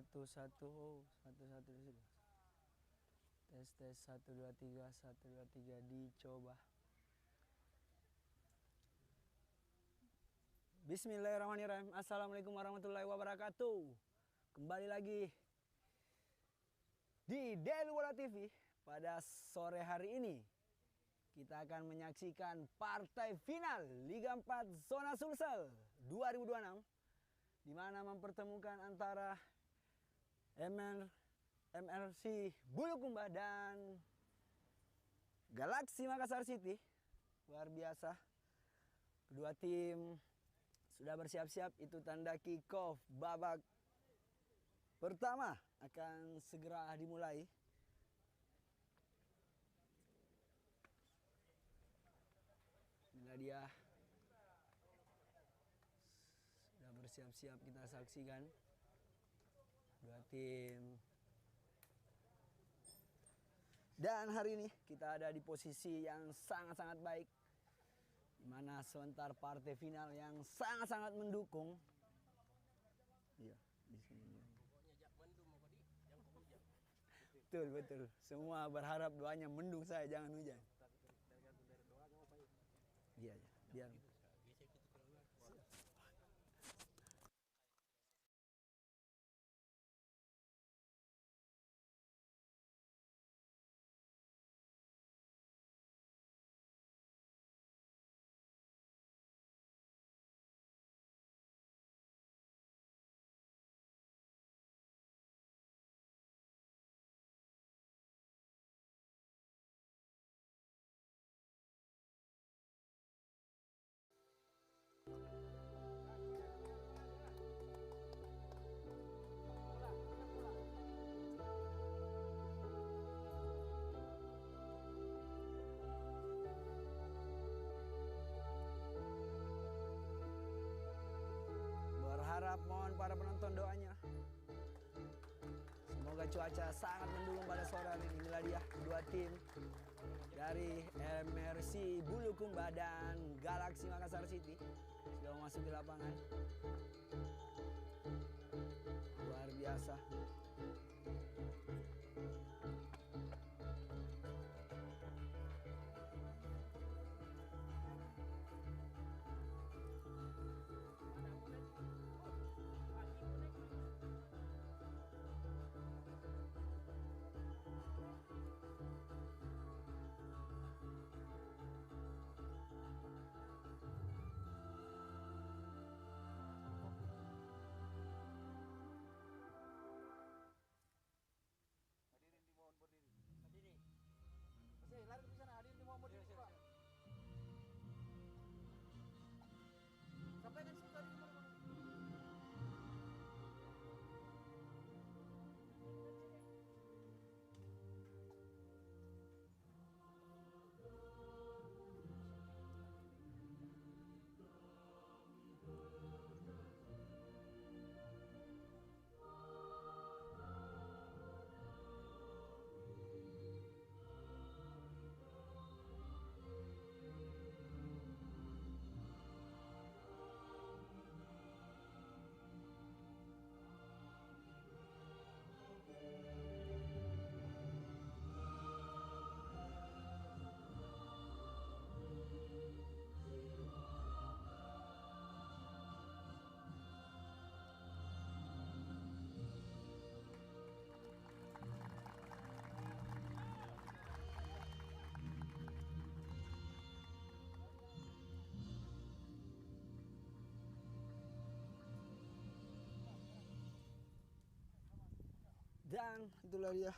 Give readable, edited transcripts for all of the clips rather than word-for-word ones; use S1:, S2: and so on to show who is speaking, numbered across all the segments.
S1: Satu satu satu satu sudah. Tes 1 2 3 dicoba. Bismillahirrahmanirrahim. Assalamualaikum warahmatullahi wabarakatuh. Kembali lagi di Daily Bola TV. Pada sore hari ini kita akan menyaksikan partai final Liga 4 Zona Sulsel 2026, di mana mempertemukan antara MRC Bulukumba dan Galaxy Makassar City. Luar biasa. Kedua tim sudah bersiap-siap, itu tanda kick off babak pertama akan segera dimulai. Inilah dia. Sudah bersiap-siap, kita saksikan dua tim. Dan hari ini kita ada di posisi yang sangat-sangat baik, di mana sebentar partai final yang sangat-sangat mendukung. Iya, di sini. Betul. Semua berharap doanya mendung saya, jangan hujan. Iya, biar. Berharap, mohon para penonton doanya. Semoga cuaca sangat mendukung pada sore hari ini. Inilah dia dua tim dari MRC Bulukumba dan Galaxy Makassar City sudah memasuki lapangan. Luar biasa.
S2: Berdiri. Masih lari ke sana, hadirin di mohon berdiri, Pak. Sampaikan sih tadi gimana?
S1: Dan itulah dia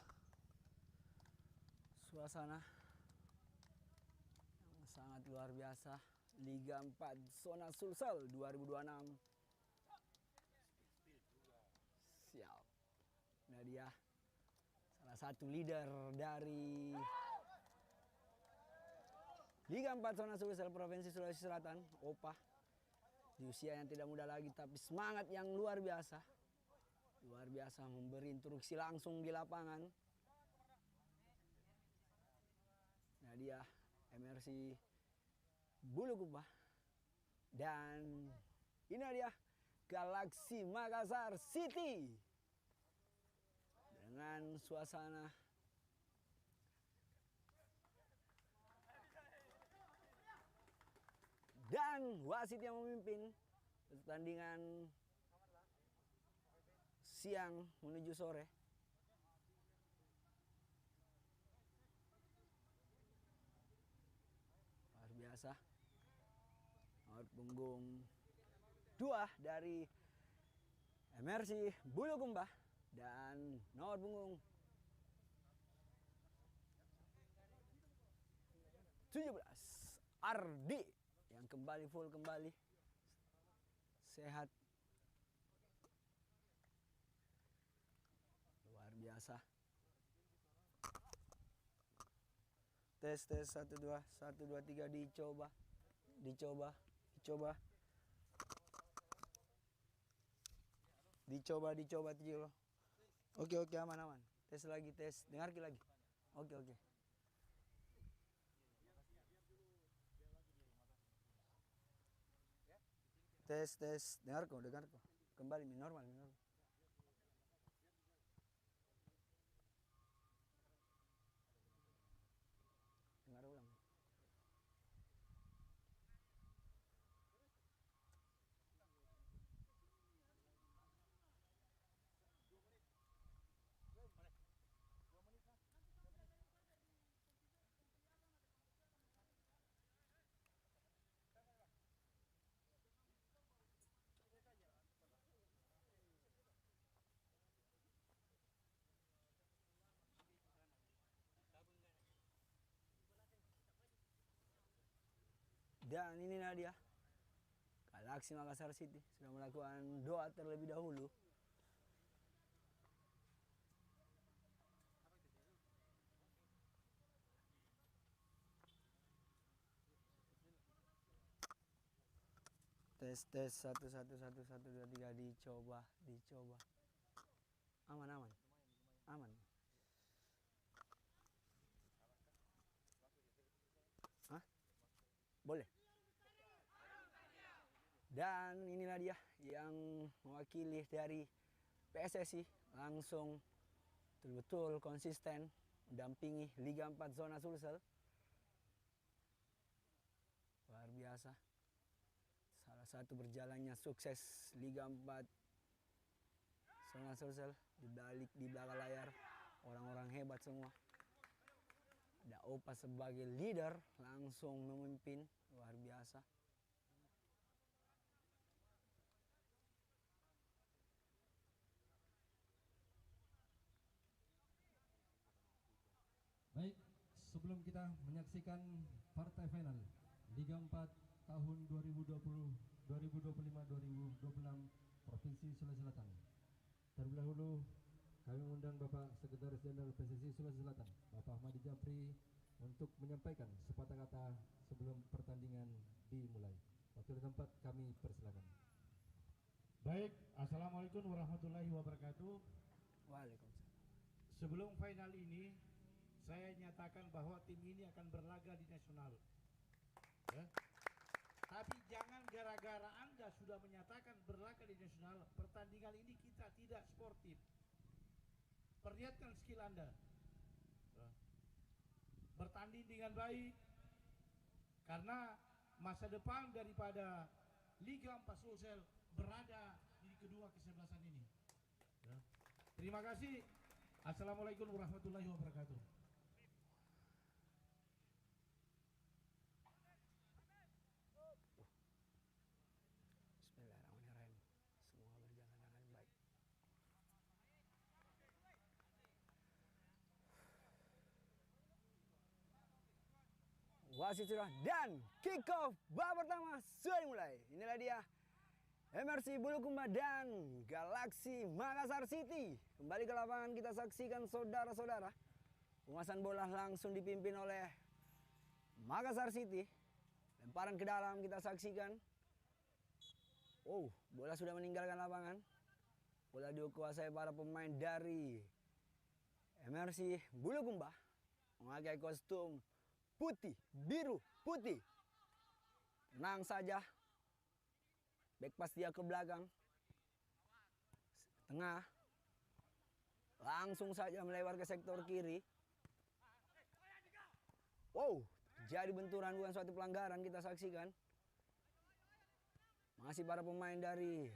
S1: suasana yang sangat luar biasa Liga 4 Zona Sulsel 2026. Siap. Nah dia salah satu leader dari Liga 4 Zona Sulsel Provinsi Sulawesi Selatan, Opa. Di usia yang tidak muda lagi tapi semangat yang luar biasa. Luar biasa, memberi instruksi langsung di lapangan. Nah dia MRC Bulukumba. Dan ini dia Galaxy Makassar City. dengan suasana dan wasit yang memimpin pertandingan siang menuju sore. Luar biasa. Nomor punggung 2 dari MRC Bulukumba dan nomor punggung 17 Ardi yang kembali full kembali sehat. Luar biasa. Tes 1 2 3 dicoba. Oke aman. Tes lagi, dengar lagi. Oke. Tes dengar kok. Kembali normal. Dengar ulang. Dan inilah dia, Galaxy Makassar City sudah melakukan doa terlebih dahulu. Tes 1 2 3 dicoba. Aman. Hah? Boleh. Dan inilah dia yang mewakili dari PSSI langsung betul-betul konsisten mendampingi Liga 4 Zona Sulsel. Luar biasa. Salah satu berjalannya sukses Liga 4 Zona Sulsel. Di belakang layar orang-orang hebat semua. Ada Opa sebagai leader langsung memimpin, luar biasa.
S3: Baik, sebelum kita menyaksikan partai final Liga 4 tahun 2025-2026 Provinsi Sulawesi Selatan. Terlebih dahulu kami mengundang Bapak Sekretaris Jenderal PSSI Sulawesi Selatan, Bapak Ahmadi Japri, untuk menyampaikan sepatah kata sebelum pertandingan dimulai. Waktu dan tempat kami persilakan.
S4: Baik, Assalamualaikum warahmatullahi wabarakatuh.
S1: Waalaikumsalam.
S4: Sebelum final ini, saya nyatakan bahwa tim ini akan berlaga di nasional. Ya. Tapi jangan gara-gara Anda sudah menyatakan berlaga di nasional, pertandingan ini kita tidak sportif. Perlihatkan skill Anda. Ya. Bertanding dengan baik, karena masa depan daripada Liga 4 Sulsel berada di kedua kesebelasan ini. Ya. Terima kasih. Assalamualaikum warahmatullahi wabarakatuh.
S1: Bismillahirrahmanirrahim. Semua berjalan dengan baik. Wasit sudah dan kick off babak pertama sudah dimulai. Inilah dia MRC Bulukumba dan Galaxy Makassar City. Kembali ke lapangan kita saksikan saudara-saudara. Penguasaan bola langsung dipimpin oleh Makassar City. Lemparan ke dalam kita saksikan. Oh, bola sudah meninggalkan lapangan. Bola dikuasai para pemain dari MRC Bulukumba. Memakai kostum putih, biru, putih. Tenang saja. Back pass dia ke belakang. Tengah. Langsung saja melebar ke sektor kiri. Wow, jadi benturan bukan suatu pelanggaran kita saksikan. Masih para pemain dari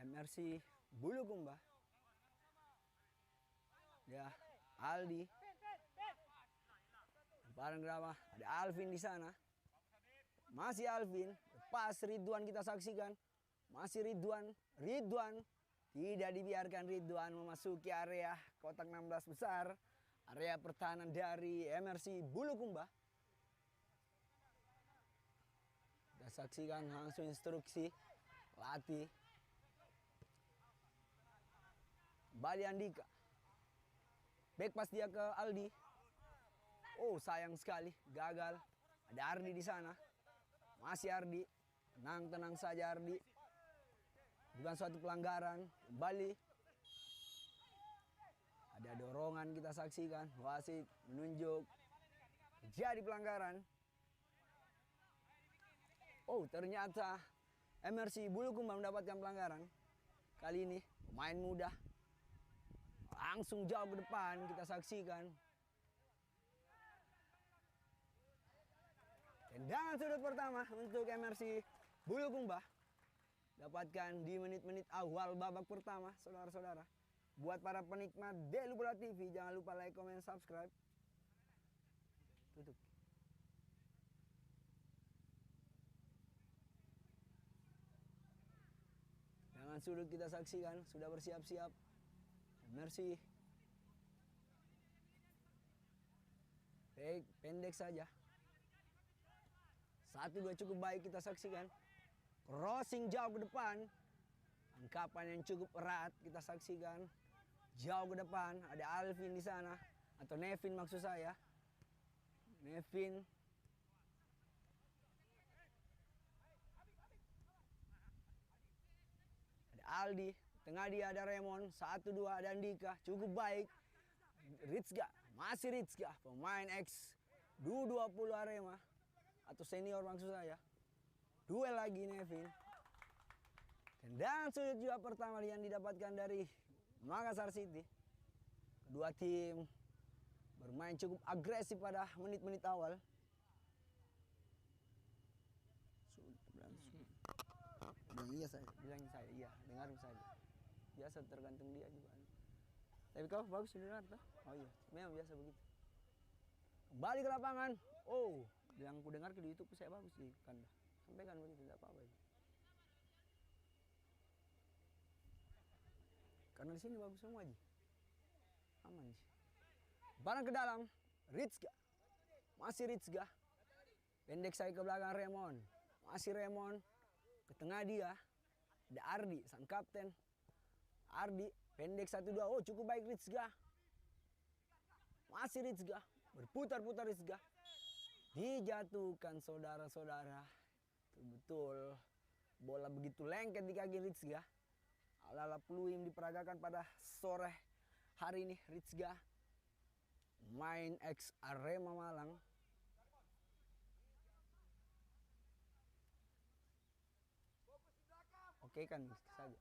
S1: MRC Bulukumba. Ya, Aldi. Barang drama, ada Alvin di sana. Masih Alvin, pas Ridwan kita saksikan. Masih Ridwan. Tidak dibiarkan Ridwan memasuki area kotak 16 besar. Area pertahanan dari MRC Bulukumba. Kita saksikan langsung instruksi latih. Bali Andika. Back pas dia ke Aldi. Oh, sayang sekali, gagal. Ada Ardi di sana. Masih Ardi. Tenang saja Ardi. Bukan suatu pelanggaran. Kembali. Ada dorongan kita saksikan. Wasit menunjuk. Jadi pelanggaran. Oh, ternyata MRC Bulukumba mendapatkan pelanggaran. Kali ini pemain muda. Langsung jauh ke depan kita saksikan. Tendangan sudut pertama untuk MRC Bulukumba. Dapatkan di menit-menit awal babak pertama, saudara-saudara. Buat para penikmat Delu Bola TV, jangan lupa like, comment, subscribe. Tutup. Tendangan sudut kita saksikan, sudah bersiap-siap. MRC. Pendek saja. 1-2 cukup baik kita saksikan. Crossing jauh ke depan. Angkapan yang cukup erat kita saksikan. Jauh ke depan. Ada Alvin di sana. Atau Nevin maksud saya. Nevin. Ada Aldi. Tengah dia ada Raymond. 1-2 ada Andika. Cukup baik. Rizka. Masih Rizka. Pemain X U20 Arema. Atau senior maksud saya. Duel lagi Nevin. Tendangan sudut juga pertama yang didapatkan dari Makassar City. Kedua tim bermain cukup agresif pada menit-menit awal. Iya saya, bilang saya, iya, dengar saja. Biasa tergantung dia juga. Tapi kau bagus dengar tuh. Oh iya, memang biasa begitu. Kembali ke lapangan. Oh, yang ku dengar di YouTube saya bagus di kandang. Sampaikan begitu, tidak apa-apa. Karena di sini bagus semua Ji. Aman Ji. Barang ke dalam, Rizka. Masih Rizka. Pendek saya ke belakang Raymond. Masih Raymond. Ke tengah dia. Ada Ardi, sang kapten. Ardi, pendek 1-2. Oh, cukup baik Rizka. Masih Rizka. Berputar-putar Rizka. Dijatuhkan saudara-saudara. Betul. Bola begitu lengket di kaki Rizka. Ala-ala Pluim diperagakan pada sore hari ini. Rizka. Main ex Arema Malang. Oke kan saja.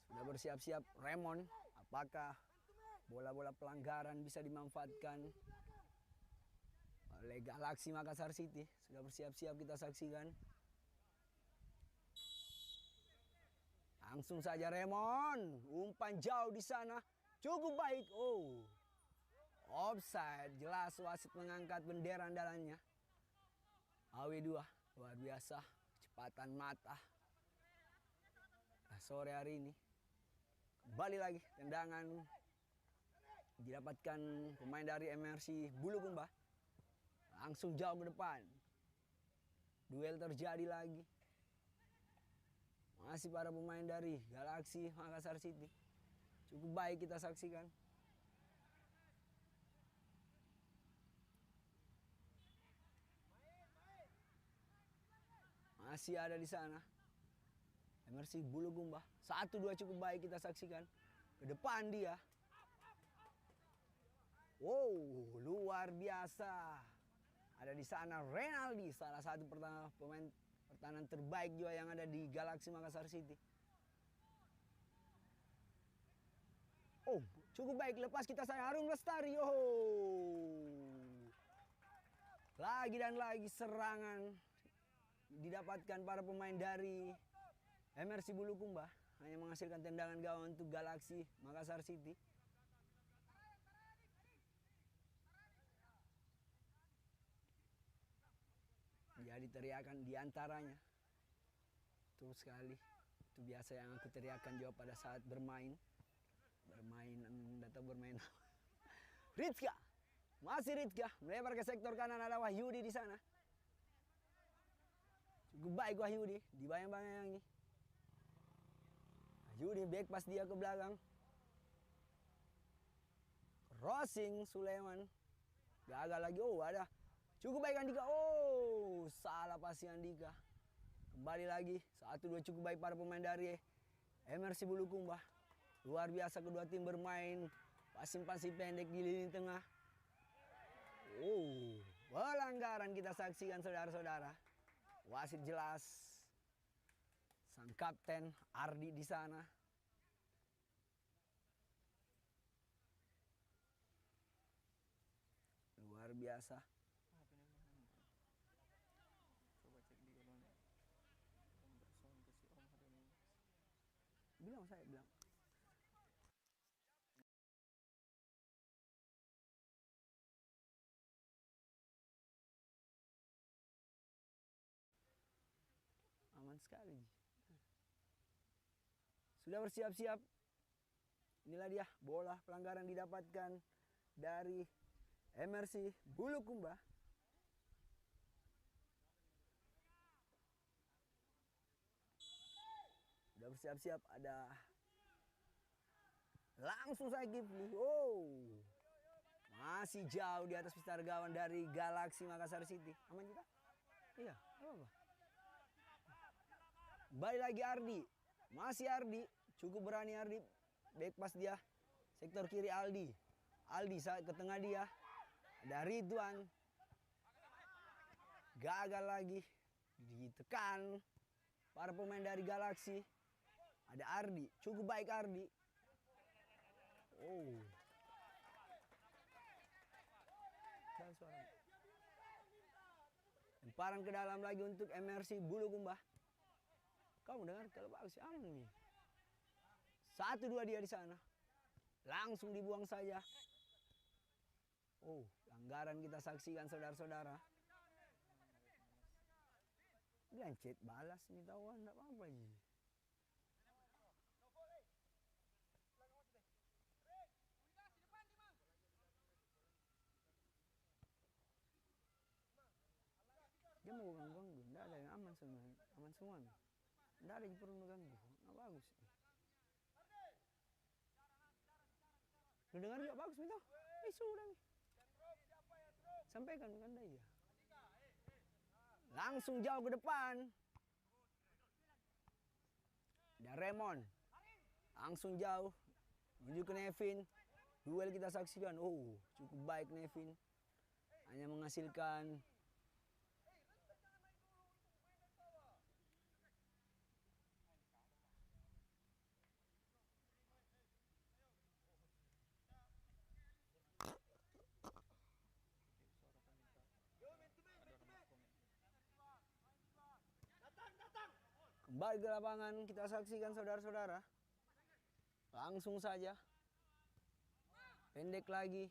S1: Sudah bersiap-siap Raymond. Apakah bola-bola pelanggaran bisa dimanfaatkan oleh Galaxy Makassar City? Sudah bersiap-siap kita saksikan. Langsung saja Raymond. Umpan jauh di sana. Cukup baik. Oh. Offside. Jelas wasit mengangkat bendera andalannya. AW2. Luar biasa. Kecepatan mata. Nah, sore hari ini. Kembali lagi tendangan didapatkan pemain dari MRC Bulukumba. Langsung jauh ke depan. Duel terjadi lagi. Masih para pemain dari Galaxy Makassar City. Cukup baik kita saksikan. Masih ada di sana. MRC Bulukumba. 1-2 cukup baik kita saksikan. Ke depan dia. Wow, luar biasa. Ada di sana Renaldi, salah satu pemain Pertahanan terbaik juga yang ada di Galaxy Makassar City. Oh, cukup baik, lepas kita sayang Harun Lestari. Oh, lagi dan lagi serangan didapatkan para pemain dari MRC Bulukumba, hanya menghasilkan tendangan gawang untuk Galaxy Makassar City. Jadi teriakan diantaranya terus sekali, itu biasa yang aku teriakan juga pada saat bermain Rizka, masih Rizka melebar ke sektor kanan, ada Wahyudi di sana. Cukup baik Wahyudi, dibayang-bayangi. Wahyudi back pas dia ke belakang. Crossing Sulaiman, gagal lagi. Oh, ada cukup baik Andika. Oh, salah pasti Andika. Kembali lagi 1-2, cukup baik para pemain dari MRC Bulukumba. Luar biasa kedua tim bermain passing pendek di lini tengah. Oh, pelanggaran kita saksikan saudara-saudara. Wasit jelas. Sang kapten Ardi di sana. Luar biasa. Bilang saya bilang. Aman sekali. Sudah bersiap-siap. Inilah dia bola pelanggaran didapatkan dari MRC Bulukumba. Sudah bersiap-siap, ada langsung saya Kifli. Oh, masih jauh di atas pistar gawang dari Galaxy Makassar City. Aman juga? Iya, apa-apa. Balik lagi Ardi, masih Ardi, cukup berani Ardi. Back pas dia, sektor kiri Aldi saat ke tengah dia, ada Ridwan. Gagal lagi, ditekan para pemain dari Galaxy. Ada Ardi, cukup baik Ardi. Oh, dan suara lemparan ke dalam lagi untuk MRC Bulukumba. Kamu dengar kalau bagus, aman nih. 1-2 dia di sana. Langsung dibuang saja. Oh, pelanggaran kita saksikan saudara-saudara. Gancet balas nih tawan, enggak apa-apa ini. Dia mau ganggu, enggak ada yang aman semua, aman semua. Enggak ada yang perlu mengganggu, enggak bagus. Lu dengar juga bagus minta. Sudah nih. Sampaikan kan dia. Langsung jauh ke depan. Dan Raymond. Langsung jauh menuju ke Nevin. Duel kita saksikan. Oh, cukup baik Nevin. Hanya menghasilkan kembali ke lapangan, kita saksikan saudara-saudara. Langsung saja. Pendek lagi.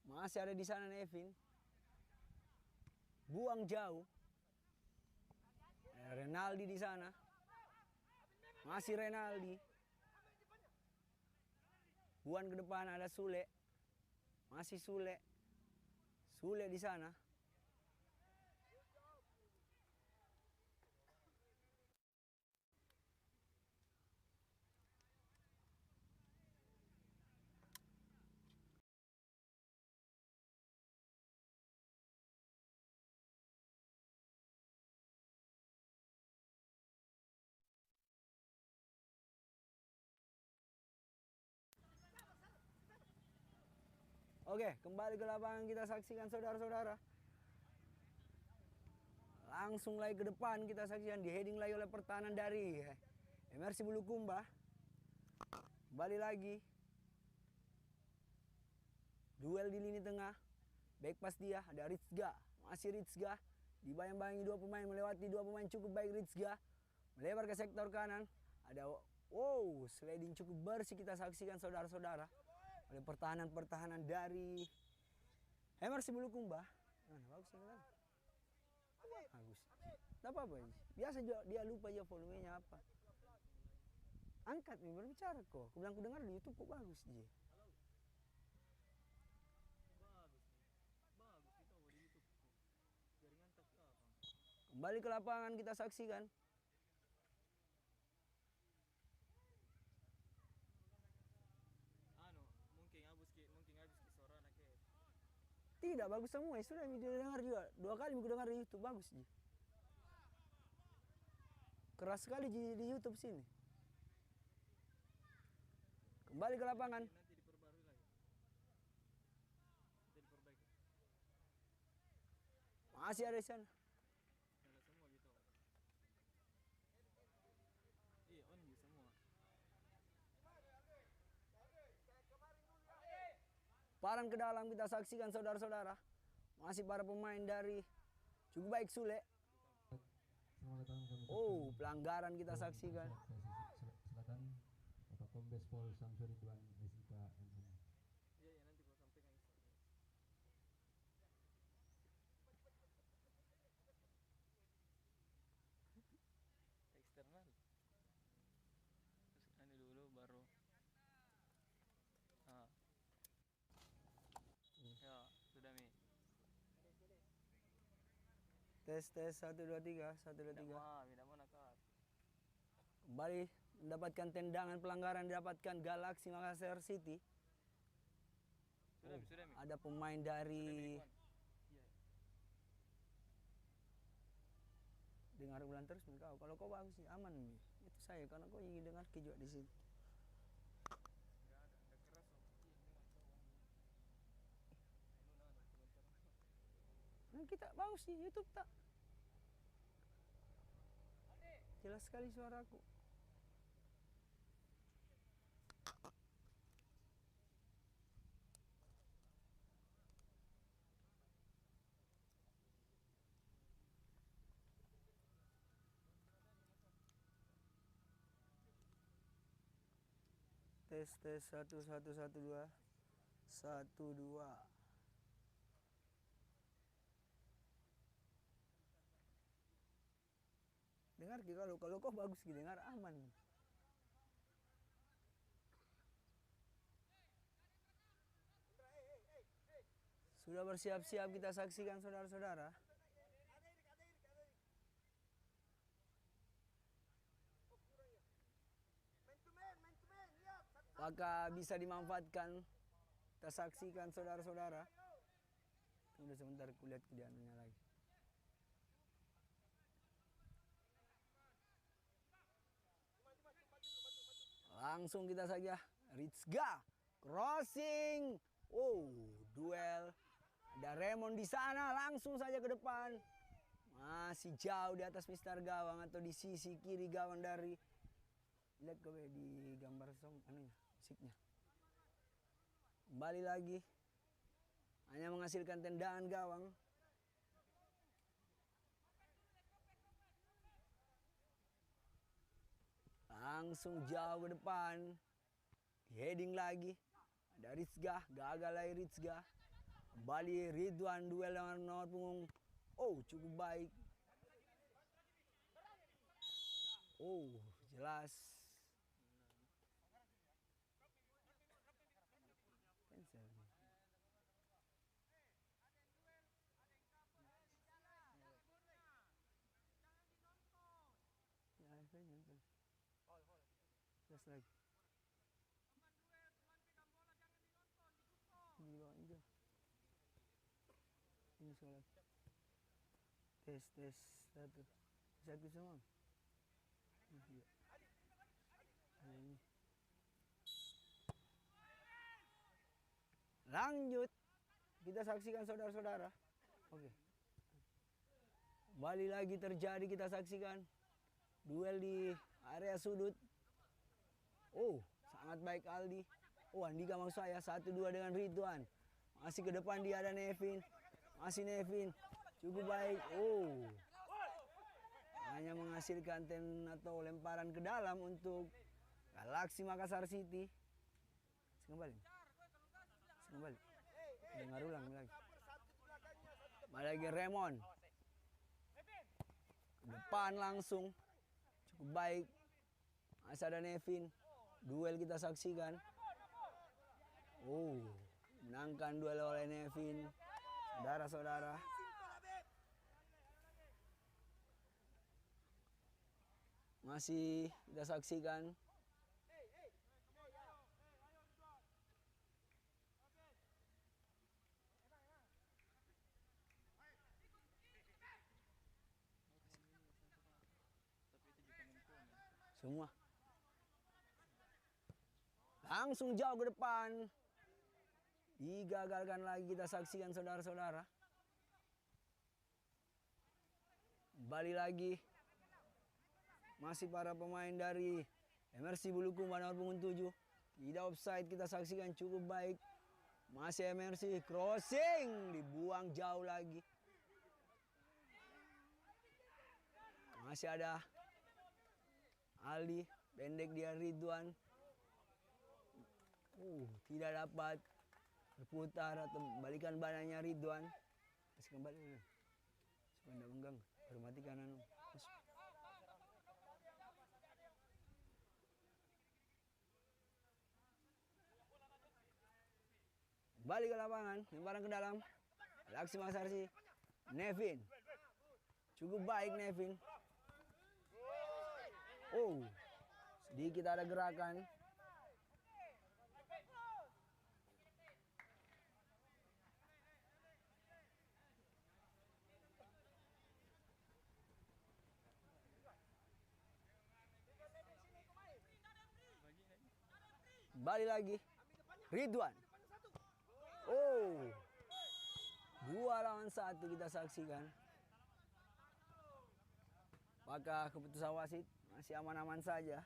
S1: Masih ada di sana Nevin. Buang jauh. Renaldi di sana. Masih Renaldi. Buang ke depan, ada Sule. Masih Sule. Sule di sana. Oke, kembali ke lapangan kita saksikan saudara-saudara. Langsung lagi ke depan kita saksikan, di heading lagi oleh pertahanan dari MRC Bulukumba. Kembali lagi. Duel di lini tengah. Back pas dia, ada Ritzga. Masih Ritzga. Dibayang-bayangi dua pemain, melewati dua pemain cukup baik Ritzga. Melebar ke sektor kanan. Ada sliding cukup bersih kita saksikan saudara-saudara. Oleh pertahanan-pertahanan dari MRC Bulukumba. Bagus ya, bagus. Tak apa-apa, biasa dia lupa aja volumenya apa. Angkat nih berbicara kok. Aku bilang aku dengar di YouTube kok bagus dia. Kembali ke lapangan kita saksikan. Tidak bagus semua, sudah video dengar juga. 2 kali aku dengar di YouTube bagus ji. Keras sekali di YouTube sini. Kembali ke lapangan. Masih ada di sana. Paran ke dalam kita saksikan saudara-saudara. Masih para pemain dari cukup baik Sule. Pelanggaran kita saksikan.
S3: Selatan, Bapak Kombes Pol Samsuri Ridwan SIK MM.
S5: Eksternal. Terus ini dulu baru. Ya, sudah Mi.
S1: Tes 1 2 3 1 2 3.
S5: Tidak mau nakal.
S1: Kembali mendapatkan tendangan pelanggaran didapatkan Galaxy Makassar City.
S5: Sudah Mi.
S1: Ada pemain dari dengar ulang terus kau. Kalau kau bagus sih aman Mi. Itu saya karena kau ingin dengar juga di sini. Kita bagus sih YouTube tak jelas sekali suaraku. Tes 1 1 1 2 1 2. Dengar kalau kau bagus dengar aman. Sudah bersiap-siap kita saksikan saudara-saudara. Apakah bisa dimanfaatkan? Kita saksikan saudara-saudara. Tunggu sebentar kulihat keadaannya lagi. Langsung kita saja Ritzga crossing. Duel. Ada Raymond di sana, langsung saja ke depan. Masih jauh di atas mistar gawang atau di sisi kiri gawang dari lihat kau di gambar musiknya. Kembali lagi. Hanya menghasilkan tendangan gawang. Langsung jauh ke depan. Heading lagi. Ada Ritzga, gagal lagi Ritzga. Kembali Ridwan duel dengan nomor punggung. Cukup baik. Jelas. Cancel. Tes lagi. Di bawah hijau. Ini soal. Tes 1 semua. Ini. Lanjut. Kita saksikan saudara-saudara. Oke. Kembali lagi terjadi, kita saksikan duel di area sudut. Oh, sangat baik Aldi. Oh, Andika maksud saya, 1-2 dengan Ridwan. Masih ke depan dia ada Nevin. Masih Nevin. Cukup baik. Oh. Hanya menghasilkan atau lemparan ke dalam untuk Galaxy Makassar City. Kembali. Kembali. Dengar ulang lagi. Lagi Raymond. Depan langsung. Cukup baik. Masih ada Nevin. Duel kita saksikan. Oh, menangkan duel oleh Nevin. Saudara-saudara. Masih kita saksikan. Semua langsung jauh ke depan. Digagalkan lagi, kita saksikan saudara-saudara. Kembali lagi. Masih para pemain dari MRC Bulukumba nomor punggung 7. Tidak offside, kita saksikan cukup baik. Masih MRC, crossing. Dibuang jauh lagi. Masih ada Aldi, pendek dia Ridwan. Tidak dapat berputar atau balikan badannya Ridwan. Masih kembali. Supaya tidak mengganggu. Hormatikan anu. Kembali ke lapangan, lemparan ke dalam. Galaxy Makassar City. Nevin. Cukup baik Nevin. Oh, sedikit ada gerakan. Kembali lagi. Ridwan. Oh. 2-1 kita saksikan. Apakah keputusan wasit masih aman-aman saja?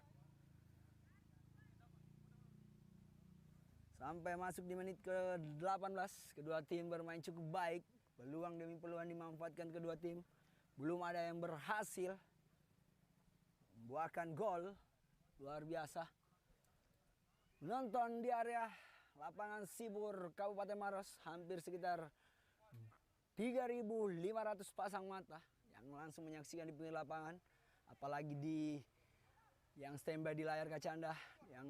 S1: Sampai masuk di menit ke-18, kedua tim bermain cukup baik. Peluang demi peluang dimanfaatkan kedua tim. Belum ada yang berhasil membuahkan gol. Luar biasa. Menonton di area lapangan Sibur Kabupaten Maros, hampir sekitar 3.500 pasang mata yang langsung menyaksikan di pinggir lapangan. Apalagi yang standby di layar kaca Anda, yang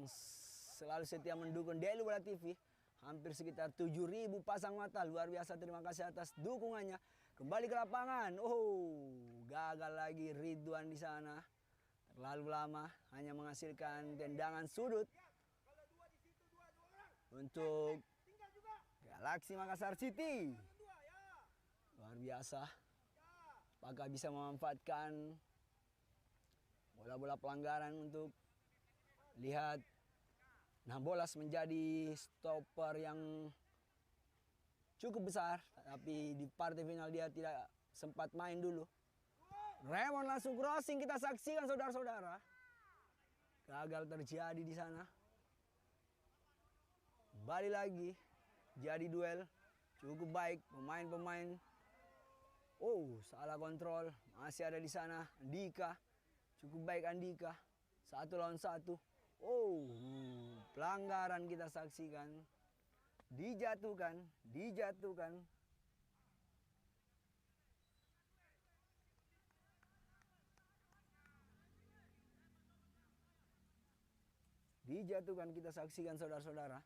S1: selalu setia mendukung Daily Bola TV. Hampir sekitar 7.000 pasang mata. Luar biasa, terima kasih atas dukungannya. Kembali ke lapangan. Oh, gagal lagi Ridwan di sana. Terlalu lama, hanya menghasilkan tendangan sudut untuk Galaxy Makassar City. Luar biasa. Apakah bisa memanfaatkan bola-bola pelanggaran untuk lihat Nabolas menjadi stopper yang cukup besar. Tapi di partai final dia tidak sempat main dulu. Raymond langsung crossing, kita saksikan saudara-saudara. Gagal terjadi di sana. Kembali lagi, jadi duel cukup baik pemain-pemain. Oh, salah kontrol, masih ada di sana Andika. Cukup baik Andika, 1 lawan 1. Oh, pelanggaran kita saksikan. Dijatuhkan. Dijatuhkan, kita saksikan saudara-saudara.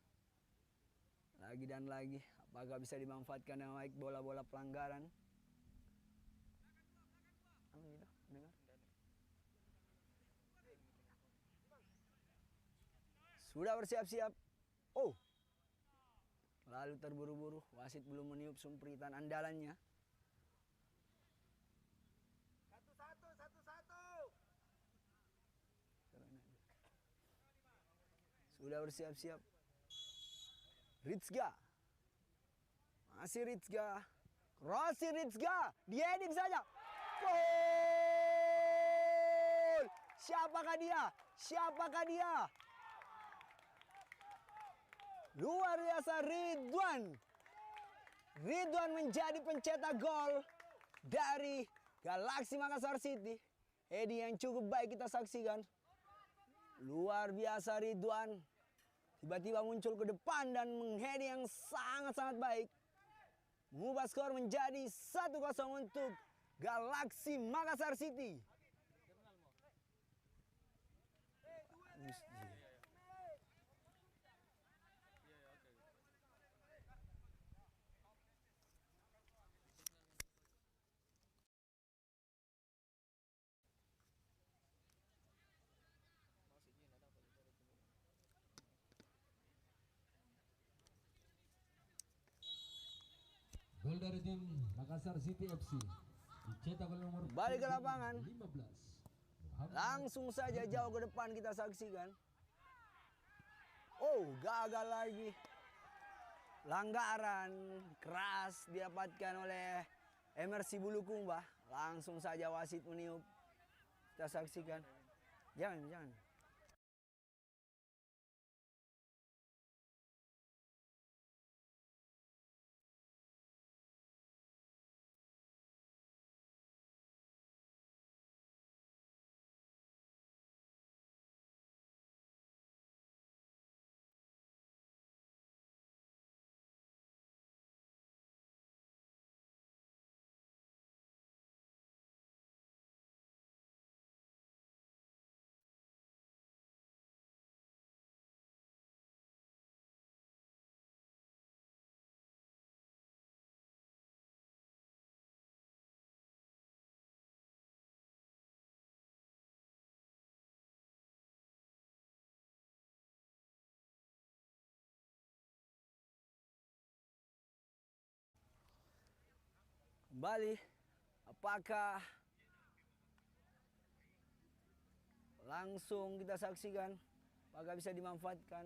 S1: Lagi dan lagi, apakah bisa dimanfaatkan dengan baik bola-bola pelanggaran? Sudah bersiap-siap. Oh, lalu terburu-buru, wasit belum meniup sumpritan andalannya. 1-1. Sudah bersiap-siap. Ritzga. Masih Ritzga. Crossing Ritzga. Diedik saja. Gol! Siapakah dia? Siapakah dia? Luar biasa Ridwan. Ridwan menjadi pencetak gol dari Galaxy Makassar City. Heading yang cukup baik kita saksikan. Luar biasa Ridwan. Tiba-tiba muncul ke depan dan mengheading yang sangat-sangat baik. Mengubah skor menjadi 1-0 untuk Galaxy Makassar City.
S3: Gol dari tim Makassar City FC dicetak oleh nomor
S1: Balik ke lapangan.
S3: 15. Muhammad
S1: Langsung saja jauh ke depan kita saksikan. Oh, gagal lagi. Langgaran keras didapatkan oleh MRC Bulukumba. Langsung saja wasit meniup. Kita saksikan. Jangan. Kembali, apakah langsung kita saksikan, apakah bisa dimanfaatkan?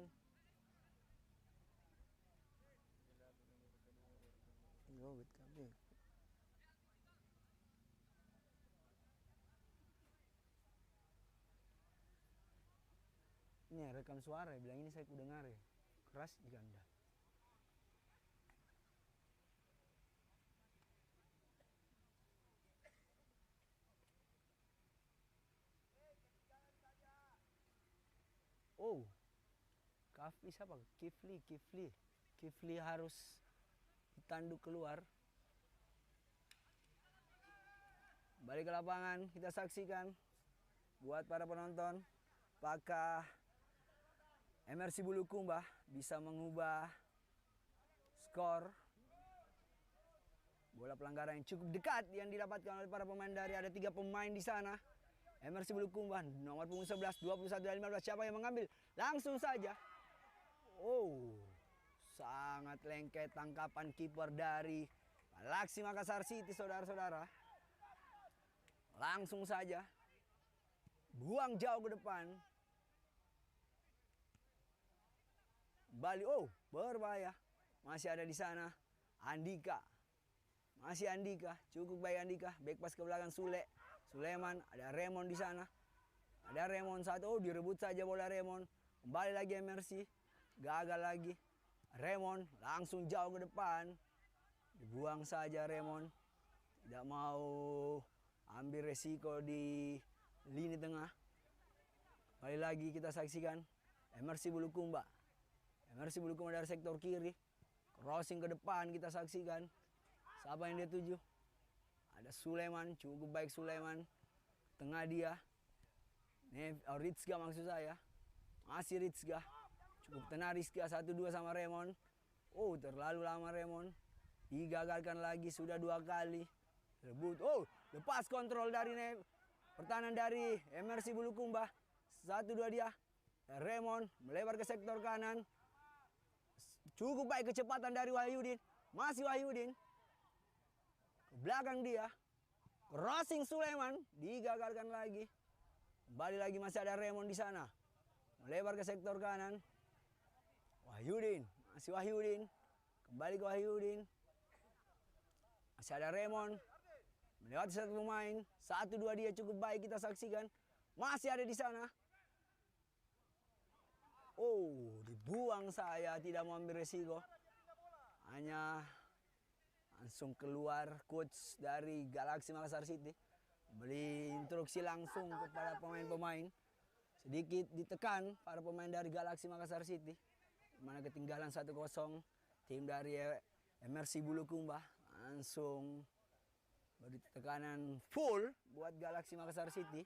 S1: Ini rekam suara, bilang ini saya udah dengar ya, keras di ganda. Oh, Kafli siapa? Kifli harus ditanduk keluar. Balik ke lapangan, kita saksikan. Buat para penonton, apakah MRC Bulukumba bisa mengubah skor? Bola pelanggaran yang cukup dekat yang didapatkan oleh para pemain dari, ada 3 pemain di sana. MRC Bulukumba, nomor punggung 11, 21, dan 15. Siapa yang mengambil? Langsung saja. Oh, sangat lengket tangkapan kiper dari Galaxy Makassar City, saudara-saudara. Langsung saja. Buang jauh ke depan. Bali, oh, berbahaya. Masih ada di sana Andika. Masih Andika, cukup baik Andika. Back pass ke belakang Sulaiman, ada Raymond di sana. Ada Raymond satu, oh direbut saja bola Raymond. Kembali lagi MRC, gagal lagi. Raymond langsung jauh ke depan. Dibuang saja Raymond. Tidak mau ambil resiko di lini tengah. Kembali lagi kita saksikan MRC Bulukumba. MRC Bulukumba dari sektor kiri. Crossing ke depan kita saksikan. Siapa yang dia tuju? Ada Sulaiman, cukup baik Sulaiman. Tengah dia. Rizka maksud saya. Masih Rizka. Cukup tenang Rizka, 1-2 sama Raymond. Oh, terlalu lama Raymond. Digagalkan lagi, sudah 2 kali. Rebut, oh, lepas kontrol dari pertahanan dari MRC Bulukumba. 1-2 dia. Raymond melebar ke sektor kanan. Cukup baik kecepatan dari Wahyudin. Masih Wahyudin. Ke belakang dia. Crossing Sulaiman. Digagalkan lagi. Kembali lagi masih ada Raymond di sana. Melebar ke sektor kanan. Wahyudin. Masih Wahyudin. Kembali ke Wahyudin. Masih ada Raymond. melewati satu pemain. 1-2 dia cukup baik kita saksikan. Masih ada di sana. Oh, dibuang saya, tidak mau ambil resiko. Hanya langsung keluar coach dari Galaxy Makassar City. Beri instruksi langsung kepada pemain-pemain. Sedikit ditekan para pemain dari Galaxy Makassar City. Mana ketinggalan 1-0 tim dari MRC Bulukumba. Langsung beri tekanan full buat Galaxy Makassar City.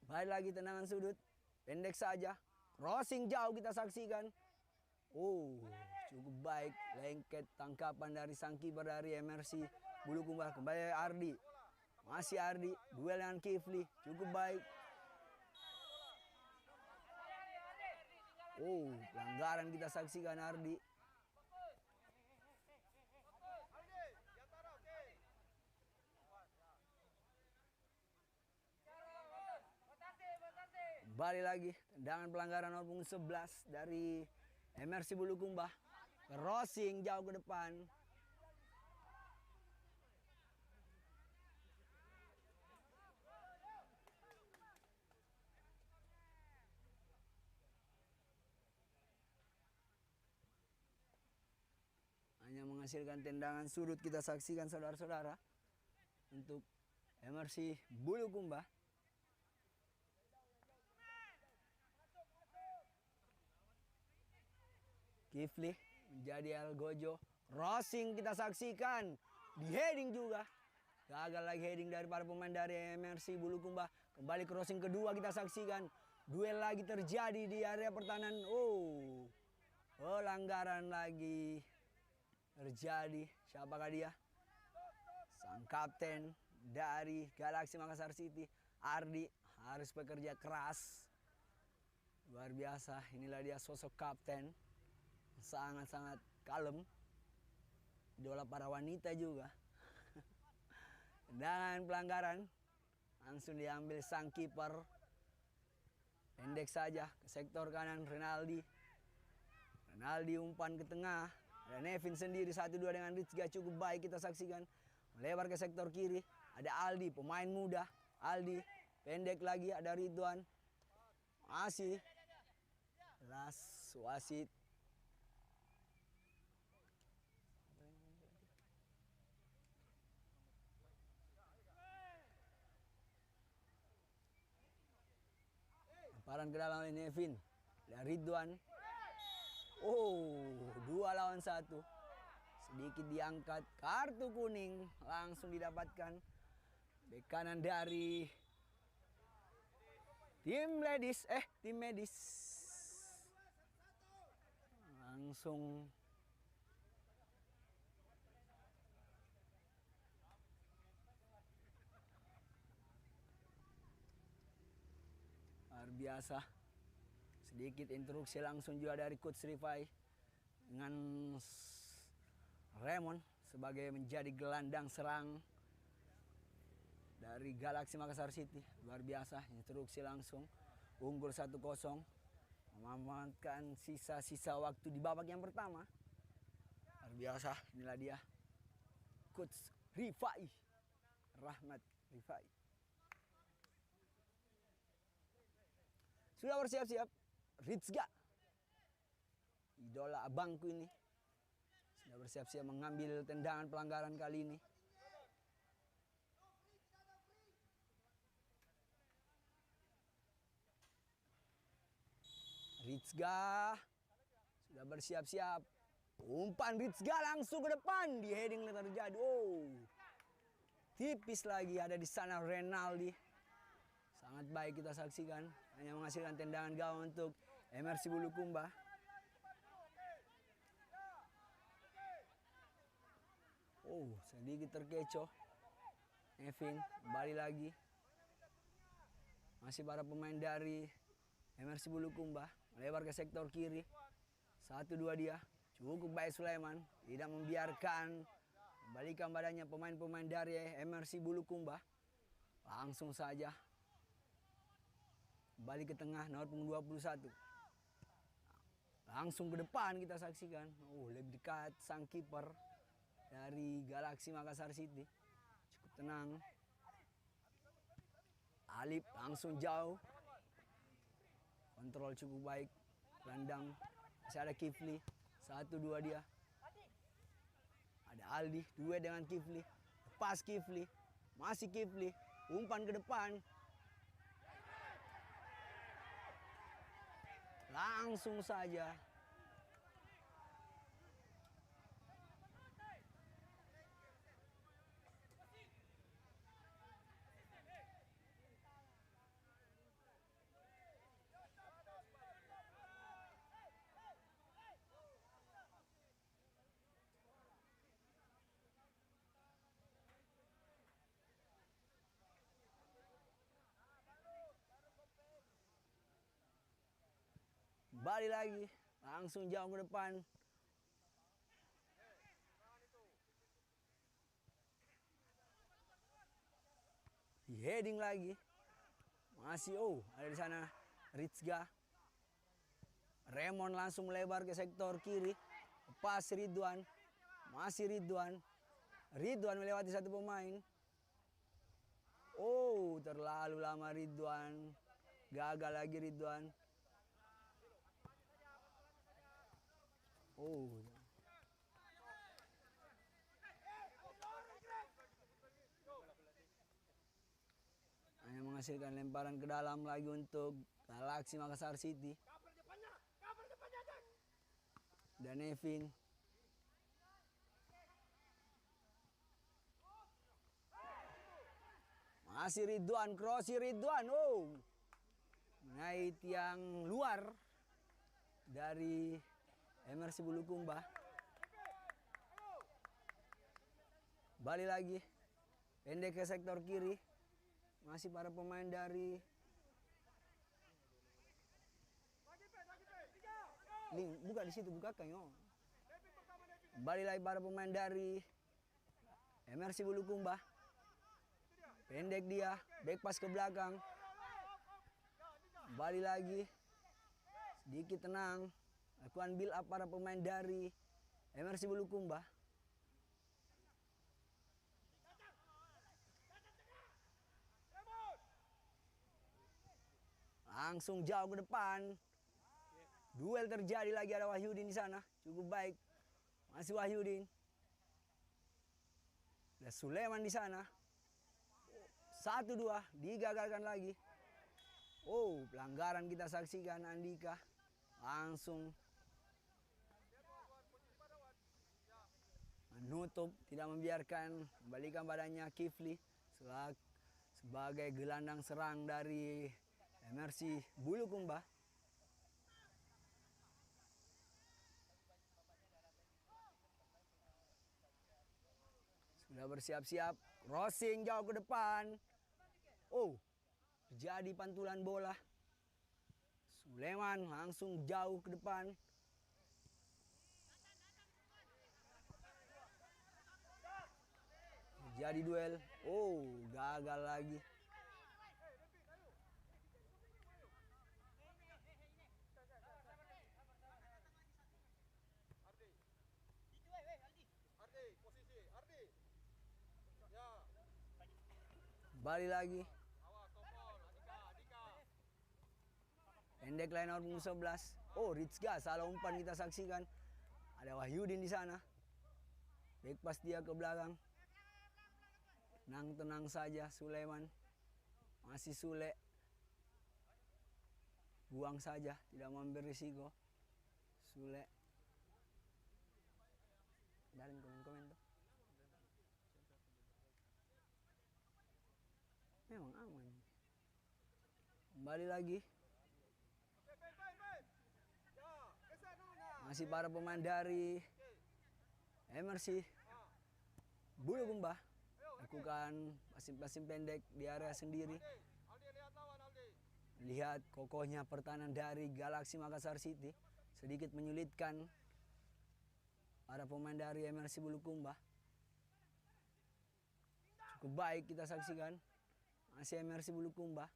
S1: Baik lagi tendangan sudut. Pendek saja. Crossing jauh kita saksikan. Oh, cukup baik. Lengket tangkapan dari sang kiper dari MRC Bulukumba. Kembali Ardi. Masih Ardi. Duel dengan Kifli. Cukup baik. Oh, pelanggaran kita saksikan Ardi. Kembali lagi, tendangan pelanggaran nomor punggung 11 dari MRC Bulukumba. Crossing jauh ke depan. Hanya menghasilkan tendangan sudut kita saksikan saudara-saudara untuk MRC Bulukumba. Kifli menjadi Algojo. Crossing kita saksikan. Di heading juga. Gagal lagi heading dari para pemain dari MRC Bulukumba. Kembali crossing kedua kita saksikan. Duel lagi terjadi di area pertahanan. Oh, pelanggaran lagi terjadi. Siapakah dia? Sang kapten dari Galaxy Makassar City, Ardi, harus bekerja keras. Luar biasa. Inilah dia sosok kapten. Sangat-sangat kalem, idola para wanita juga. Tendangan pelanggaran langsung diambil sang kiper. Pendek saja ke sektor kanan Renaldi. Renaldi umpan ke tengah. Ada Nevin sendiri 1-2 dengan Rizga, cukup baik kita saksikan. Melebar ke sektor kiri. Ada Aldi, pemain muda. Aldi pendek lagi, ada Ridwan. Masih las wasit. Lemparan ke dalam oleh Nevin. Dan Ridwan. Oh, 2 lawan 1. Sedikit diangkat. Kartu kuning langsung didapatkan. Bek kanan dari tim medis. Langsung luar biasa. Sedikit instruksi langsung juga dari Coach Rifai dengan Raymond sebagai menjadi gelandang serang dari Galaxy Makassar City. Luar biasa, instruksi langsung. Unggul 1-0. Memanfaatkan sisa-sisa waktu di babak yang pertama. Luar biasa, inilah dia Coach Rifai, Rahmat Rifai. Sudah bersiap-siap Rizga, idola abangku ini, sudah bersiap-siap mengambil tendangan pelanggaran kali ini. Rizga sudah bersiap-siap. Umpan Rizga langsung ke depan, di heading terjadi. Oh, tipis lagi ada di sana Renaldi. Sangat baik kita saksikan. Hanya menghasilkan tendangan gawang untuk MRC Bulukumba. Oh, sedikit terkecoh. Nevin kembali lagi. Masih para pemain dari MRC Bulukumba. Melebar ke sektor kiri. 1-2 dia. Cukup baik Sulaiman. Tidak membiarkan. Kembalikan badannya pemain-pemain dari MRC Bulukumba. Langsung saja. Kembali ke tengah, nomor punggung 21. Langsung ke depan kita saksikan. Oh, lebih dekat sang kiper dari Galaxy Makassar City. Cukup tenang. Alip langsung jauh. Kontrol cukup baik. Landang. Masih ada Kifli. 1-2 dia. Ada Aldi. Duet dengan Kifli. Pas Kifli. Masih Kifli. Umpan ke depan. Langsung saja. Balik lagi, langsung jauh ke depan. Di heading lagi. Masih ada di sana Rizga. Raymond langsung melebar ke sektor kiri. Pas Ridwan. Masih Ridwan. Ridwan melewati satu pemain. Terlalu lama Ridwan. Gagal lagi Ridwan. Hanya menghasilkan lemparan ke dalam lagi untuk Galaxy Makassar City. Dan Nevin. Masih Ridwan, crossi Ridwan. Menaik tiang luar dari MRC Bulukumba. Balik lagi. Pendek ke sektor kiri. Masih para pemain dari buka di situ, bukakan yo. Balik lagi para pemain dari MRC Bulukumba. Pendek dia, back pass ke belakang. Balik lagi. Sedikit tenang. Lakukan build up para pemain dari MRC Bulukumba. Langsung jauh ke depan. Duel terjadi lagi, ada Wahyudin di sana. Cukup baik. Masih Wahyudin. Ada Sulaiman di sana. 1-2 digagalkan lagi. Pelanggaran kita saksikan Andika. Langsung menutup, tidak membiarkan, kembalikan badannya Kifli sebagai gelandang serang dari MRC Bulukumba. Sudah bersiap-siap, crossing jauh ke depan. Terjadi pantulan bola. Sulaiman langsung jauh ke depan. Terjadi duel. Gagal lagi. Balik lagi. Pendek line out musuh 11. Rizga salah umpan kita saksikan. Ada Wahyudin di sana. Back pass dia ke belakang. Tenang saja Sulaiman. Masih Sule. Buang saja, tidak mengambil risiko. Sule. Dalam komen-komen tuh. Memang aman. Kembali lagi. Masih para pemain dari MRC Bulukumba lakukan passing pendek di area sendiri. Lihat kokohnya pertahanan dari Galaxy Makassar City, sedikit menyulitkan para pemain dari MRC Bulukumba. Cukup baik kita saksikan. Masih MRC Bulukumba.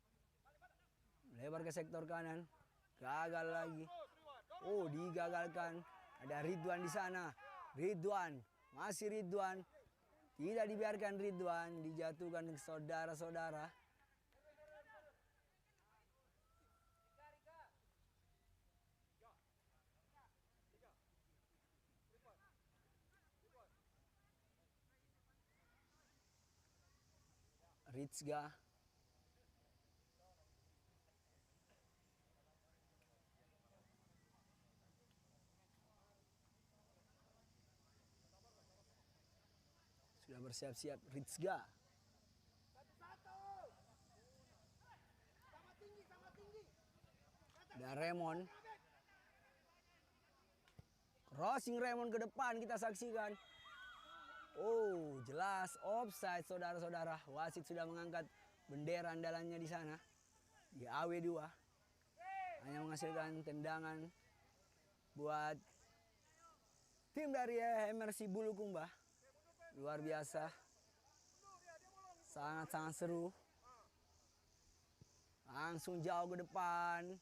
S1: Lebar ke sektor kanan. Gagal lagi. Digagalkan. Ada Ridwan di sana. Ridwan Masih Ridwan. Tidak dibiarkan Ridwan dijatuhkan ke saudara-saudara. Rizga. Sudah bersiap-siap Rizga. Dan Raymond. Crossing Raymond ke depan kita saksikan. Oh, jelas offside saudara-saudara. Wasit sudah mengangkat bendera andalannya di sana. Di AW2. Hanya menghasilkan tendangan buat tim dari MRC Bulukumba. Luar biasa. Sangat-sangat seru. Langsung jauh ke depan.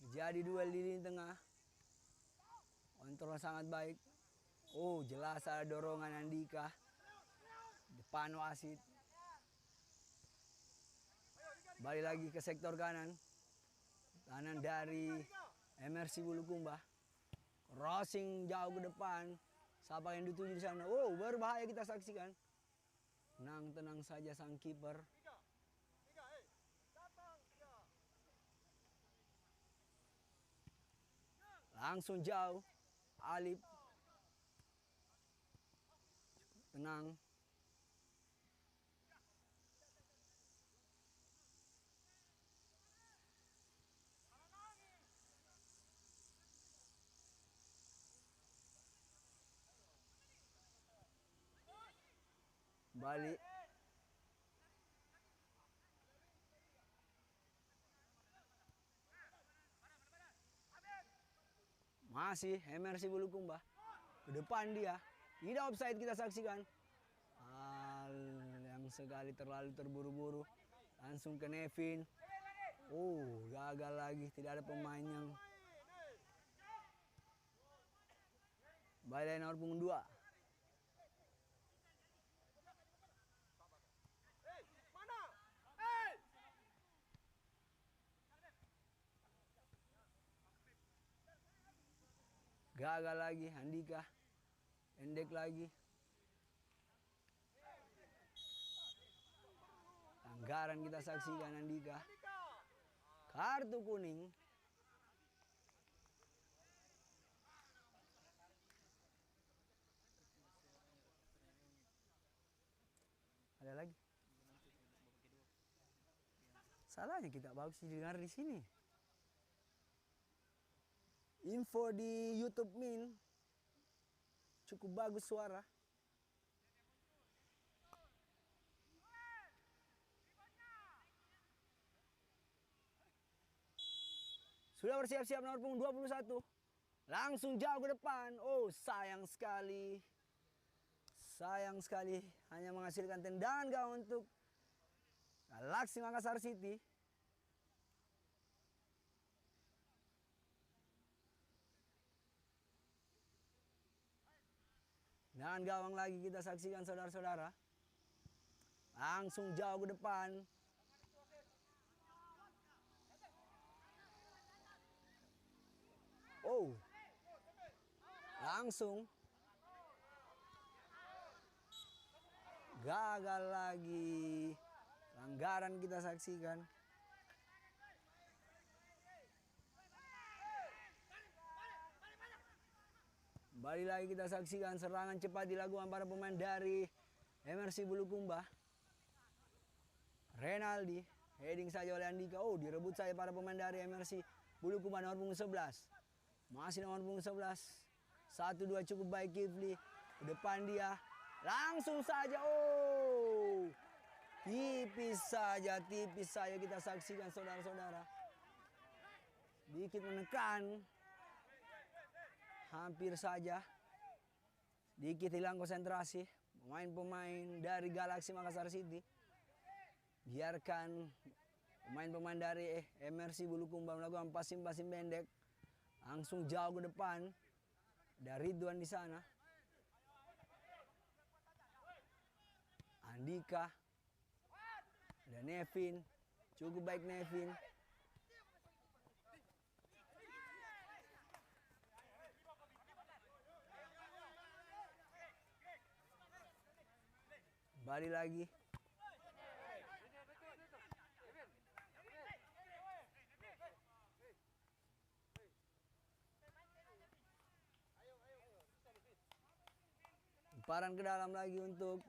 S1: Jadi duel di lini tengah. Kontrol sangat baik. Oh, jelas ada dorongan Andika. Depan wasit. Balik lagi ke sektor kanan. Kanan dari MRC Bulukumba. Crossing jauh ke depan. Siapa yang dituju di sana? Oh, berbahaya kita saksikan. Tenang saja sang kiper. Langsung jauh. Alip. Tenang. Balik. Masih MRC Bulukumba. Ke depan dia. Tidak offside kita saksikan. Yang sekali terlalu terburu-buru. Langsung ke Nevin. Oh, gagal lagi. Tidak ada pemain yang balik nomor punggung 2. Gagal lagi Andika. Pendek lagi. Pelanggaran kita saksikan Andika. Kartu kuning. Ada lagi. Salahnya kita bagus didengar di sini. Info di YouTube Min cukup bagus suara. Sudah bersiap-siap nomor punggung 21. Langsung jauh ke depan. Oh, sayang sekali. Sayang sekali hanya menghasilkan tendangan gawang untuk Galaxy Makassar City. Tendangan gawang lagi kita saksikan saudara-saudara. Langsung jauh ke depan. Oh. Langsung. Gagal lagi. Pelanggaran kita saksikan. Kembali lagi kita saksikan serangan cepat dilakukan para pemain dari MRC Bulukumba. Renaldi, heading saja oleh Andika. Oh, direbut saja para pemain dari MRC Bulukumba nomor punggung 11. Masih nomor punggung 11. 1-2 cukup baik Kifli. Ke depan dia. Langsung saja. Oh. Tipis saja kita saksikan saudara-saudara. Dikit menekan. Hampir saja. Dikit hilang konsentrasi. Pemain-pemain dari Galaxy Makassar City. Biarkan pemain-pemain dari MRC Bulukumba melakukan passing-passing pendek. Langsung jauh ke depan. Ada Ridwan di sana. Andika, ada Nevin, cukup baik Nevin. Kembali lagi. Lemparan ke dalam lagi untuk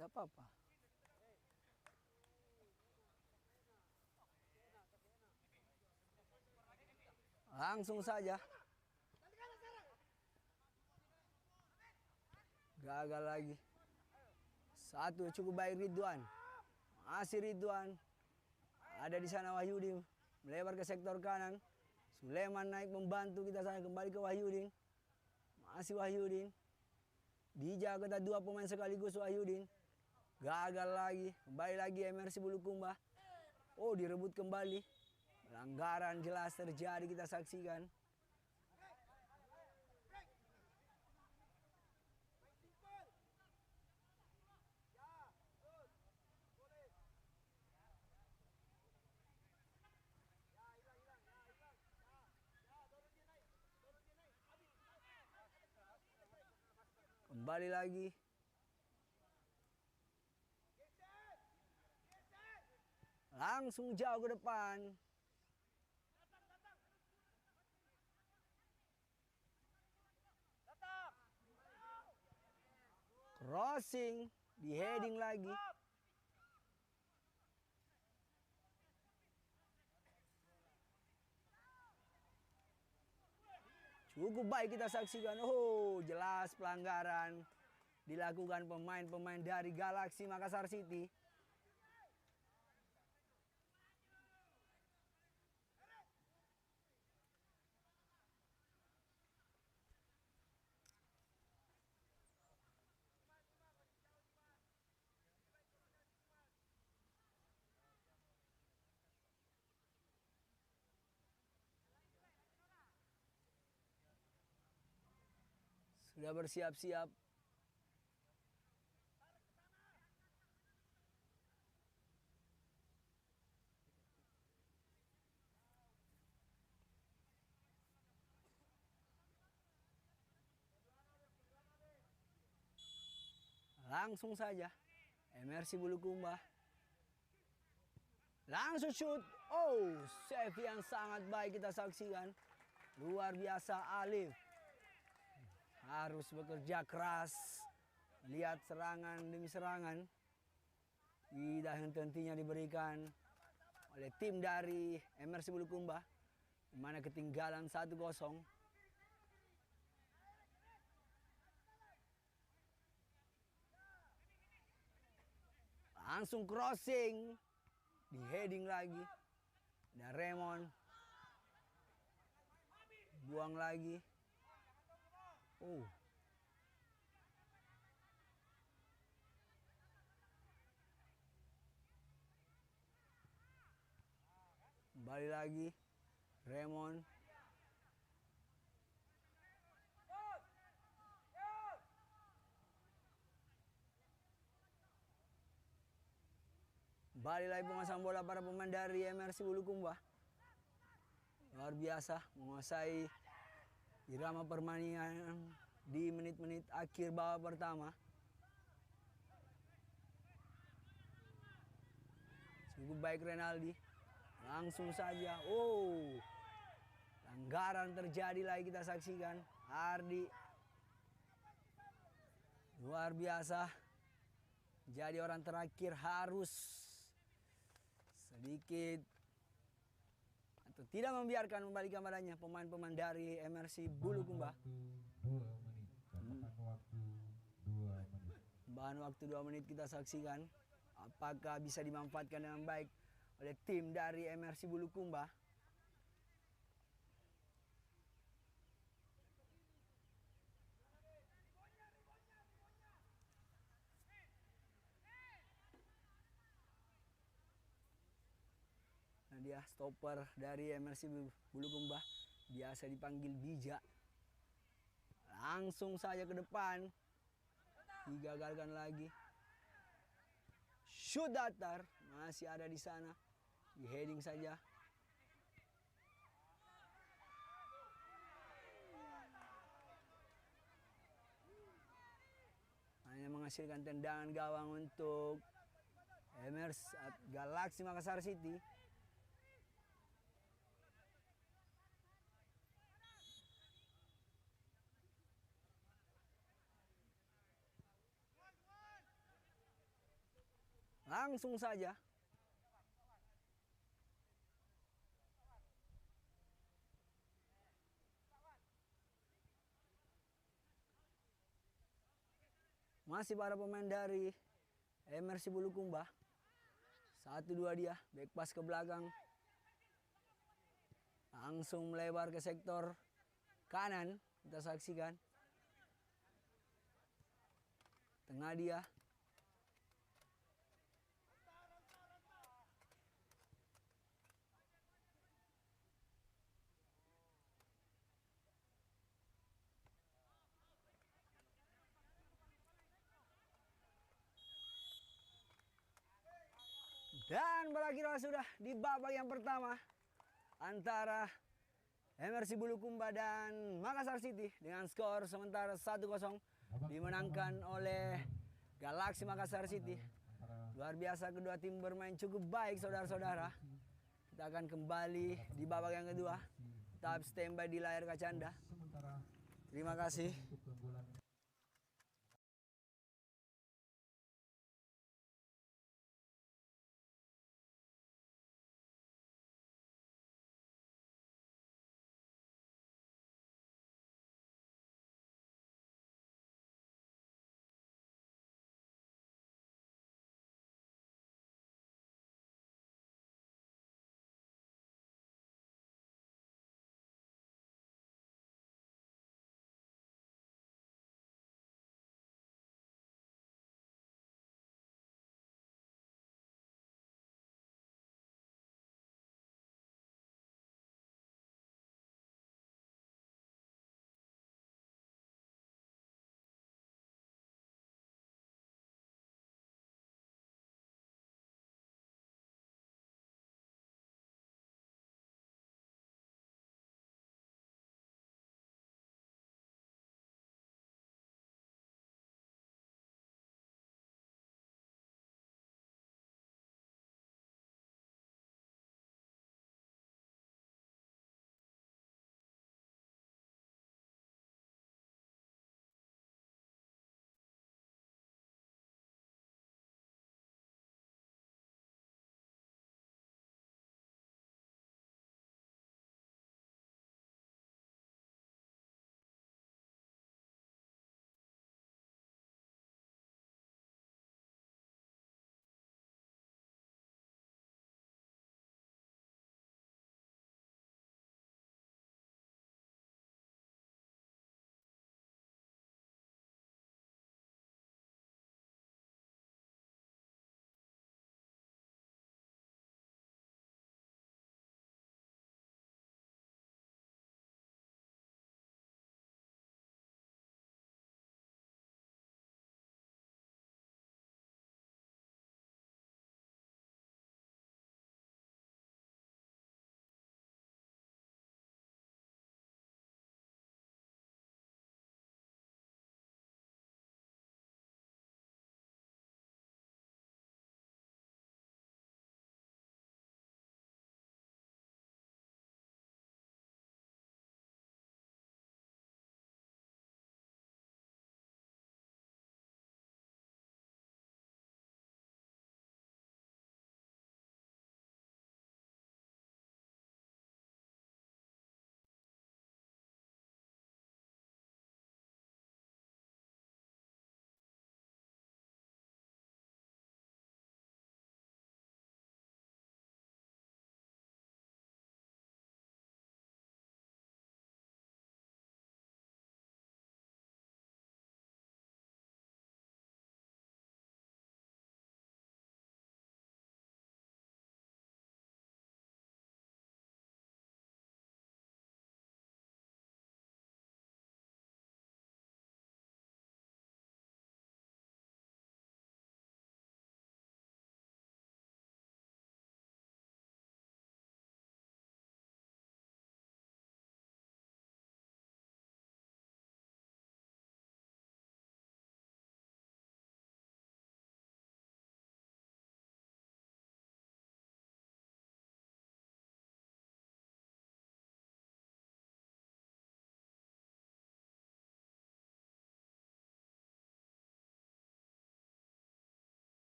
S1: nggak apa-apa. Langsung saja. Gagal lagi. Satu cukup baik Ridwan. Masih Ridwan. Ada di sana Wahyudin. Melebar ke sektor kanan. Suleman naik membantu kita sana kembali ke Wahyudin. Masih Wahyudin. Dijaga dua pemain sekaligus Wahyudin. Gagal lagi. Kembali lagi MRC Bulukumba. Oh, direbut kembali. Pelanggaran jelas terjadi kita saksikan. Kembali lagi. Langsung jauh ke depan. Crossing, di heading lagi. Cukup baik kita saksikan. Oh, jelas pelanggaran dilakukan pemain-pemain dari Galaxy Makassar City. Sudah bersiap-siap. Langsung saja MRC Bulukumba. Langsung shoot. Oh, save yang sangat baik kita saksikan. Luar biasa Alif. Harus bekerja keras. Lihat serangan demi serangan. Tidak henti-hentinya diberikan oleh tim dari MRC Bulukumba. Di mana ketinggalan 1-0. Langsung crossing. Di heading lagi. Dan Raymond. Buang lagi. Oh. Kembali lagi. Raymond. Kembali lagi penguasaan bola para pemain dari MRC Bulukumba. Luar biasa menguasai irama permainan di menit-menit akhir babak pertama. Cukup baik Renaldi. Langsung saja. Oh. Pelanggaran terjadi lagi kita saksikan. Ardi. Luar biasa. Jadi orang terakhir harus sedikit atau tidak membiarkan membalikan badannya pemain-pemain dari MRC Bulukumba. Bahan waktu 2 menit kita saksikan. Apakah bisa dimanfaatkan dengan baik oleh tim dari MRC Bulukumba? Nah, dia stopper dari MRC Bulukumba, biasa dipanggil Bija. Langsung saja ke depan. Digagalkan lagi. Shoot datar. Masih ada di sana. Di heading saja. Hanya menghasilkan tendangan gawang untuk Galaxy Makassar City. Langsung saja. Masih para pemain dari MRC Bulukumba. 1-2 dia, back pass ke belakang. Langsung melebar ke sektor kanan. Kita saksikan. Tengah dia. Dan berakhirlah sudah di babak yang pertama antara MRC Bulukumba dan Makassar City dengan skor sementara 1-0 dimenangkan oleh Galaxy Makassar City. Luar biasa, kedua tim bermain cukup baik saudara-saudara. Kita akan kembali di babak yang kedua. Tetap standby di layar kaca Anda. Terima kasih.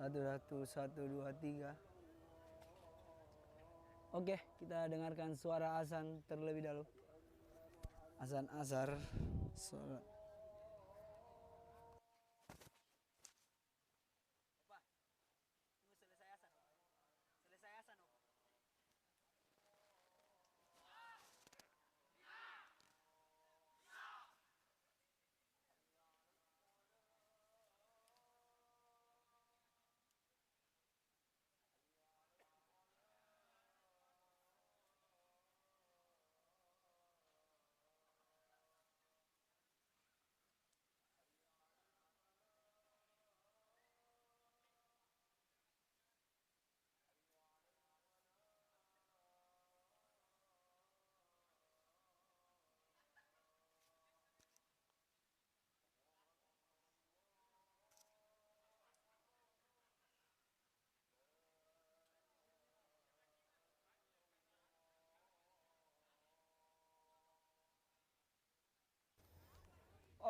S1: Satu, dua, tiga. Oke, kita dengarkan suara azan terlebih dahulu. Azan azhar. Sholat.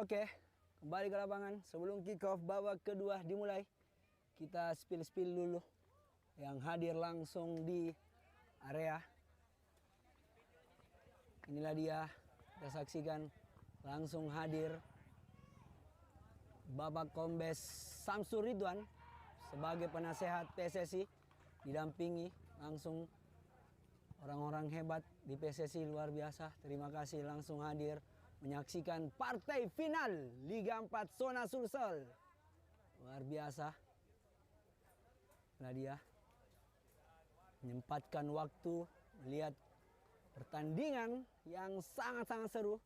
S1: Oke, kembali ke lapangan. Sebelum kick off babak kedua dimulai, kita spill dulu yang hadir langsung di area. Inilah dia, kita saksikan langsung hadir Bapak Kombes Samsur Ridwan sebagai penasehat PSSI, didampingi langsung orang-orang hebat di PSSI, luar biasa. Terima kasih langsung hadir menyaksikan partai final Liga 4 Zona Sulsel. Luar biasa. Nah dia menyempatkan waktu melihat pertandingan yang sangat-sangat seru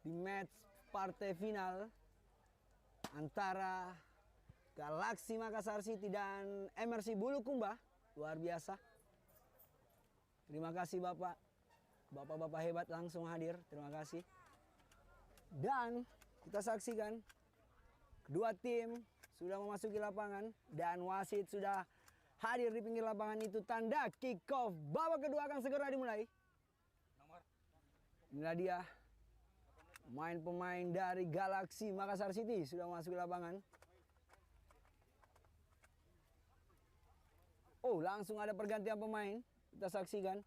S1: di match partai final antara Galaxy Makassar City dan MRC Bulukumba. Luar biasa. Terima kasih Bapak-bapak hebat langsung hadir. Terima kasih. Dan kita saksikan kedua tim sudah memasuki lapangan dan wasit sudah hadir di pinggir lapangan. Itu tanda kick off babak kedua akan segera dimulai. Inilah dia pemain-pemain dari Galaxy Makassar City sudah memasuki lapangan. Oh, langsung ada pergantian pemain. Kita saksikan.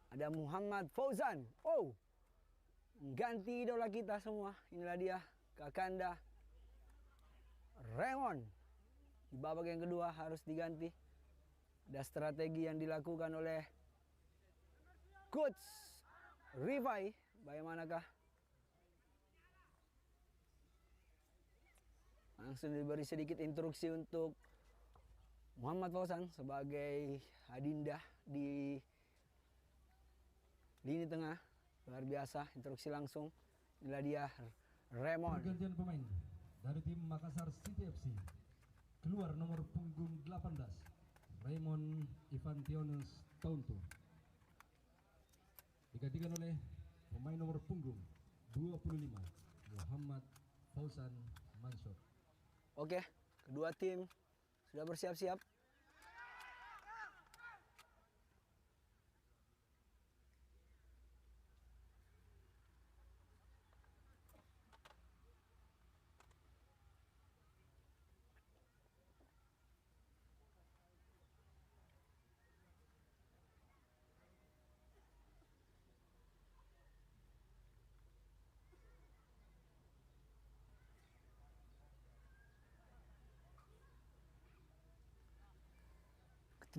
S1: Ada Muhammad Fauzan. Oh, ganti idola kita semua. Inilah dia Kakanda Raymond. Di babak yang kedua harus diganti. Ada strategi yang dilakukan oleh Coach Rifai. Bagaimanakah? Langsung diberi sedikit instruksi untuk Muhammad Fauzan sebagai adinda di lini tengah. Luar biasa, instruksi langsung. Inilah dia Raymond.
S3: Pergantian pemain dari tim Makassar City FC. Keluar nomor punggung 18 Raymond Ivantionus Taunto. Digantikan oleh pemain nomor punggung 25 Muhammad Fauzan Mansur.
S1: Oke, kedua tim sudah bersiap-siap.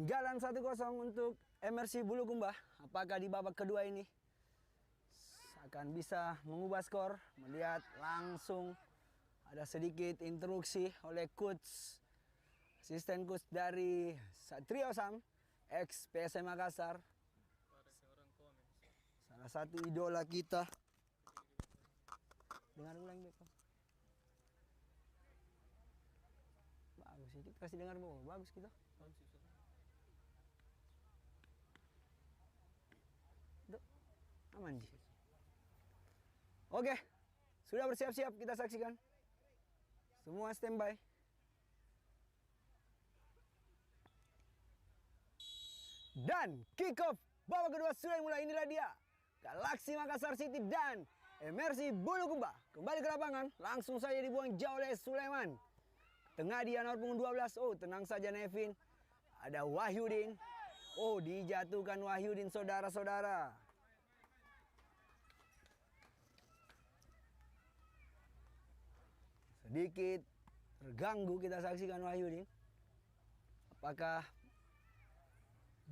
S1: Ketinggalan 1-0 untuk MRC Bulukumba. Apakah di babak kedua ini akan bisa mengubah skor? Melihat langsung ada sedikit instruksi oleh coach, asisten coach dari Satrio Sam, ex PSM Makassar. Salah satu idola kita. Dengar ulang deh. Bagus sih, kita kasih dengar bawah. Bagus kita. Aman ji. Oke, sudah bersiap-siap, kita saksikan. Semua standby. Dan kick off babak kedua sudah mulai. Inilah dia Galaxy Makassar City dan MRC Bulukumba. Kembali ke lapangan, langsung saja dibuang jauh oleh Sulaiman. tengah dia nomor punggung 12. Oh, tenang saja Nevin. Ada Wahyudin. Oh, dijatuhkan Wahyudin, saudara-saudara. Sedikit terganggu kita saksikan Wahyudin. Apakah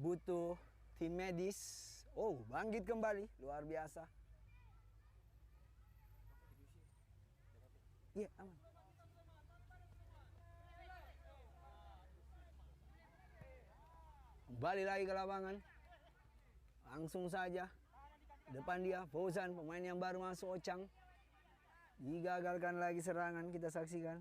S1: butuh tim medis? Oh, bangkit kembali. Luar biasa. Iya, aman. Kembali lagi ke lapangan. Langsung saja. Depan dia, Fauzan, pemain yang baru masuk, Ocang. Digagalkan lagi serangan, kita saksikan.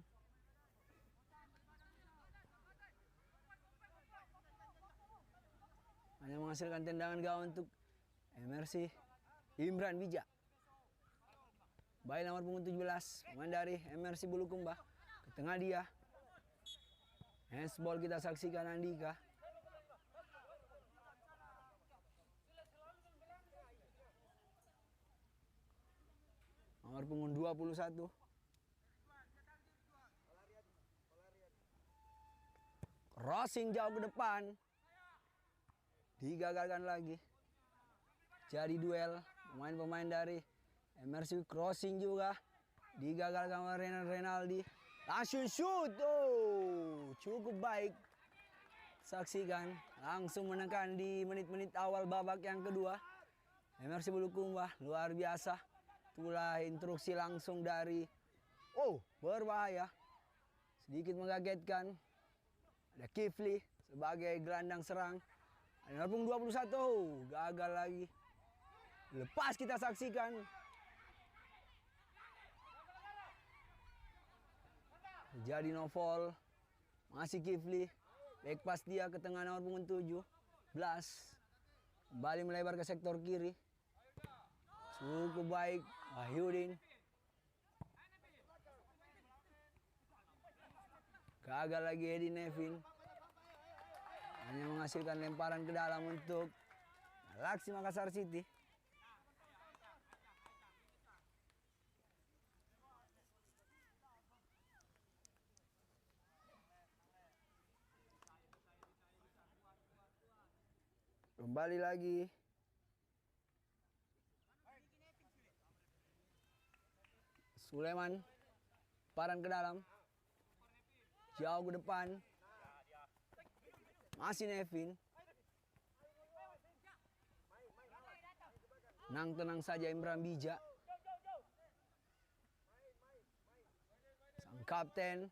S1: Hanya menghasilkan tendangan gawang untuk MRC Imran Bija. Baik nomor punggung 17, pemain dari MRC Bulukumba. Ke tengah dia. Handsball kita saksikan Andika. Nomor punggung 21. Crossing jauh ke depan. Digagalkan lagi. Jadi duel pemain-pemain dari MRC, crossing juga. Digagalkan oleh Renaldi. Langsung shoot. Oh, cukup baik. Saksikan. Langsung menekan di menit-menit awal babak yang kedua. MRC Bulukumba luar biasa. Itulah instruksi langsung dari, oh, berbahaya. Sedikit mengagetkan. Ada Kifli sebagai gelandang serang. Ada nomor punggung 21, gagal lagi. Lepas kita saksikan. Jadi no fall. Masih Kifli. Back pass dia ke tengah nomor punggung 17. Kembali melebar ke sektor kiri. Cukup baik. Wahyudin. Gagal lagi Edi Nevin. Hanya menghasilkan lemparan ke dalam untuk Galaxy Makassar City. Kembali lagi. Sulaiman. Lemparan ke dalam. Jauh ke depan. Masih Nevin. Tenang saja Imran Bija. Sang kapten.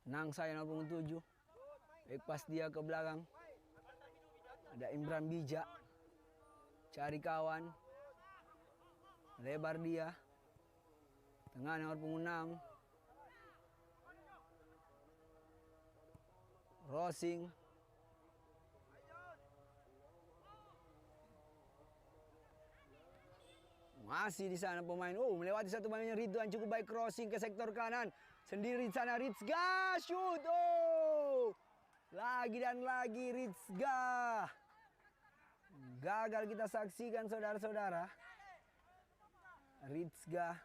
S1: Tenang saya nomor 7. Baik pas dia ke belakang. Ada Imran Bija. Cari kawan. Lebar dia. Tengah nomor punggung 6. Crossing. Masih di sana pemain. Oh, melewati satu pemainnya Ridwan, cukup baik crossing ke sektor kanan. Sendiri di sana Rizga shoot. Oh! Lagi dan lagi Rizga. Gagal kita saksikan saudara-saudara. Rizga.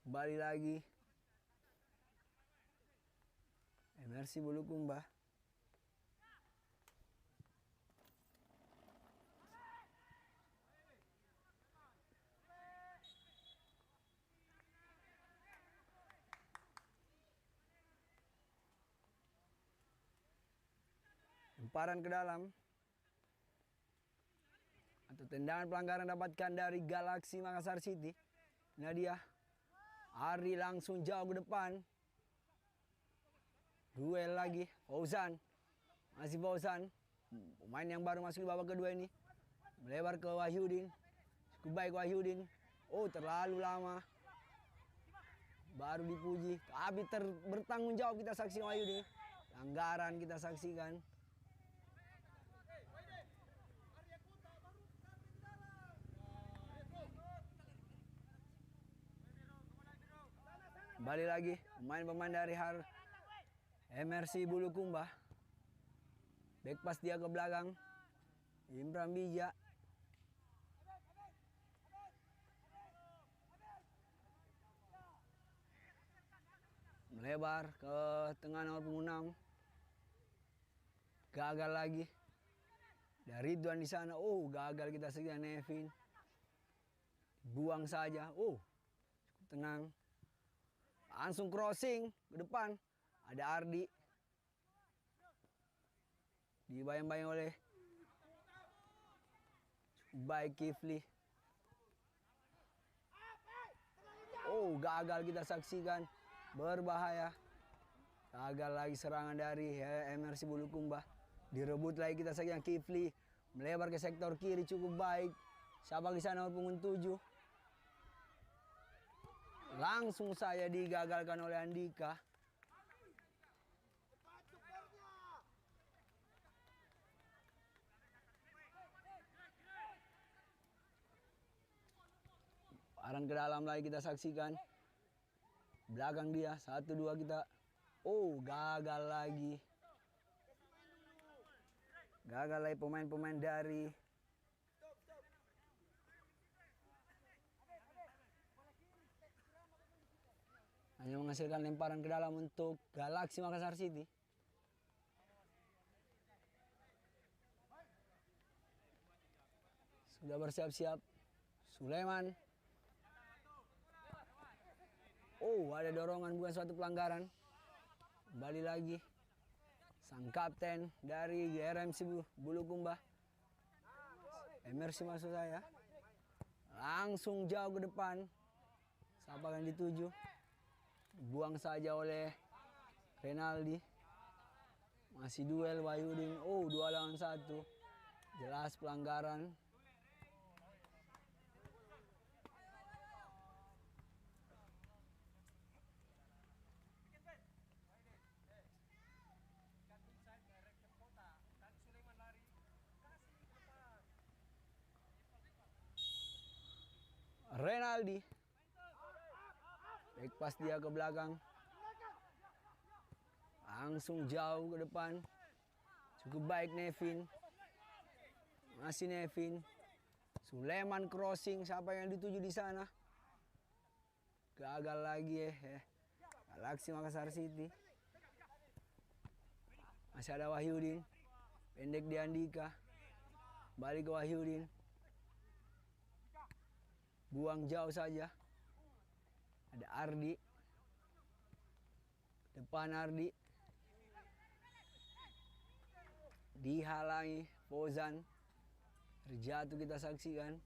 S1: Kembali lagi. MRC Bulukumba. Lemparan ke dalam. Atau tendangan pelanggaran dapatkan dari Galaxy Makassar City. Nah dia. Ari langsung jauh ke depan. Duel lagi. Fauzan. Masih Fauzan. Pemain yang baru masuk di babak kedua ini. Melebar ke Wahyudin. Cukup baik Wahyudin. Oh, terlalu lama. Baru dipuji. Tapi bertanggung jawab kita saksikan Wahyudin. Pelanggaran kita saksikan. Kembali lagi pemain-pemain dari MRC Bulukumba. Back pass dia ke belakang. Imran Bija. Melebar ke tengah nomor punggung 6. Gagal lagi. Dari Ridwan di sana. Oh, gagal kita sekian Nevin. Buang saja. Oh, cukup tenang. Langsung crossing ke depan. Ada Ardi. Dibayang-bayang oleh baik Kifli. Oh, gagal kita saksikan. Berbahaya. Gagal lagi serangan dari MRC Bulukumba. Direbut lagi kita saksikan Kifli. Melebar ke sektor kiri cukup baik. Siapa di sana nomor punggung 7. Langsung saja digagalkan oleh Andika. Arang ke dalam lagi kita saksikan. Belakang dia, 1-2 kita. Oh, gagal lagi. Gagal lagi pemain-pemain dari hanya menghasilkan lemparan ke dalam untuk Galaxy Makassar City. Sudah bersiap-siap. Sulaiman. Oh, ada dorongan, bukan suatu pelanggaran. Kembali lagi. Sang kapten dari GRMC Bulukumba. MRC maksud saya. Langsung jauh ke depan. Siapa yang dituju? Buang saja oleh Renaldi. Masih duel Wahyudin. Oh, 2 lawan 1. Jelas pelanggaran. Renaldi. Back pass dia ke belakang. Langsung jauh ke depan. Cukup baik Nevin. Masih Nevin. Sulaiman crossing. Siapa yang dituju di sana? Gagal lagi Galaxy Makassar City. Masih ada Wahyudin. Pendek di Andika. Balik ke Wahyudin. Buang jauh saja. Ada Ardi. Depan Ardi. Dihalangi Fauzan. Terjatuh kita saksikan.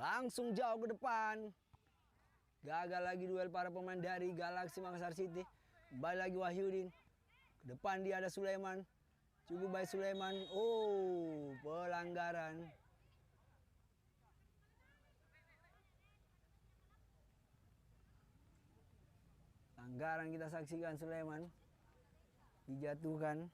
S1: Langsung jauh ke depan. Gagal lagi duel para pemain dari Galaxy Makassar City. Kembali lagi Wahyudin. Ke depan dia ada Sulaiman. Cukup baik Sulaiman. Oh, pelanggaran. Pelanggaran kita saksikan Sulaiman. Dijatuhkan.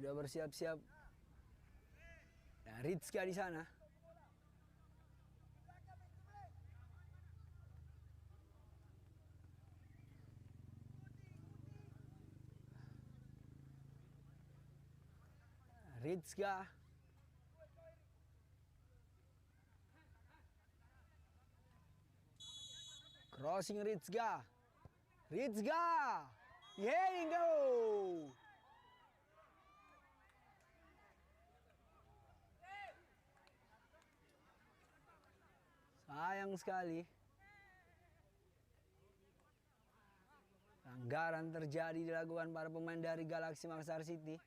S1: Sudah bersiap-siap. Nah, Rizka di sana. Rizka. Crossing Rizka. Rizka. Heading go. Sayang sekali. Pelanggaran terjadi dilakukan para pemain dari Galaxy Makassar City.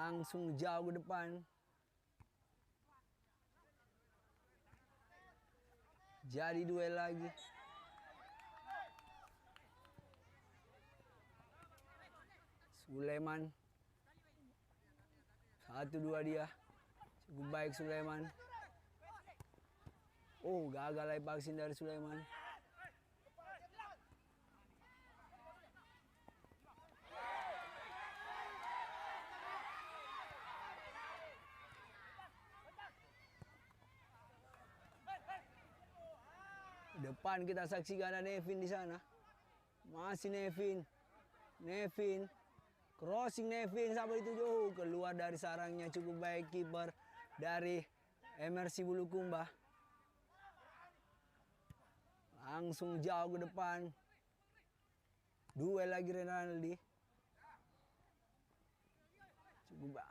S1: Langsung jauh ke depan. Jadi duel lagi. Sulaiman. 1-2 dia. Cukup baik Sulaiman. Oh, gagal lagi vaksin dari Sulaiman. Depan kita saksikan ada Nevin di sana. Masih Nevin. Nevin. Crossing Nevin sampai dituju. Keluar dari sarangnya, cukup baik kiper dari MRC Bulukumba. Langsung jauh ke depan. Duel lagi Renaldi. Cukup baik.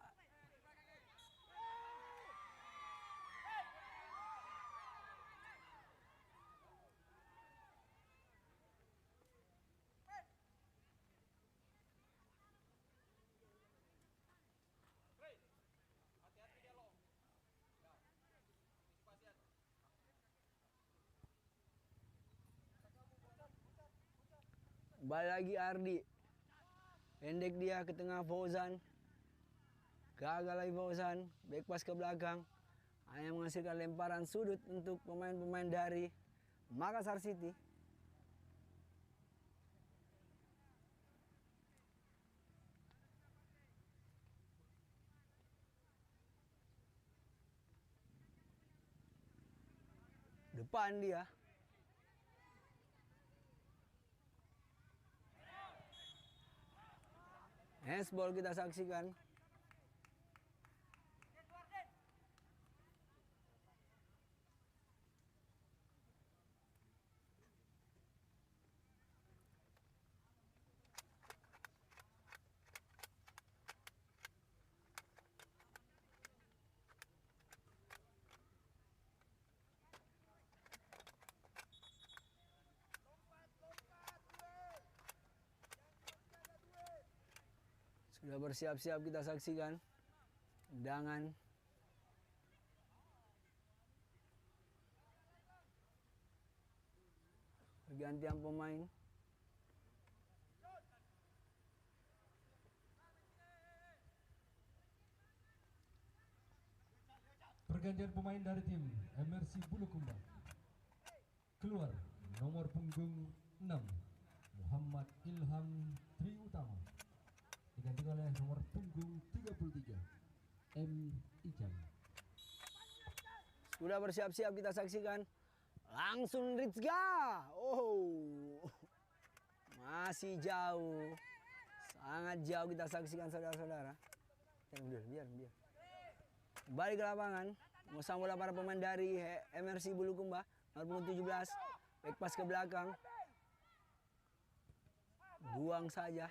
S1: Balik lagi Ardi. Pendek dia ke tengah Fauzan. Gagal lagi Fauzan. Back pass ke belakang. Hanya menghasilkan lemparan sudut untuk pemain-pemain dari Makassar City. Depan dia. Handsball kita saksikan. Sudah bersiap-siap kita saksikan tendangan. Pergantian pemain.
S3: Pergantian pemain dari tim MRC Bulukumba. Keluar nomor punggung 6 Muhammad Ilham Triutama. Diganti oleh nomor punggung 33 M. Ijan.
S1: Sudah bersiap-siap kita saksikan. Langsung Rizga. Oh. Masih jauh. Sangat jauh kita saksikan saudara-saudara. Biar. Balik ke lapangan. Mau bola para pemain dari MRC Bulukumba. Nomor punggung 17. Back pass ke belakang. Buang saja.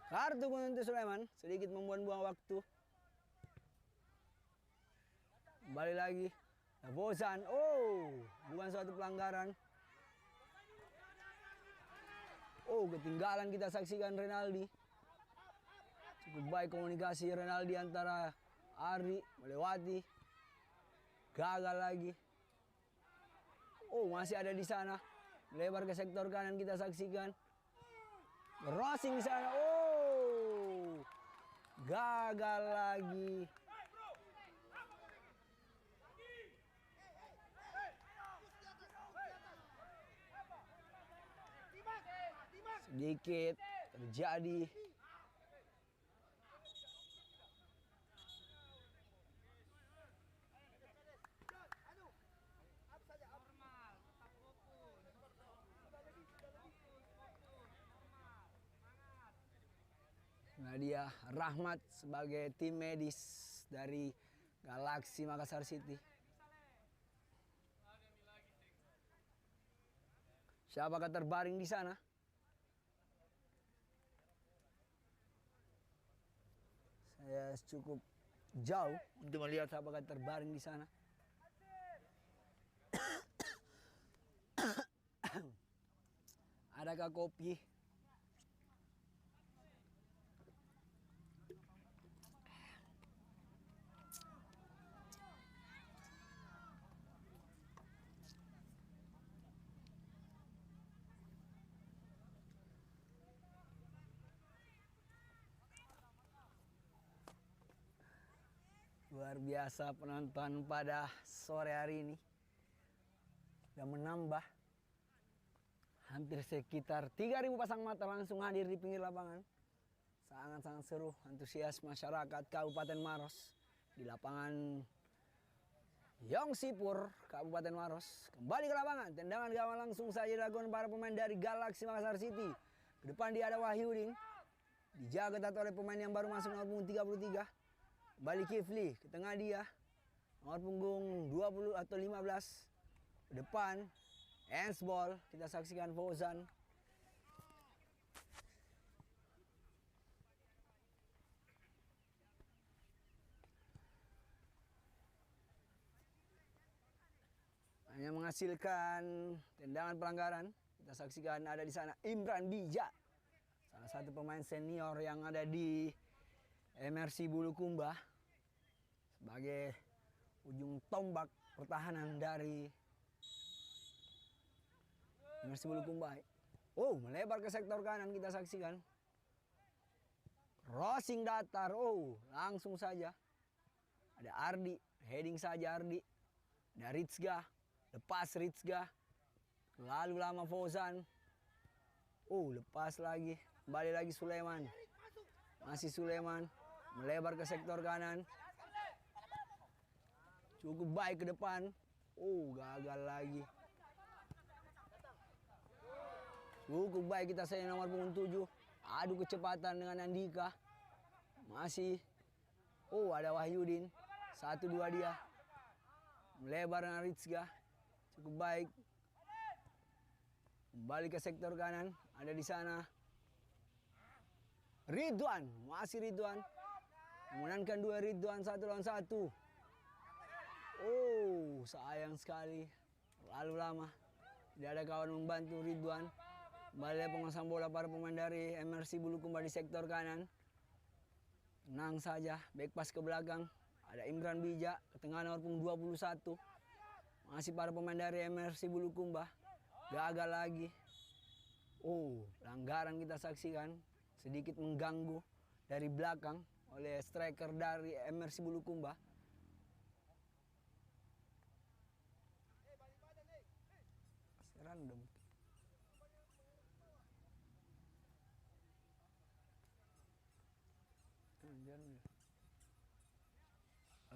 S1: Kartu kuning untuk Sulaiman, sedikit membuang-buang waktu. Balik lagi. Fauzan, oh, bukan suatu pelanggaran. Oh, ketinggalan kita saksikan Renaldi. Cukup baik komunikasi Renaldi antara Ari melewati. Gagal lagi. Oh, masih ada di sana. Lebar ke sektor kanan kita saksikan. Crossing di sana. Oh. Gagal lagi. Sedikit terjadi dia Rahmat sebagai tim medis dari Galaxy Makassar City. Siapakah terbaring di sana? Saya cukup jauh untuk melihat siapakah terbaring di sana. Adakah kopi? Luar biasa penonton pada sore hari ini. Sudah menambah hampir sekitar 3.000 pasang mata langsung hadir di pinggir lapangan. Sangat-sangat seru, antusias masyarakat Kabupaten Maros di lapangan Yongsipur, Kabupaten Maros. Kembali ke lapangan, tendangan gawang langsung saja dilakukan para pemain dari Galaxy Makassar City. Ke depan dia ada Wahyudin, dijaga oleh pemain yang baru masuk nomor punggung 33. Kembali Kifli, ke tengah dia, nomor punggung 20 atau 15. Ke depan, handsball, kita saksikan Fauzan. Hanya menghasilkan tendangan pelanggaran. Kita saksikan ada di sana Imran Bija, salah satu pemain senior yang ada di MRC Bulukumba sebagai ujung tombak pertahanan dari MRC Bulukumba. Oh, melebar ke sektor kanan, kita saksikan. Crossing datar, oh langsung saja. Ada Ardi, heading saja Ardi. Ada Rizga, lepas Rizga. Lalu lama Fauzan. Oh, lepas lagi. Kembali lagi Sulaiman. Masih Sulaiman. Melebar ke sektor kanan. Cukup baik ke depan. Oh, gagal lagi. Cukup baik kita saya nomor punggung 7. Adu kecepatan dengan Andika. Masih. Oh, ada Wahyudin. 1-2 dia. Melebar dengan Rizga. Cukup baik. Kembali ke sektor kanan. Ada di sana Ridwan. Masih Ridwan. Memenangkan 2 Ridwan 1 lawan 1. Oh, sayang sekali. Lalu lama. Tidak ada kawan membantu Ridwan. Kembali penguasaan bola para pemain dari MRC Bulukumba di sektor kanan. Tenang saja. Back pass ke belakang. Ada Imran Bija. Ke tengah nomor punggung 21. Masih para pemain dari MRC Bulukumba. Gagal lagi. Oh, pelanggaran kita saksikan. Sedikit mengganggu dari belakang oleh striker dari MRC Bulukumba. Random.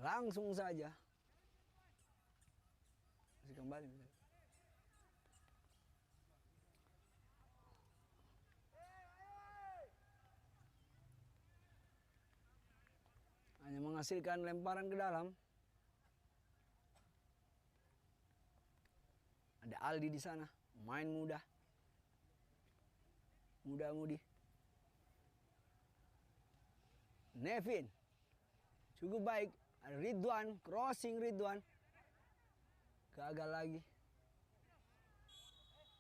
S1: Langsung saja. Masih kembali. Hanya menghasilkan lemparan ke dalam. Ada Aldi di sana, main muda. Muda-mudi. Nevin. Cukup baik. Ada Ridwan, crossing Ridwan. Gagal lagi.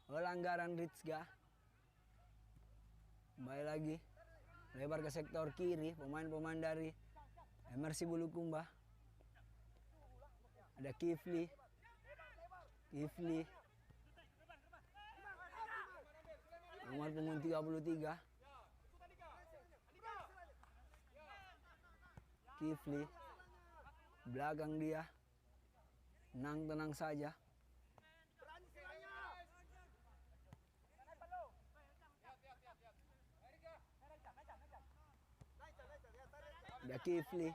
S1: Pelanggaran Rizga. Kembali lagi. Lebar ke sektor kiri, pemain-pemain dari MRC Bulukumba. Ada Kifli. Kifli. Nomor punggung 33. Kifli. Belakang dia. Tenang saja. Ada Kifli.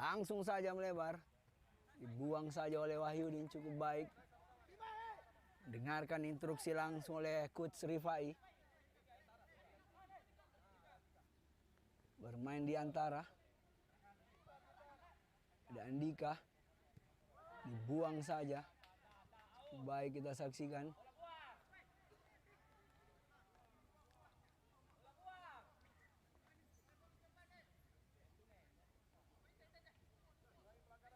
S1: Langsung saja melebar. Dibuang saja oleh Wahyudin, cukup baik. Dengarkan instruksi langsung oleh Coach Rifai. Bermain di antara. Ada Andika. Dibuang saja. Baik, kita saksikan.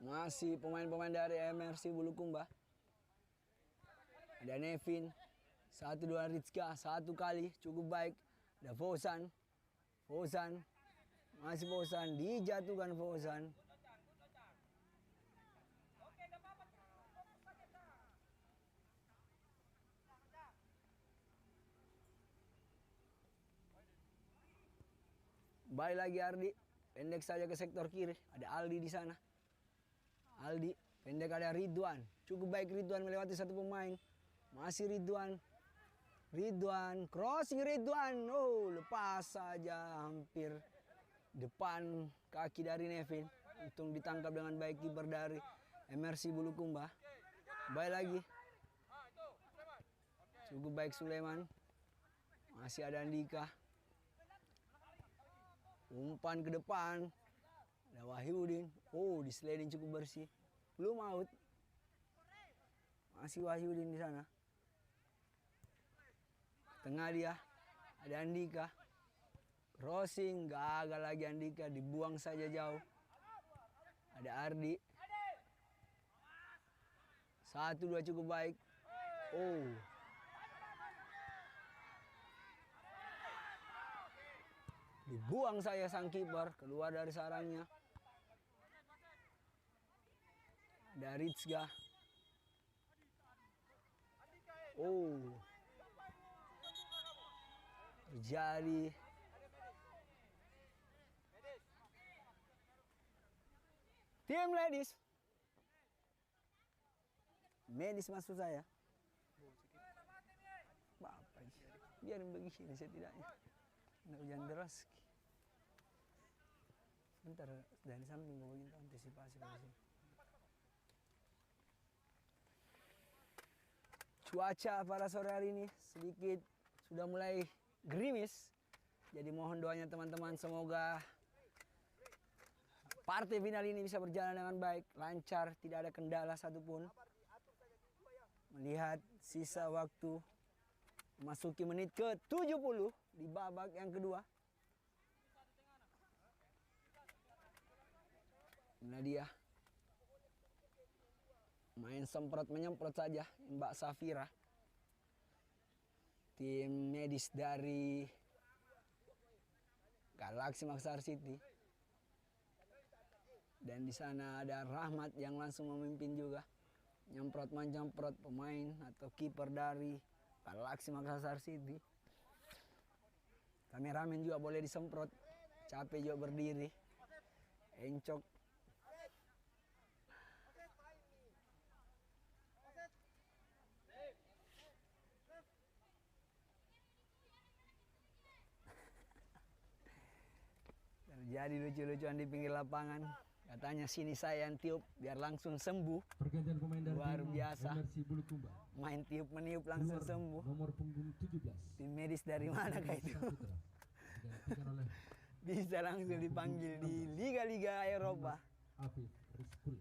S1: Masih pemain-pemain dari MRC Bulukumba. Ada Nevin. 1-2 Rizka. 1 kali. Cukup baik. Ada Fauzan. Fauzan. Masih Fauzan. Dijatuhkan Fauzan. Baik lagi Ardi. Pendek saja ke sektor kiri. Ada Aldi di sana. Aldi, pendek ada Ridwan. Cukup baik Ridwan melewati satu pemain. Masih Ridwan. Ridwan, crossing Ridwan. Oh, lepas saja hampir depan kaki dari Nevin. Untung ditangkap dengan baik kiper dari MRC Bulukumba. Baik lagi. Cukup baik Sulaiman. Masih ada Andika. Umpan ke depan. Ada Wahyudin. Oh, di sliding cukup bersih. Belum out. Masih Wahyudin di sana. Tengah dia. Ada Andika. Crossing. Gagal lagi Andika. Dibuang saja jauh. Ada Ardi. 1-2 cukup baik. Oh. Dibuang saya sang kiper. Keluar dari sarangnya. Ada Rizka. Oh. Terjadi. Tim ladies. Medis maksud saya. Apa aja. Biarin begini setidaknya. Nggak hujan deras. Bentar, dari samping gue begini antisipasi dari sini. Cuaca pada sore hari ini sedikit sudah mulai gerimis. Jadi mohon doanya teman-teman, semoga partai final ini bisa berjalan dengan baik, lancar, tidak ada kendala satupun. Melihat sisa waktu memasuki menit ke-70 di babak yang kedua. Nah dia main semprot menyemprot saja Mbak Safira, tim medis dari Galaxy Makassar City. Dan di sana ada Rahmat yang langsung memimpin juga, nyemprot menyemprot pemain atau kiper dari Galaxy Makassar City. Kameramen juga boleh disemprot, capek juga berdiri, encok. Terjadi lucu-lucuan di pinggir lapangan. Katanya sini saya yang tiup biar langsung sembuh.
S3: Pergantian pemain dari
S1: Luar
S3: tim
S1: biasa.
S3: MRC Bulukumba.
S1: Main tiup meniup langsung
S3: Keluar
S1: sembuh.
S3: Nomor punggung 17.
S1: Tim medis dari mana kayak itu?
S3: Saputra. Digantikan oleh
S1: Bisa langsung dipanggil di liga-liga Eropa.
S3: Afif Rizkul.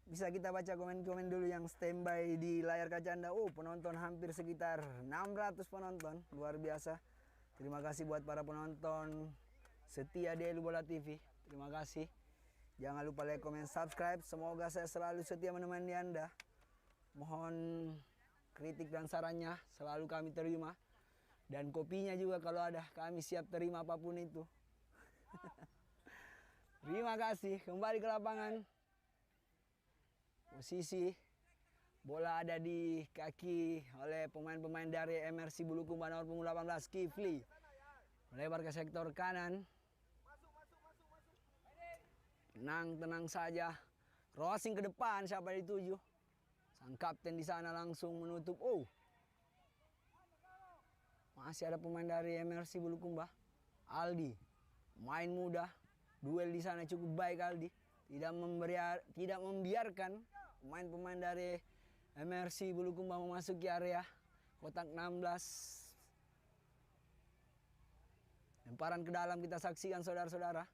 S1: Bisa kita baca komen-komen dulu yang standby di layar kaca Anda. Oh, penonton hampir sekitar 600 penonton. Luar biasa. Terima kasih buat para penonton setia di Elu Bola TV. Terima kasih. Jangan lupa like, comment, subscribe. Semoga saya selalu setia menemani Anda. Mohon kritik dan sarannya selalu kami terima. Dan kopinya juga kalau ada, kami siap terima apapun itu. Terima kasih. Kembali ke lapangan. Posisi bola ada di kaki oleh pemain-pemain dari MRC Bulukumba nomor punggung 18 Kifli. Melebar ke sektor kanan. Tenang saja. Crossing ke depan, siapa dituju? Sang kapten di sana langsung menutup. Oh. Masih ada pemain dari MRC Bulukumba. Aldi. Main muda. Duel di sana cukup baik Aldi. tidak membiarkan pemain-pemain dari MRC Bulukumba memasuki area kotak 16. Lemparan ke dalam kita saksikan saudara-saudara.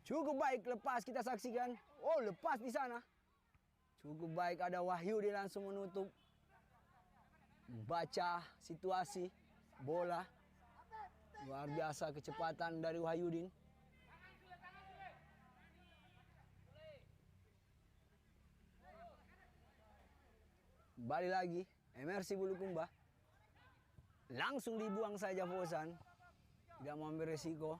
S1: Cukup baik lepas kita saksikan. Oh, lepas di sana. Cukup baik, ada Wahyu, dia langsung menutup. Membaca situasi bola. Luar biasa kecepatan dari Wahyudin. Kembali lagi MRC Bulukumba. Langsung dibuang saja Fosan. Tidak mau ambil resiko.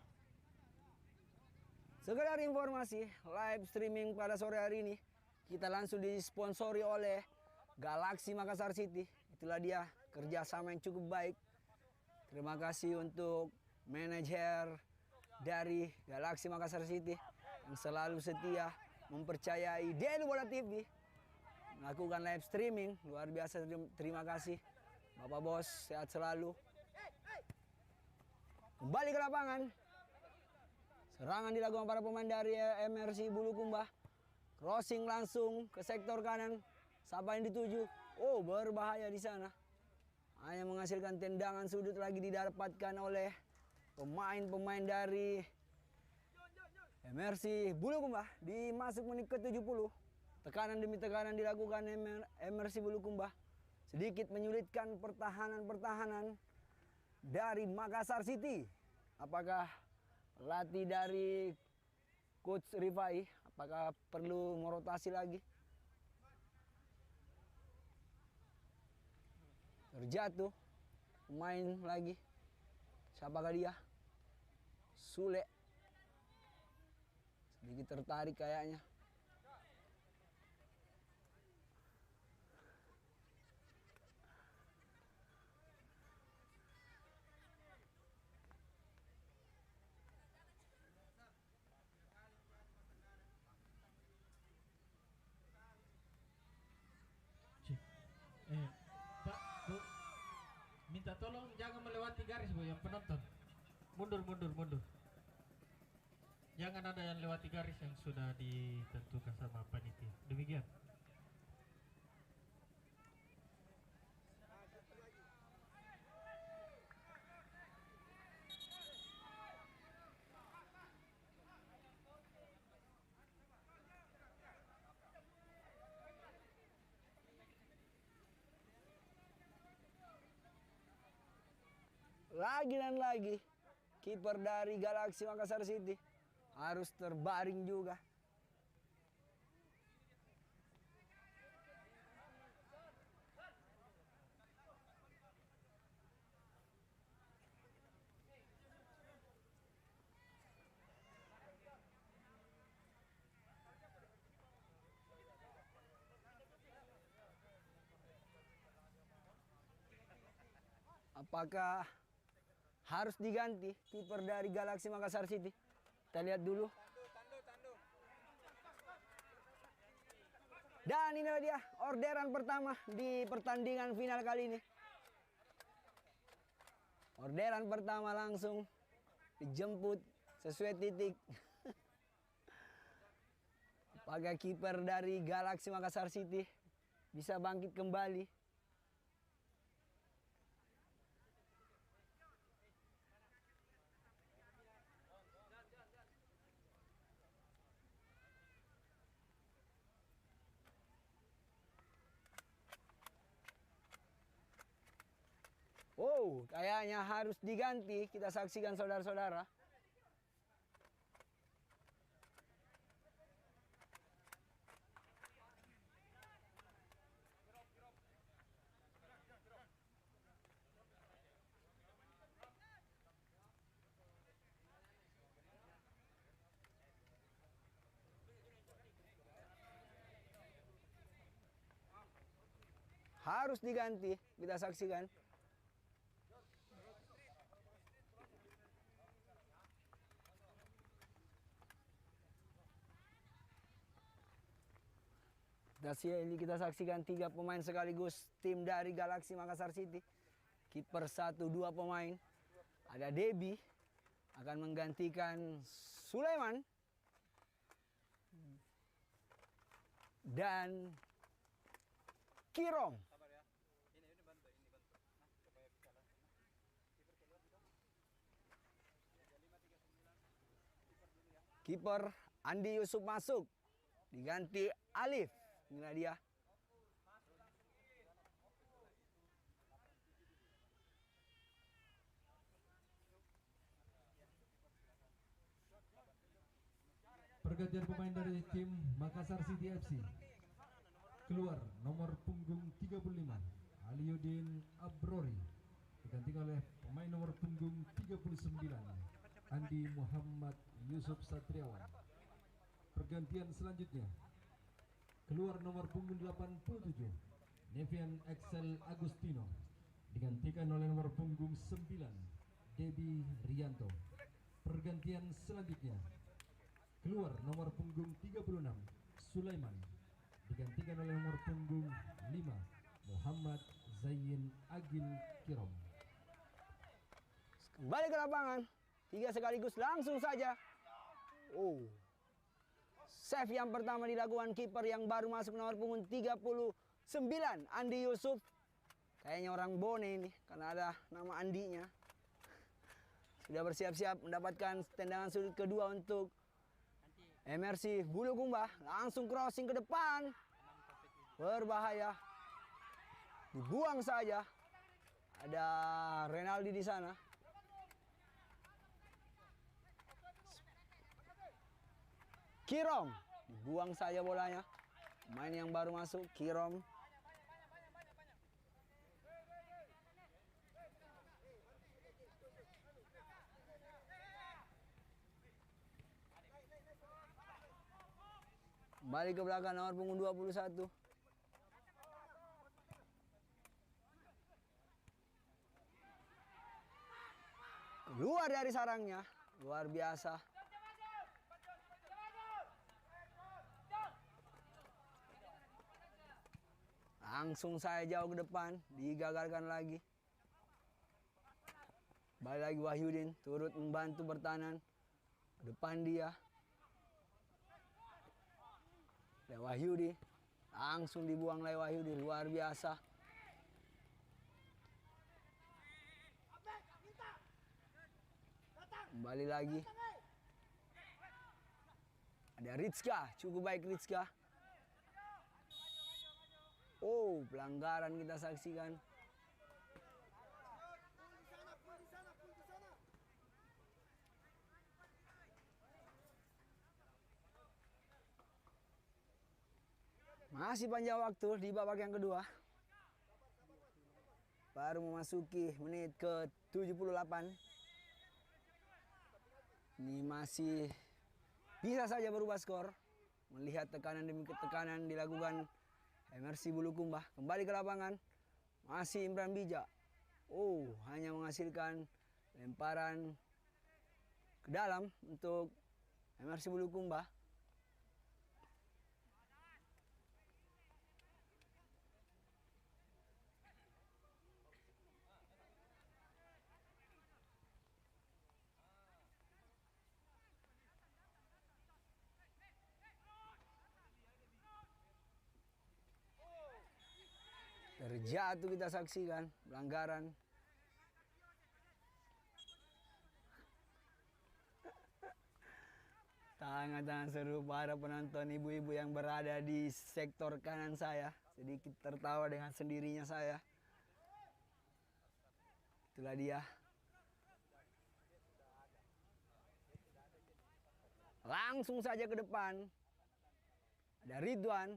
S1: Sekedar informasi, live streaming pada sore hari ini kita langsung disponsori oleh Galaxy Makassar City. Itulah dia kerjasama yang cukup baik. Terima kasih untuk manajer dari Galaxy Makassar City yang selalu setia mempercayai Daily Bola TV melakukan live streaming. Luar biasa, terima kasih Bapak Bos, sehat selalu. Kembali ke lapangan. Serangan dilakukan para pemain dari MRC Bulukumba. Crossing langsung ke sektor kanan. Siapa yang dituju? Oh, berbahaya di sana. Hanya menghasilkan tendangan sudut lagi didapatkan oleh pemain-pemain dari MRC Bulukumba. Di masuk menit ke-70. Tekanan demi tekanan dilakukan MRC Bulukumba. Sedikit menyulitkan pertahanan-pertahanan dari Makassar City. Apakah pelatih dari Coach Rifai, apakah perlu merotasi lagi? Terjatuh pemain lagi. Siapakah dia? Sule. Sedikit tertarik kayaknya.
S4: Pak, Bu, minta tolong jangan melewati garis, Bu, yang penonton. Mundur, mundur, mundur. Jangan ada yang lewati garis yang sudah ditentukan sama panitia. Demikian.
S1: Lagi dan lagi kiper dari Galaxy Makassar City harus terbaring juga. Apakah harus diganti kiper dari Galaxy Makassar City? Kita lihat dulu. Dan inilah dia orderan pertama di pertandingan final kali ini. Orderan pertama langsung dijemput sesuai titik. Apakah kiper dari Galaxy Makassar City bisa bangkit kembali? Oh, kayaknya harus diganti. Kita saksikan saudara-saudara. Harus diganti. Kita saksikan. Kita saksikan 3 pemain sekaligus tim dari Galaxy Makassar City. Kiper 1, 2 pemain. Ada Debi, akan menggantikan Sulaiman dan Kirom.
S5: Sabar ya. Ini bantu, ini bantu. Nah, supaya bisa lah. Kiper keluar juga.
S1: Kiper Andi Yusuf masuk, diganti Alif. Inilah dia.
S3: Pergantian pemain dari tim Makassar City FC. Keluar nomor punggung 35 Aliuddin Abrori, digantikan oleh pemain nomor punggung 39 Andi Muhammad Yusuf Satriawan. Pergantian selanjutnya, keluar nomor punggung 87 Nevian Excel Agustino, digantikan oleh nomor punggung 9 Debi Rianto. Pergantian selanjutnya, keluar nomor punggung 36 Sulaiman, digantikan oleh nomor punggung 5 Muhammad Zain Agil Kirom.
S1: Kembali ke lapangan, 3 sekaligus langsung saja. Oh, save yang pertama dilakukan kiper yang baru masuk nomor punggung 39 Andi Yusuf. Kayaknya orang Bone ini karena ada nama Andinya. Sudah bersiap-siap mendapatkan tendangan sudut kedua untuk MRC Bulukumba. Langsung crossing ke depan, berbahaya, dibuang saja. Ada Renaldi di sana. Kirom, dibuang saja bolanya. Main yang baru masuk, Kirom. Kembali ke belakang nomor punggung 21. Keluar dari sarangnya, luar biasa. Langsung saya jauh ke depan, digagalkan lagi. Balik lagi Wahyudin, turut membantu bertahan. Depan dia. Dan Wahyudi, langsung dibuang oleh Wahyudi, luar biasa. Kembali lagi. Ada Rizka, cukup baik Rizka. Oh, pelanggaran kita saksikan. Masih panjang waktu di babak yang kedua. Baru memasuki menit ke 78. Ini masih bisa saja berubah skor. Melihat tekanan demi tekanan dilakukan MRC Bulukumba. Kembali ke lapangan. Masih Imran Bija. Oh, hanya menghasilkan lemparan ke dalam untuk MRC Bulukumba. Terjatuh kita saksikan pelanggaran. Tangan-tangan seru para penonton ibu-ibu yang berada di sektor kanan saya. Sedikit tertawa dengan sendirinya saya. Itulah dia. Langsung saja ke depan. Ada Ridwan.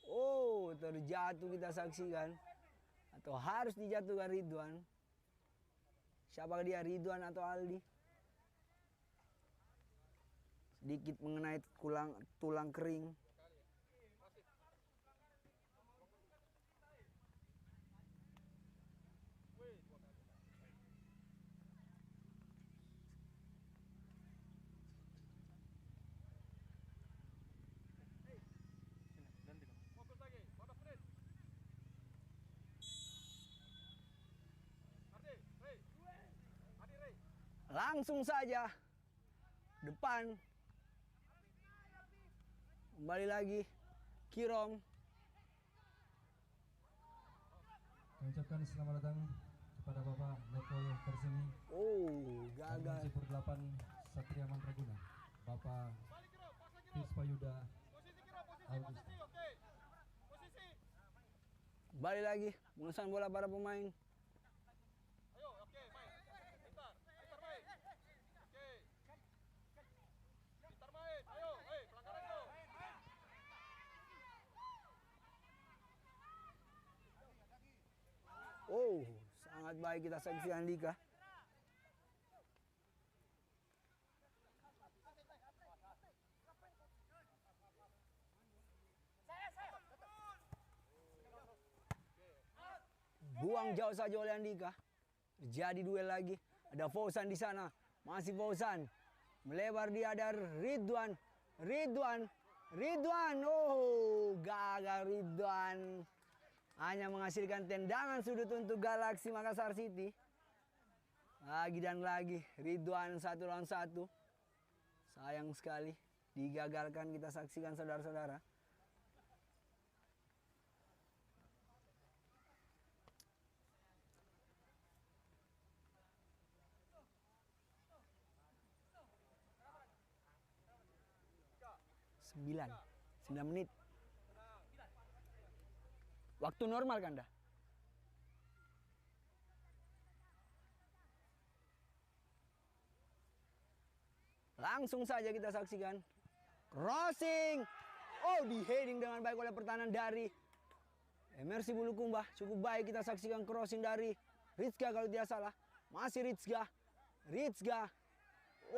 S1: Oh, terjatuh kita saksikan. Atau harus dijatuhkan Ridwan. Siapa dia, Ridwan atau Aldi? Sedikit mengenai tulang kering. Langsung saja depan. Kembali lagi Kirom.
S3: Kami ucapkan selamat datang kepada Bapak Lekol Persemi.
S1: Oh,
S3: Gagal.
S1: gagal.
S3: Super 8 Satria Mantraguna. Bapak Fispa Yuda Augusta.
S1: Kembali lagi pengurusan bola para pemain. Oh, sangat baik kita saksikan Andika. Buang jauh saja oleh Andika. Terjadi duel lagi. Ada Fauzan di sana. Masih Fauzan. Melebar dia ada Ridwan. Ridwan. Oh, gagal Ridwan. Hanya menghasilkan tendangan sudut untuk Galaxy Makassar City. Lagi dan lagi Ridwan 1 lawan 1. Sayang sekali digagalkan, kita saksikan saudara-saudara. Sembilan menit. Waktu normal kan dah? Langsung saja kita saksikan. Crossing. Oh, di heading dengan baik oleh pertahanan dari MRC Bulukumba. Cukup baik kita saksikan crossing dari Rizka kalau tidak salah. Masih Rizka.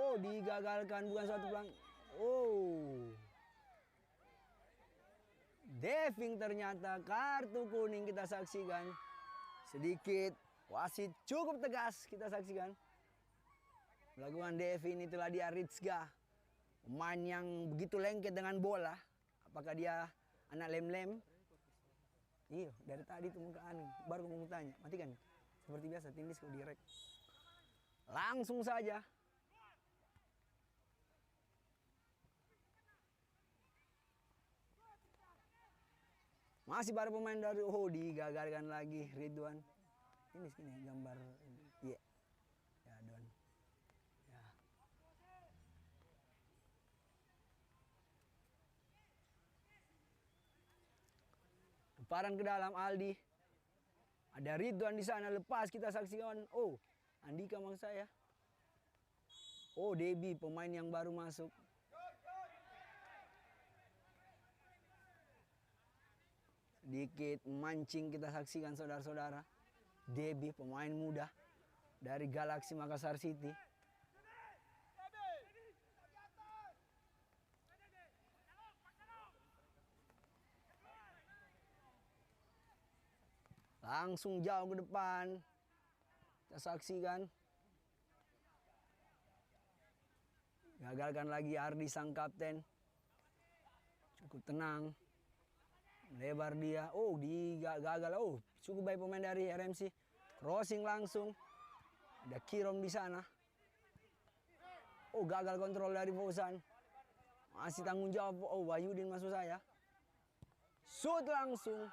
S1: Oh, digagalkan, bukan suatu pelang. Oh. Deving ternyata, kartu kuning kita saksikan. Sedikit wasit cukup tegas kita saksikan. Melakukan deving, itulah dia Rizka. Pemain yang begitu lengket dengan bola. Apakah dia anak lem-lem? Iya, dari tadi tuh mukaan. Baru mau tanya, matikan. Seperti biasa, tindis kok direct. Langsung saja. Masih para pemain dari digagalkan lagi Ridwan. Ini sini gambar iya. Ya, Don. Ya. Lemparan ke dalam Aldi. Ada Ridwan di sana, lepas kita saksikan. Oh, Andika maksud saya. Oh, Debi pemain yang baru masuk. Sedikit mancing kita saksikan saudara-saudara. Debi pemain muda dari Galaxy Makassar City. Langsung jauh ke depan. Kita saksikan. Gagalkan lagi Ardi sang kapten. Cukup tenang. Lebar dia. Oh, gagal. Oh, cukup baik pemain dari RMC. Crossing langsung. Ada Kirom di sana. Oh, gagal kontrol dari Fauzan. Masih tanggung jawab. Oh, Wahyudin maksud saya. Shoot langsung.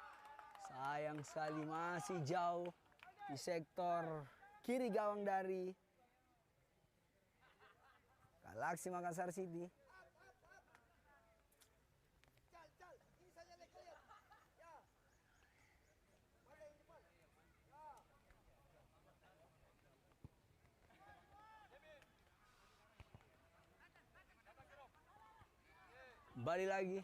S1: Sayang sekali masih jauh di sektor kiri gawang dari Galaxy Makassar City. Kembali lagi.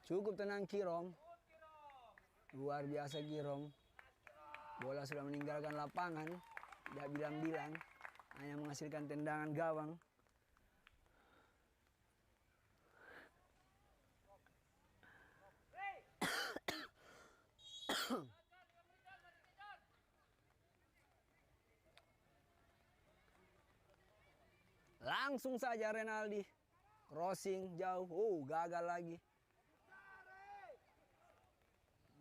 S1: Cukup tenang Kirom. Luar biasa Kirom. Bola sudah meninggalkan lapangan. Tidak bilang-bilang. Hanya menghasilkan tendangan gawang. Langsung saja Renaldi. Crossing jauh. Oh, gagal lagi.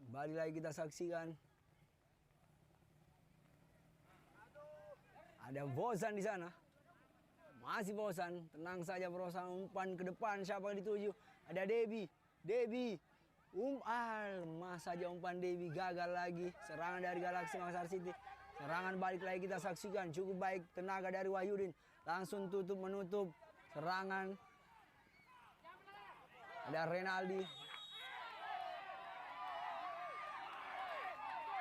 S1: Kembali lagi kita saksikan. Ada Bozan di sana. Masih Bozan. Tenang saja berusaha umpan ke depan. Siapa yang dituju? Ada Debbie. Debbie. Mas saja umpan Debbie. Gagal lagi. Serangan dari Galaxy Makassar City. Serangan balik lagi kita saksikan. Cukup baik tenaga dari Wahyudin. Langsung menutup serangan. Ada Renaldi.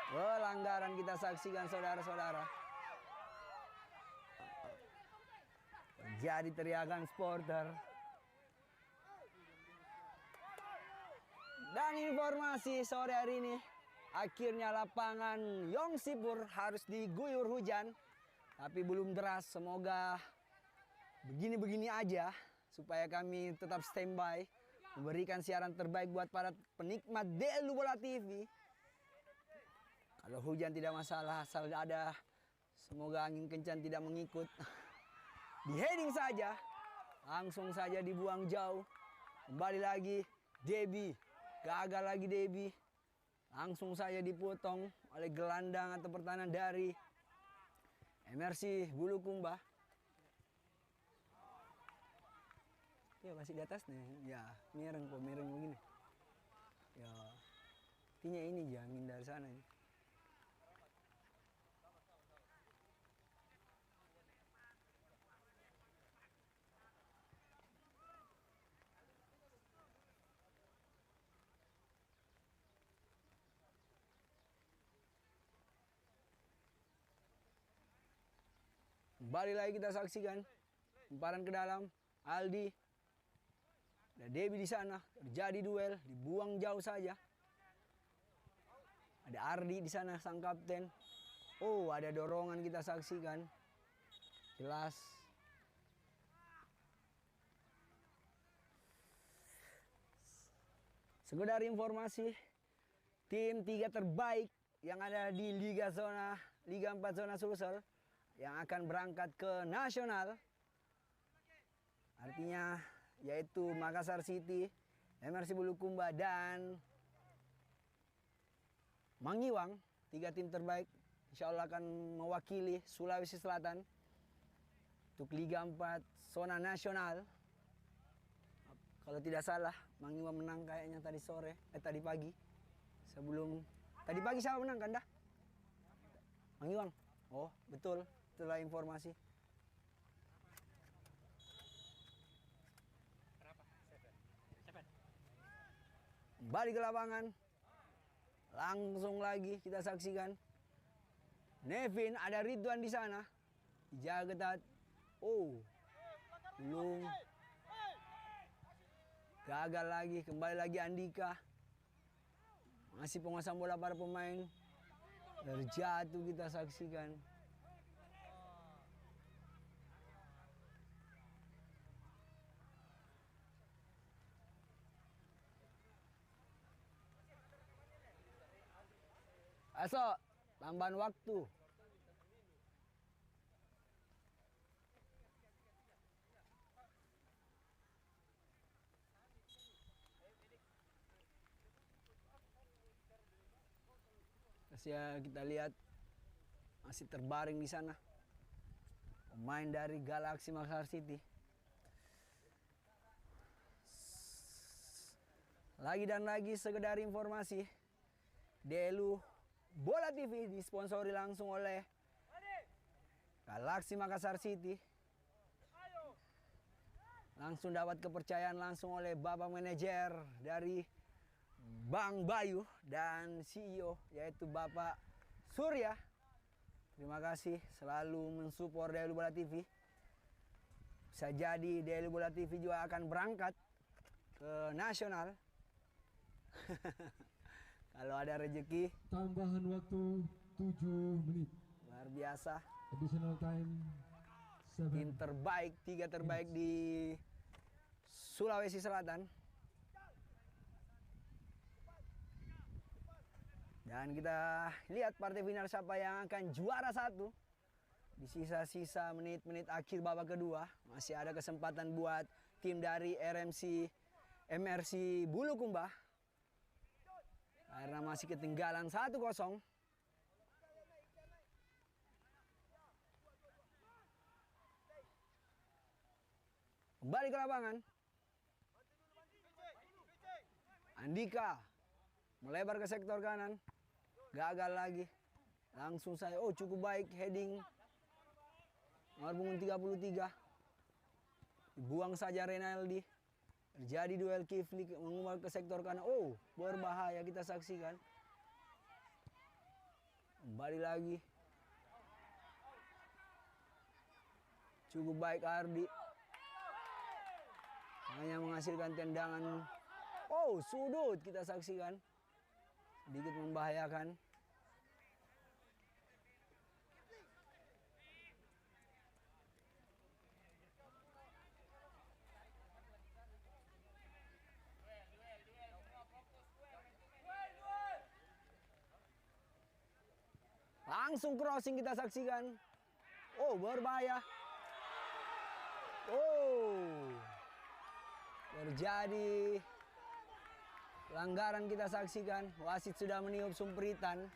S1: Pelanggaran kita saksikan saudara-saudara. Jadi teriakan supporter. Dan informasi sore hari ini, akhirnya lapangan Yongsipur harus diguyur hujan. Tapi belum deras, semoga begini-begini aja. Supaya kami tetap standby, memberikan siaran terbaik buat para penikmat DLU Bola TV. Kalau hujan tidak masalah, asal ada, semoga angin kencang tidak mengikut. Di heading saja, langsung saja dibuang jauh. Kembali lagi, Debbie. Gagal lagi Debbie. Langsung saja dipotong oleh gelandang atau pertahanan dari MRC Bulukumba. Ya masih di atas nih. Ya, miring begini. Ya, artinya ini jamin dari sana. Kembali lagi kita saksikan umparan ke dalam. Aldi, ada Debbie di sana, terjadi duel, dibuang jauh saja. Ada Ardi di sana sang kapten. Oh, ada dorongan kita saksikan. Jelas. Sekedar informasi, tim 3 terbaik yang ada di Liga 4 Zona Sulsel yang akan berangkat ke nasional, artinya yaitu Makassar City, MRC Bulukumba, dan Mangiwang. 3 tim terbaik insya Allah akan mewakili Sulawesi Selatan untuk Liga 4 Zona Nasional. Kalau tidak salah, Mangiwang menang kayaknya tadi pagi. Tadi pagi siapa menang kan dah? Mangiwang. Oh, betul. Itulah informasi. Balik ke lapangan. Langsung lagi kita saksikan. Nevin, ada Ridwan di sana. Dijaga ketat. Oh. Belum. Gagal lagi. Kembali lagi Andika. Masih penguasaan bola para pemain. Terjatuh kita saksikan. Esok, tambahan waktu. Kita lihat masih terbaring di sana pemain dari Galaxy Makassar City. Lagi dan lagi sekedar informasi, DLU Bola TV disponsori langsung oleh Galaxy Makassar City. Langsung dapat kepercayaan langsung oleh Bapak Manajer dari Bang Bayu dan CEO yaitu Bapak Surya. Terima kasih selalu mensupport DLU Bola TV. Bisa jadi DLU Bola TV juga akan berangkat ke nasional. Kalau ada rezeki.
S3: Tambahan waktu 7 menit.
S1: Luar biasa.
S3: Additional time 7.
S1: Tim terbaik, 3 terbaik di Sulawesi Selatan. Dan kita lihat partai final siapa yang akan juara 1 Di sisa-sisa menit-menit akhir babak kedua, masih ada kesempatan buat tim dari MRC Bulukumba. Karena masih ketinggalan 1-0. Kembali ke lapangan. Andika melebar ke sektor kanan. Gagal lagi. Langsung saya, oh cukup baik heading. Nomor punggung 33. Dibuang saja Renaldi. Terjadi duel Kifli mengumbar ke sektor kanan. Oh, berbahaya kita saksikan. Kembali lagi. Cukup baik Ardi. Hanya menghasilkan tendangan. Oh, sudut kita saksikan. Sedikit membahayakan. Langsung crossing kita saksikan. Oh, berbahaya. Oh. Terjadi pelanggaran kita saksikan. Wasit sudah meniup sumperitan.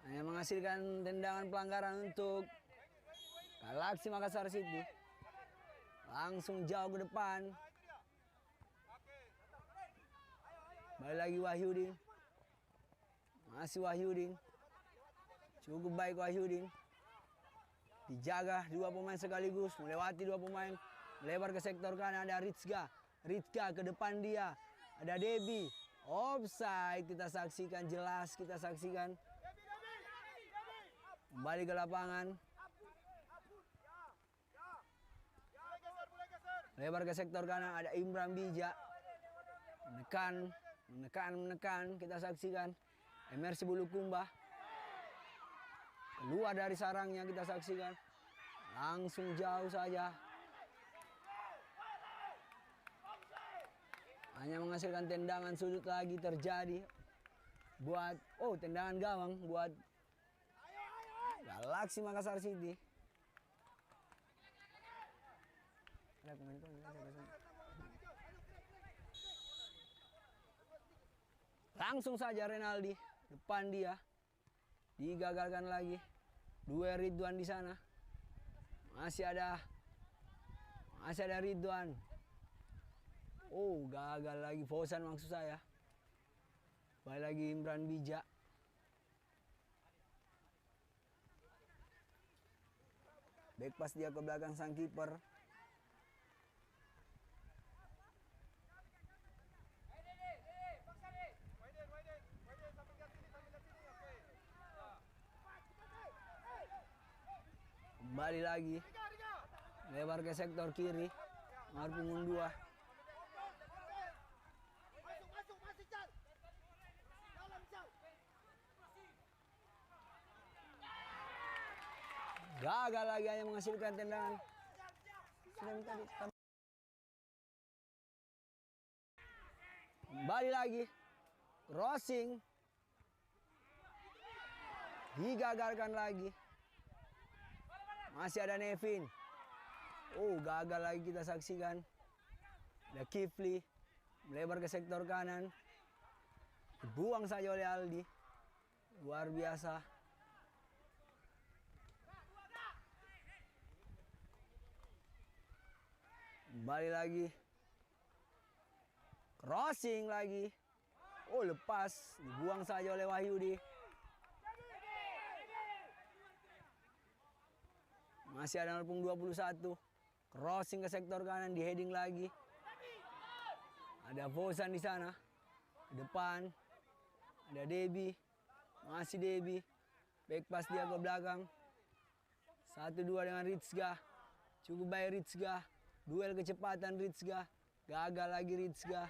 S1: Hanya menghasilkan tendangan pelanggaran untuk Galaxy Makassar City. Langsung jauh ke depan. Balik lagi Wahyudin. Masih Wahyudin. Cukup baik Wahyudin. Dijaga dua pemain sekaligus. Melewati dua pemain. Melebar ke sektor kanan ada Rizka. Rizka ke depan dia. Ada Debi. Offside kita saksikan, jelas kita saksikan. Kembali ke lapangan. Lebar ke sektor kanan ada Imran Bija. Menekan. Kita saksikan. MRC Bulukumba. Keluar dari sarangnya kita saksikan. Langsung jauh saja. Hanya menghasilkan tendangan sudut lagi terjadi. Buat, tendangan gawang buat Galaxy Makassar City. Langsung saja Renaldi depan dia. Digagalkan lagi. Dua Ridwan di sana. Masih ada Ridwan. Oh, gagal lagi. Fosan maksud saya. Balik lagi Imran Bija. Back pass dia ke belakang sang kiper. Kembali lagi. Lebar ke sektor kiri. Nomor punggung 2. Gagal lagi, hanya menghasilkan tendangan. Kembali lagi. Crossing. Digagalkan lagi. Masih ada Nevin. Oh, gagal lagi kita saksikan. Ada Kifli. Melebar ke sektor kanan. Dibuang saja oleh Aldi. Luar biasa. Kembali lagi. Crossing lagi. Oh, lepas. Dibuang saja oleh Wahyudi. Masih ada nomor punggung 21. Crossing ke sektor kanan, di heading lagi. Ada Fosan di sana. Depan. Ada Debi. Masih Debi. Back pass dia ke belakang. 1-2 dengan Rizga. Cukup baik Rizga. Duel kecepatan Rizga. Gagal lagi Rizga.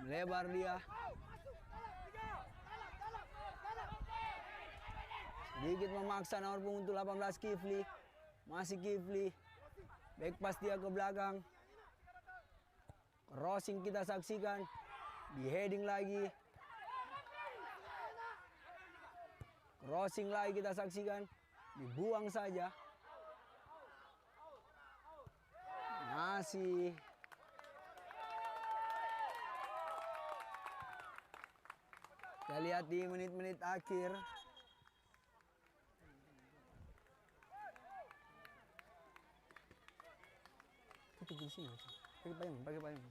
S1: Melebar dia. Sedikit memaksa nomor punggung 18 Kifli. Masih Kifli. Back pass dia ke belakang. Crossing kita saksikan. Di heading lagi. Crossing lagi kita saksikan. Dibuang saja. Masih. Kita lihat di menit-menit akhir. Di sini. Pakai payung.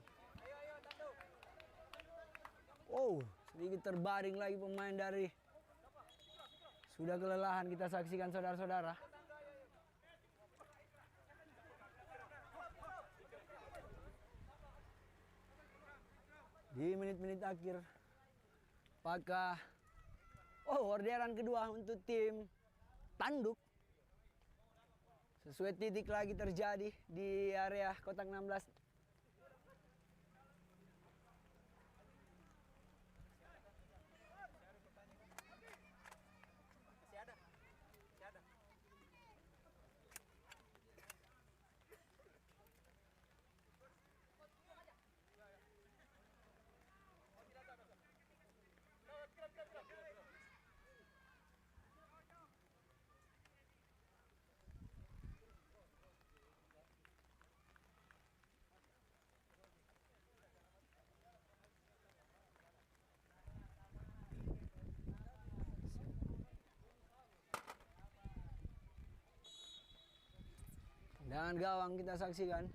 S1: Oh, sedikit terbaring lagi pemain dari. Sudah kelelahan kita saksikan saudara-saudara. Di menit-menit akhir. Apakah orderan kedua untuk tim tanduk. Sesuai titik lagi terjadi di area kotak 16. Dengan gawang kita saksikan.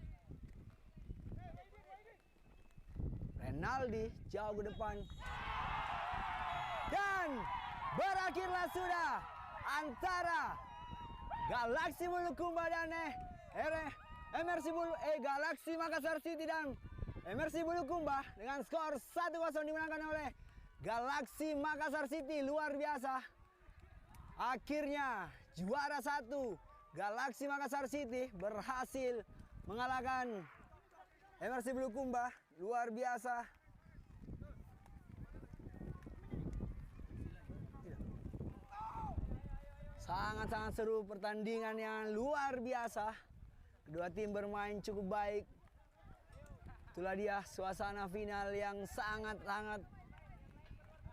S1: Renaldi jauh ke depan. Dan berakhirlah sudah antara Galaksi Bulukumba dan Galaksi Makassar City dan MRC Bulukumba dengan skor 1-0 dimenangkan oleh Galaksi Makassar City. Luar biasa. Akhirnya juara 1 Galaksi Makassar City berhasil mengalahkan MRC Bulukumba. Luar biasa. Sangat-sangat seru, pertandingan yang luar biasa. Kedua tim bermain cukup baik. Itulah dia suasana final yang sangat-sangat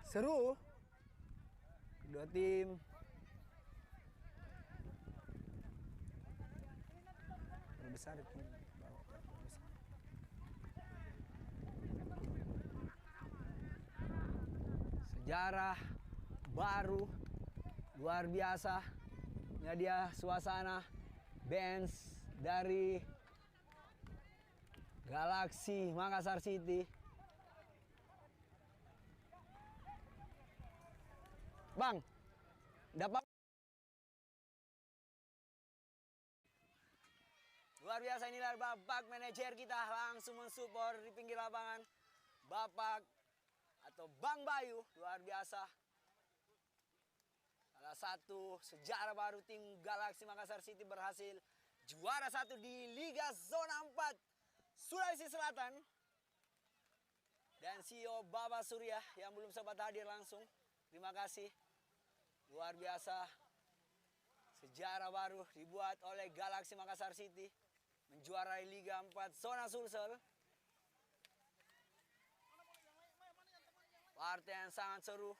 S1: seru. Kedua tim besar. Sejarah baru luar biasa. Ini dia suasana bench dari Galaksi Makassar City. Bang, dapat luar biasa. Inilah Bapak manajer kita langsung mensupport di pinggir lapangan. Bapak atau Bang Bayu, luar biasa. Salah satu sejarah baru tim Galaksi Makassar City berhasil juara 1 di Liga Zona 4 Sulawesi Selatan. Dan CEO Bapak Surya yang belum sempat hadir langsung. Terima kasih. Luar biasa. Sejarah baru dibuat oleh Galaksi Makassar City. Menjuarai Liga 4 Zona Sulsel. Partai yang sangat seru.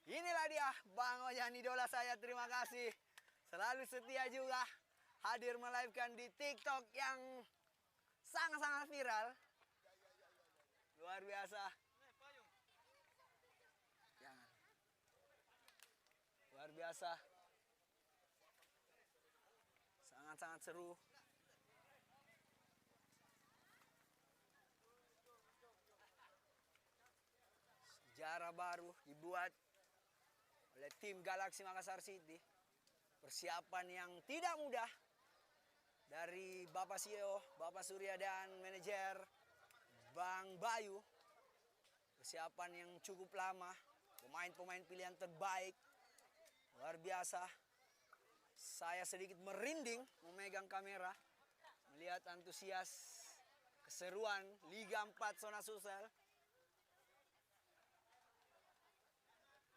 S1: Inilah dia Bang Ojan, idola saya. Terima kasih. Selalu setia juga hadir melivekan di TikTok yang sangat-sangat viral. Luar biasa. Luar biasa. Sangat-sangat seru. Sejarah baru dibuat oleh tim Galaksi Makassar City. Persiapan yang tidak mudah. dari Bapak CEO, Bapak Surya dan manajer Bang Bayu. Persiapan yang cukup lama, pemain-pemain pilihan terbaik, luar biasa. Saya sedikit merinding memegang kamera, melihat antusias keseruan Liga 4 Zona Sulsel.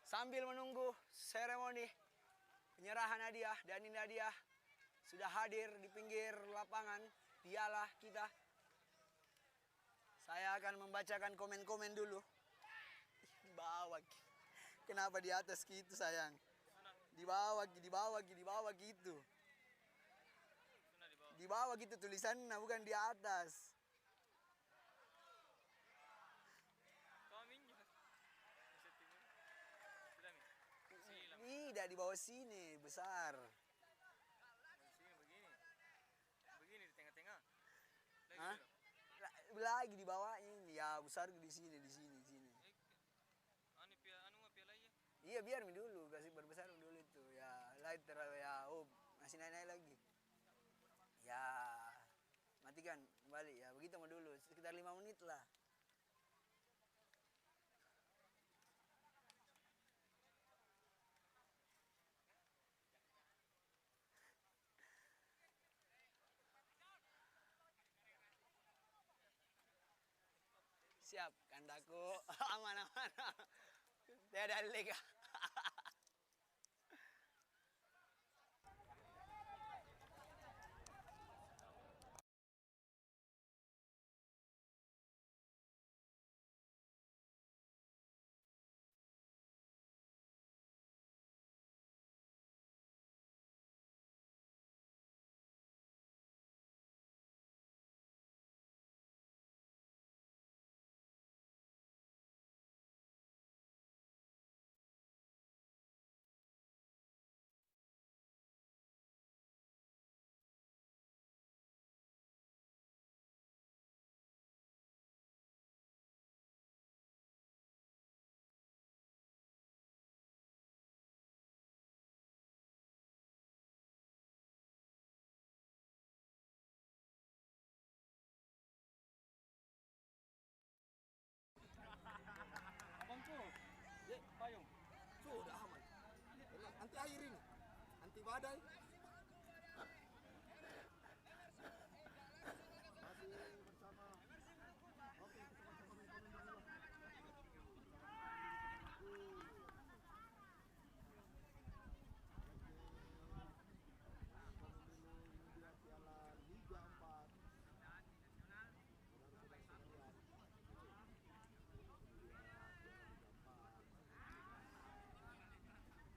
S1: Sambil menunggu seremoni penyerahan hadiah, dan ini hadiah sudah hadir di pinggir lapangan piala kita. Saya akan membacakan komen-komen dulu. Di bawah. Kenapa di atas gitu sayang? Di bawah gitu. Di bawah gitu tulisannya, bukan di atas. Tidak, di bawah sini, besar.
S5: Begini di tengah-tengah.
S1: Hah? Lagi di bawahnya ini, ya besar di sini, di sini.
S5: Anu piala ya.
S1: Iya, biar mi dulu, kasih berbesar dulu itu. Ya, light terlalu ya, masih naik-naik lagi. Ya, matikan kembali ya, begitu mau dulu, sekitar 5 menit lah. Siap, kandaku. Aman-aman. Tiada lega.
S5: Abangku. Payung.
S2: Sudah aman. Anti air ini, anti badai.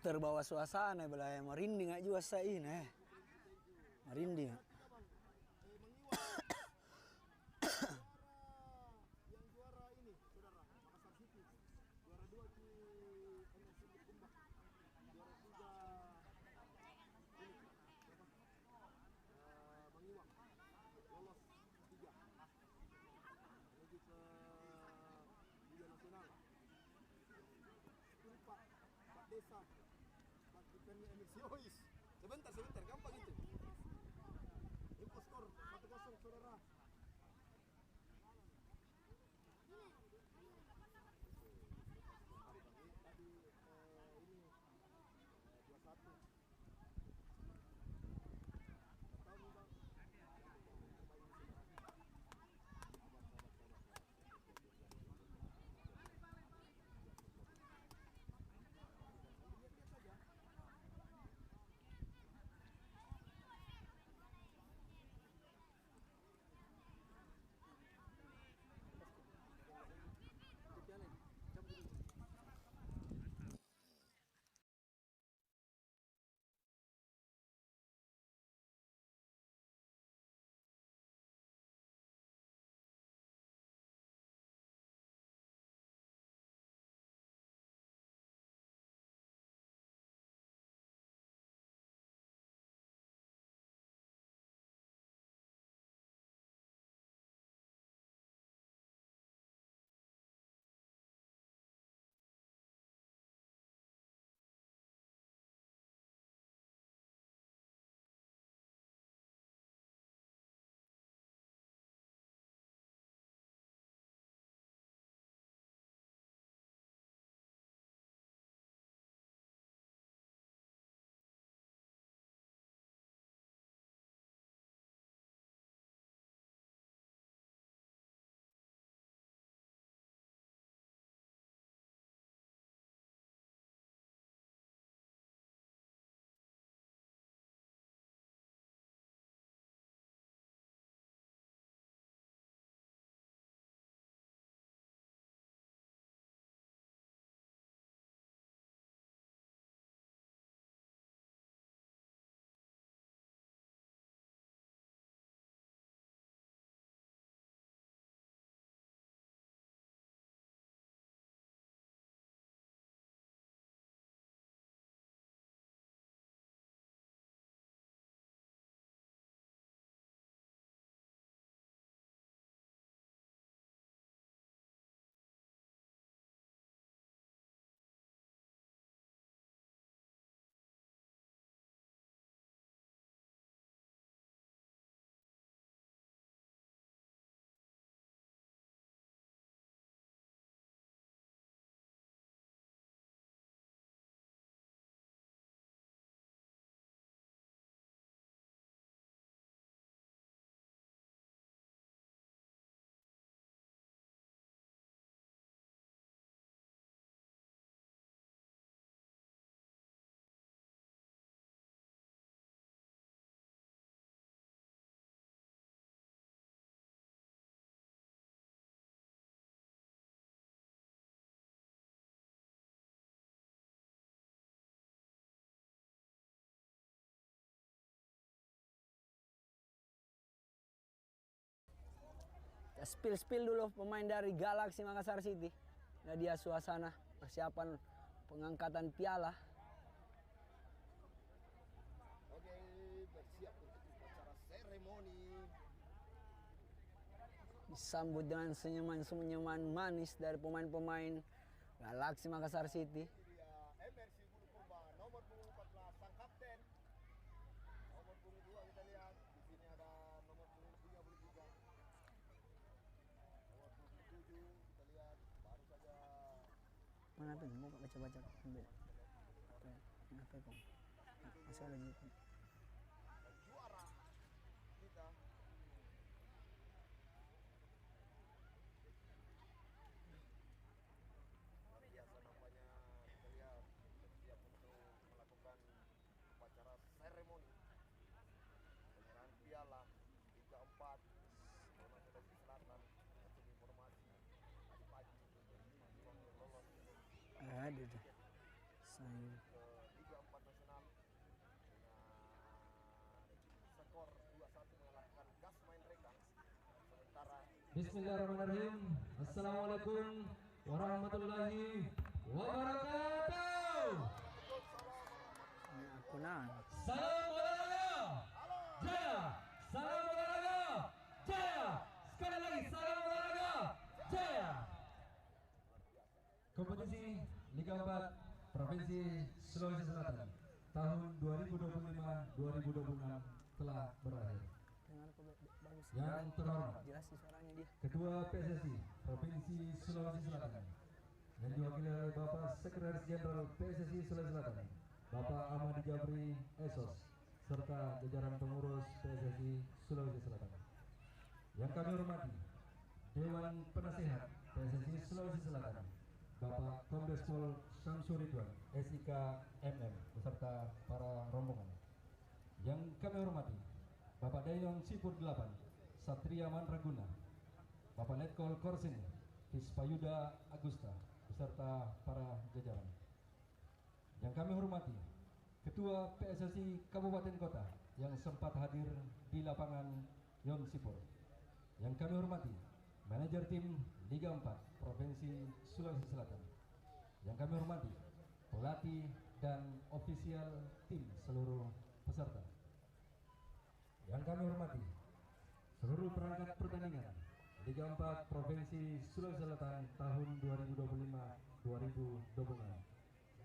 S1: Terbawa suasana belaya, merinding aja juga saya ini. Merinding.
S2: Yang juara ini, saudara, Makassar City. Juara 2 di NSC Kumbang. Juara 3 ini Mangiwang. Lolos 3. Menuju ke Liga Nasional. Pak Desa. Pak Kipernya Emil Siois. Sebentar, gampang itu. Info skor 1-0, saudara. Tadi ini 2-1. Tahu Bang?
S1: Ya, spill dulu pemain dari Galaxy Makassar City. Nah, dia suasana persiapan pengangkatan piala.
S2: Oke, bersiap untuk upacara seremoni.
S1: Disambut dengan senyuman-senyuman manis dari pemain-pemain Galaxy Makassar City.
S2: Ini dia MRC Bulu Purba nomor punggung 14 sang kapten. Nomor punggung 2 kita lihat. Di sini ada nomor punggung 33. Nomor punggung 7 kita lihat baru saja
S1: Mana tuh? Mau baca-baca ambil. Kenapa kok? Masih ada gitu.
S2: juara kita. Luar biasa nampaknya kita lihat bersiap untuk melakukan upacara seremoni penyerahan piala Liga 4 zona Sulawesi Selatan. Untuk informasi tadi pagi Jepang lolos
S1: Ada deh. Saya
S2: ke Liga 4 nasional dengan skor 2-1 mengalahkan Gasmain Rekang. Sementara
S3: Bismillahirrahmanirrahim. Assalamualaikum warahmatullahi wabarakatuh.
S1: ini aku nah.
S3: Salam olahraga jaya, salam olahraga jaya. Sekali lagi salam olahraga jaya. Kompetisi Liga 4 Provinsi Sulawesi Selatan tahun 2025-2026 telah berakhir.
S1: Dengar kok bagus.
S3: Yang terhormat
S1: Jelas sih suaranya dia.
S3: Ketua PSSI Provinsi Sulawesi Selatan yang diwakili oleh Bapak Sekretaris Jenderal PSSI Sulawesi Selatan, Bapak Ahmad Jabri Esos, serta jajaran pengurus PSSI Sulawesi Selatan. Yang kami hormati Dewan Penasehat PSSI Sulawesi Selatan, Bapak Kombes Pol Syamsul Ridwan, SIK MM, beserta para rombongan. Yang kami hormati Bapak Dayong Sipur 8, Satria Mandraguna, Bapak Letkol Korsin, Hispayuda Agusta, beserta para jajaran. Yang kami hormati Ketua PSSI Kabupaten Kota yang sempat hadir di lapangan Yon Sipur. Yang kami hormati Manajer Tim Liga 4 Provinsi Sulawesi Selatan. Yang kami hormati pelatih dan ofisial tim seluruh peserta. Yang kami hormati seluruh perangkat pertandingan Liga 4 Provinsi Sulawesi Selatan tahun 2025-2026.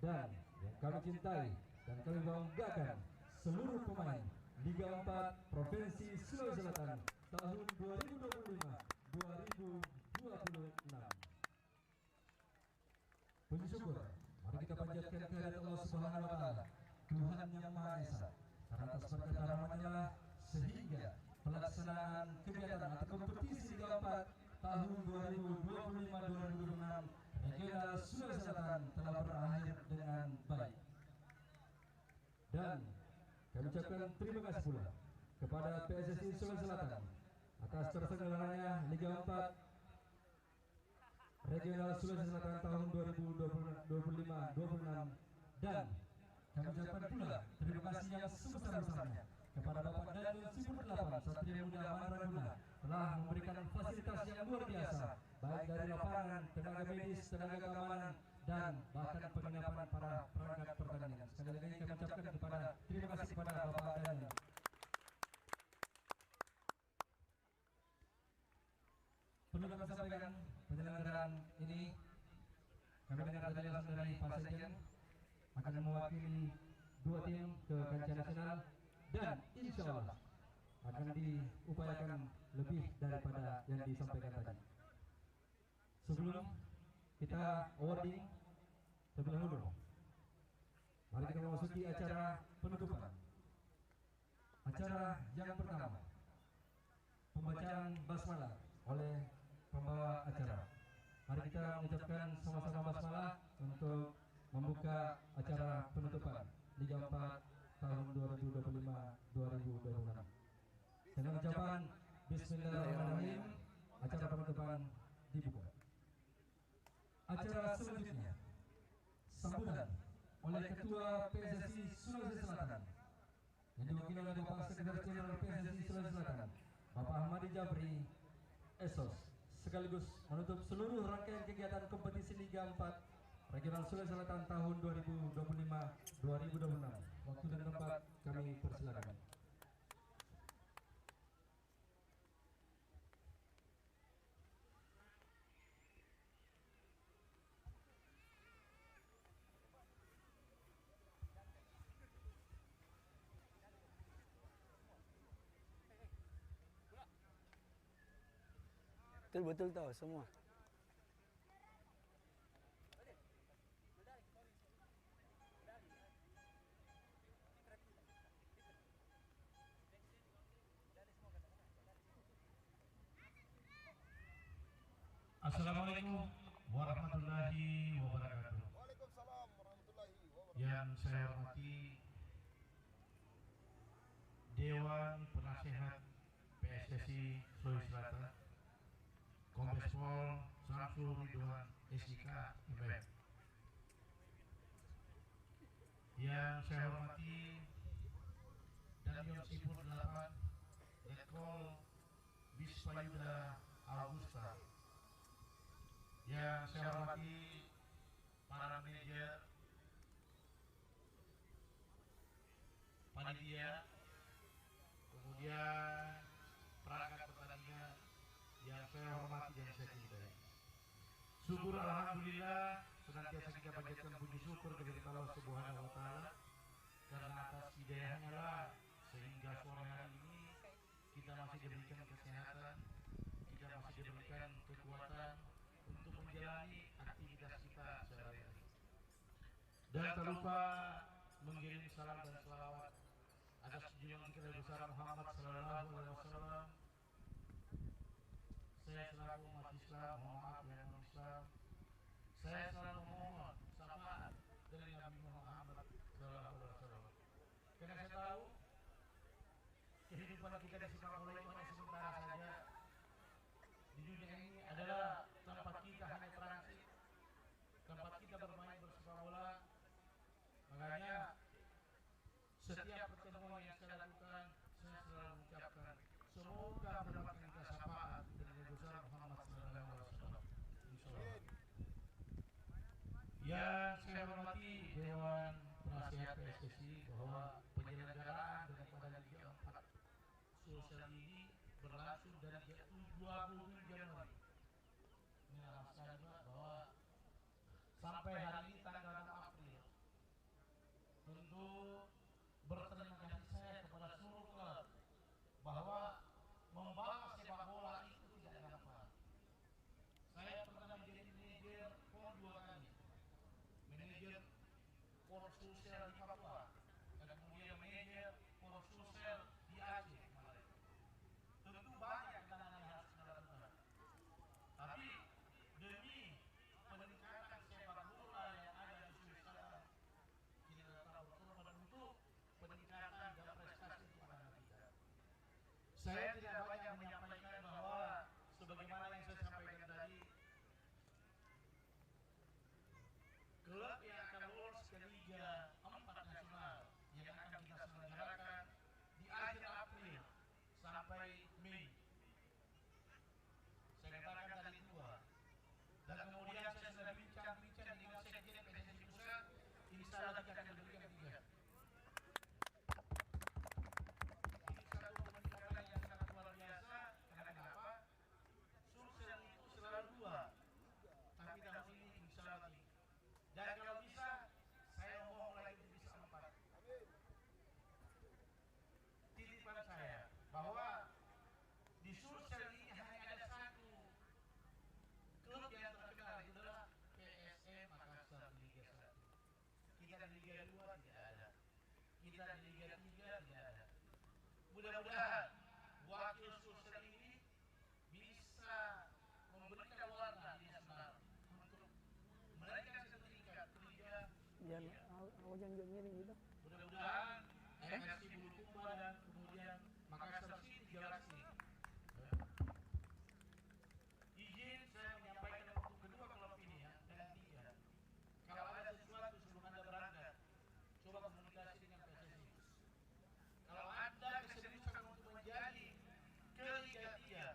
S3: Dan yang kami cintai dan kami banggakan seluruh pemain Liga 4 Provinsi Sulawesi Selatan tahun 2025-2026. Puji syukur, mari kita panjatkan kehadirat Allah Subhanahu wa taala, Tuhan yang Maha Esa. Karena atas berkat rahmat-Nya lah sehingga pelaksanaan kegiatan atau kompetisi Liga 4 tahun 2025-2026 Regional Sulawesi Selatan telah berakhir dengan baik. Dan kami ucapkan terima kasih pula kepada PSSI Sulawesi Selatan atas terselenggaranya Liga 4 Regional Sulawesi Selatan tahun 2025-2026. Dan kami ucapkan pula terima kasih yang sebesar-besarnya kepada Bapak Dayong Sipur 8 Satria Muda Mandraguna telah memberikan fasilitas yang luar biasa, baik dari lapangan, tenaga medis, tenaga keamanan, dan bahkan penginapan para perangkat pertandingan. Sekali lagi kami ucapkan terima kasih kepada Bapak Dayong. Perlu kami sampaikan penyelenggaraan ini kami dengar tadi langsung dari Pak Sekjen akan mewakili 2 tim ke kancah nasional dan insya Allah akan diupayakan lebih daripada yang disampaikan tadi. Sebelum kita awarding terlebih dahulu, mari kita memasuki acara penutupan. Acara yang pertama, pembacaan basmalah oleh pembawa acara. Mari kita mengucapkan sama-sama basmalah untuk membuka acara penutupan Liga 4 tahun 2025-2026. Dengan ucapan Bismillahirrahmanirrahim, acara penutupan dibuka. Acara selanjutnya, sambutan oleh Ketua PSSI Sulawesi Selatan yang diwakili oleh Bapak Sekretaris Jenderal PSSI Sulawesi Selatan, Bapak Ahmad Jabri Esos, sekaligus menutup seluruh rangkaian kegiatan kompetisi Liga 4 Regional Sulawesi Selatan tahun 2025-2026. Waktu dan tempat kami persilakan.
S1: Betul-betul tahu semua.
S4: Assalamualaikum warahmatullahi wabarakatuh.
S2: Waalaikumsalam warahmatullahi wabarakatuh.
S4: Yang saya hormati Dewan Penasehat PSSI Sulawesi Selatan, Kombes Pol Samsul Ridwan SIK MM. Yang saya hormati Danyon Sipur 8, Letkol Bispayuda Augusta. Yang saya hormati para manajer, panitia, kemudian perangkat pertandingan yang saya hormati dan saya cintai. Syukur alhamdulillah senantiasa kita panjatkan puji syukur kepada Allah Subhanahu wa taala karena atas hidayahnya lah sehingga sore hari ini kita masih diberikan kesehatan, kita masih diberikan kekuatan untuk menjalani aktivitas kita sehari-hari. Dan tak lupa mengirim salam dan selawat atas junjungan kita besar Muhammad sallallahu alaihi wasallam. Saya selaku umat Islam, mohon maaf ya non-Islam, saya selalu memohon syafaat dari Nabi Muhammad sallallahu alaihi wasallam. Karena saya tahu kehidupan kita di sepak bola itu hanya sementara saja. Di dunia ini adalah tempat kita hanya transit, tempat kita bermain bersepak bola. Makanya setiap pertemuan yang saya lakukan, saya selalu mengucapkan semoga mendapatkan syafaat dari Nabi besar Muhammad sallallahu alaihi wasallam. Insyaallah. Yang saya hormati Dewan Penasehat PSSI bahwa penyelenggaraan daripada Liga 4 Sulsel ini berlangsung dari 20 Januari. Ini alasan juga bahwa sampai hari ini tanggal 6 April. Tentu berterima kasih saya kepada seluruh klub bahwa membawa sepak bola itu tidak gampang. Saya pernah menjadi manajer PON 2 kali, manajer PON Sulsel di Papua, dan kemudian manajer PON Sulsel di Aceh kemarin. Tentu banyak tantangan yang harus kita lakukan. Tapi demi peningkatan sepak bola yang ada di Sulawesi Selatan, kita tetap berkorban untuk peningkatan dan prestasi untuk anak kita. Saya tidak banyak menyampaikan bahwa sebagaimana yang saya sampaikan tadi, klub yang akan lolos ke Liga 4 Nasional yang akan kita selenggarakan di akhir April sampai Mei. Saya katakan tadi 2. Dan kemudian saya sudah bincang-bincang dengan Sekjen PSSI Pusat, insya Allah kita akan berikan 3. Ini satu peningkatan yang sangat luar biasa. Karena kenapa? Sulsel itu selalu 2, tapi tahun ini insya Allah 3. Dan kalau bisa, saya mohon lagi bisa 4. Titipan saya bahwa di Sulsel ini hanya ada satu klub yang terkenal, itu adalah PSM Makassar di Liga 1. Kita di Liga 2 tidak ada, kita di Liga 3 tidak ada. Mudah-mudahan wakil Sulsel ini bisa memberikan warna di nasional untuk menaikkan setingkat ke Liga 3.
S1: Jangan, aku jangan miring gitu.
S4: Mudah-mudahan MRC Bulukumba dan kemudian Makassar City Galaxy. Izin saya menyampaikan untuk kedua klub ini ya, dan 3. Kalau ada sesuatu sebelum Anda berangkat, coba komunikasi dengan PSSI. Kalau Anda keseriusan untuk menjadi ke Liga 3,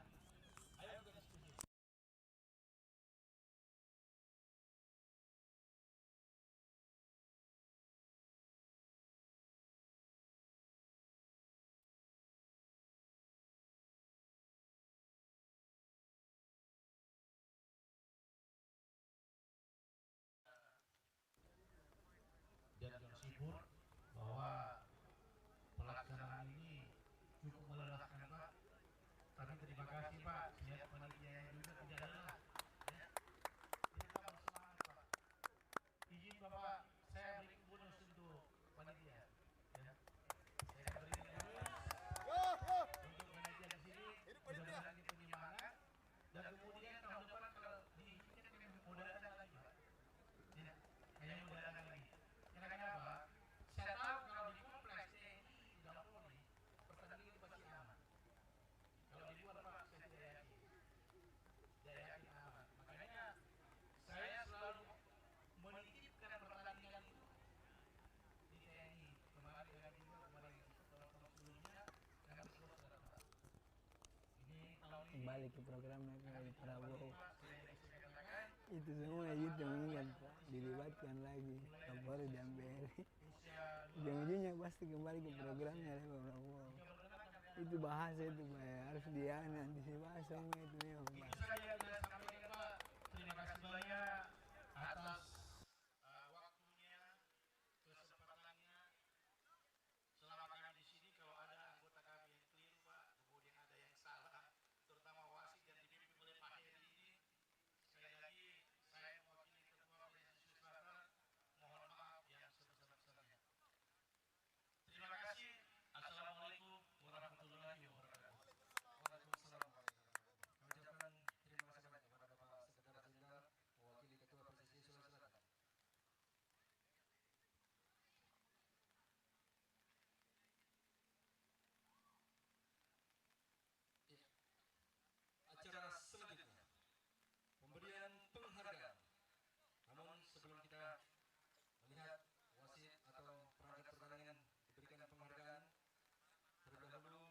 S1: kembali ke programnya kembali Prabowo. Itu semua itu mengingat Pak, dilibatkan lagi Kapolri dan BRI. Ujung-ujungnya pasti kembali ke programnya Pak Prabowo. Itu bahasa itu Pak, harus diantisipasi semua itu memang Pak.
S4: Itu saja yang saya sampaikan Pak. Terima kasih banyak atas waktunya, kesempatannya. Selama kami di sini, kalau ada anggota kami yang keliru Pak, kemudian ada yang salah, terutama wasit yang dipimpin oleh Pak Heri ini, sekali lagi saya mewakili Ketua PSSI Sulawesi Selatan, mohon maaf yang sebesar-besarnya. Terima kasih. Assalamualaikum warahmatullahi wabarakatuh.
S3: Waalaikumsalam. Kami ucapkan terima kasih banyak kepada Bapak Sekretaris Jenderal mewakili Ketua PSSI Sulawesi Selatan. Ya. Acara selanjutnya pemberian penghargaan. Namun sebelum kita melihat wasit atau perangkat pertandingan diberikan penghargaan, terlebih dahulu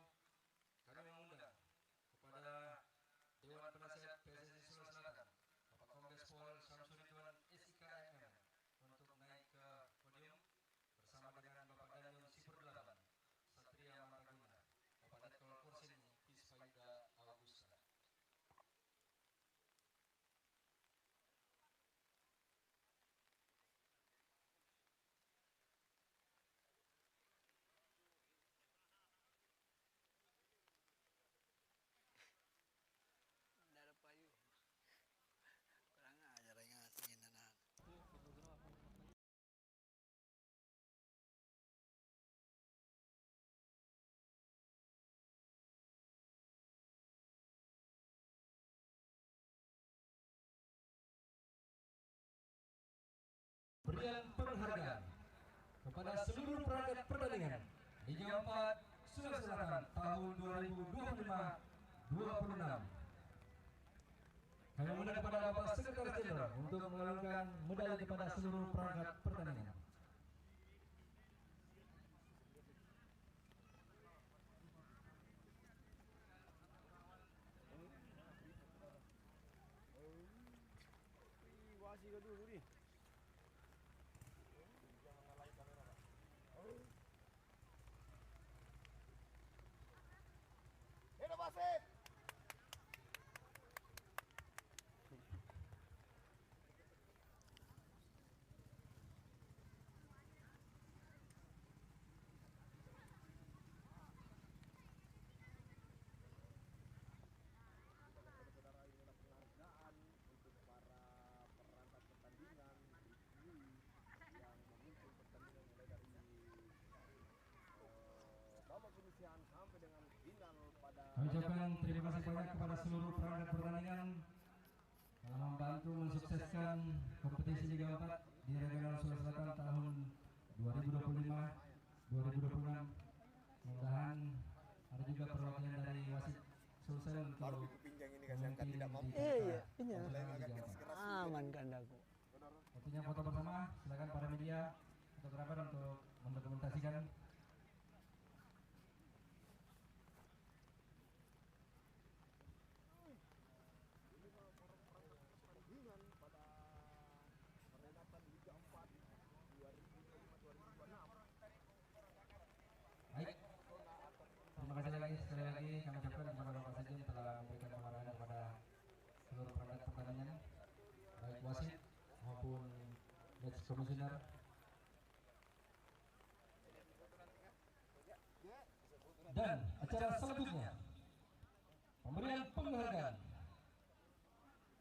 S3: kami mengundang kepada Dewan Penasihat PSSI Sulawesi Selatan, Bapak Kombes Pol Syamsul Ridwan SIKMM, untuk naik ke podium bersama dengan Bapak Danyon Sipur 8, Satria Mantaguna, Bapak Letkol Korseni Pispaida Augusta.
S1: Tidak ada payung. Kurang ajar ingatin anak.
S3: Berian penghargaan kepada seluruh perangkat pertandingan Liga 4 Sulawesi Selatan tahun 2025-26. Kami meminta kepada Bapak Sekretaris Jenderal untuk mengalungkan medali kepada seluruh perangkat pertandingan.
S2: Wasit dulu nih. Hidup wasit. Saudara, ini adalah penghargaan untuk para perangkat pertandingan yang memimpin pertandingan mulai dari babak penyisihan sampai dengan final pada
S3: Kami ucapkan terima kasih banyak kepada seluruh perangkat pertandingan telah membantu mensukseskan kompetisi Liga 4 di Regional Sulawesi Selatan tahun 2025-2026. Mudah-mudahan ada juga perwakilan dari wasit Sulsel
S2: baru
S3: untuk
S2: di pinjang ini kasih angkat tidak mampu.
S1: Iya, iya.
S2: Mulai agak keras-keras.
S1: Aman kandaku.
S3: Waktunya foto bersama, silakan para media fotografer untuk mendokumentasikan.
S2: Pertandingan pada peringatan Liga 4 2025-2026.
S3: Baik, terima kasih lagi sekali lagi kami ucapkan kepada Bapak Sekjen telah memberikan pengarahan kepada seluruh perangkat pertandingan, baik wasit maupun match komisioner. Dan acara selanjutnya pemberian penghargaan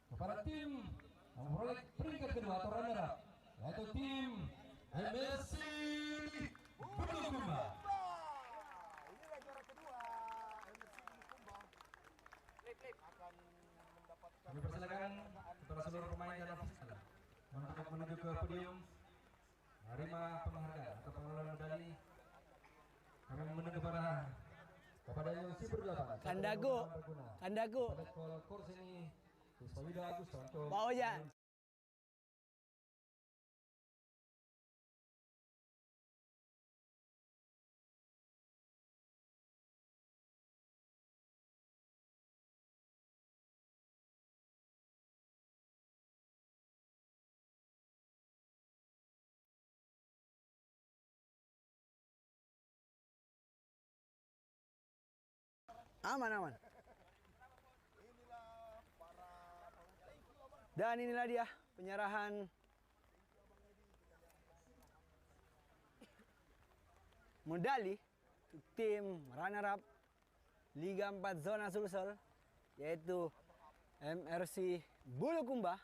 S3: kepada tim yang memperoleh peringkat kedua atau runner up, yaitu tim MSC Bulukumba.
S2: Inilah juara kedua MSC Bulukumba akan mendapatkan
S3: Kami persilakan kepada seluruh pemain dan ofisial untuk menuju ke podium menerima penghargaan atau pengelolaan medali. Kami menuju kepada yang Sipur 8.
S1: Kandaku. Kandaku.
S3: Pada Kol Korseni Pispaida Augusta untuk
S1: Pak Ojan. Aman, aman.
S2: Inilah para thank you abang.
S1: Dan inilah dia penyerahan medali untuk tim runner-up Liga 4 Zona Sulsel, yaitu MRC Bulukumba.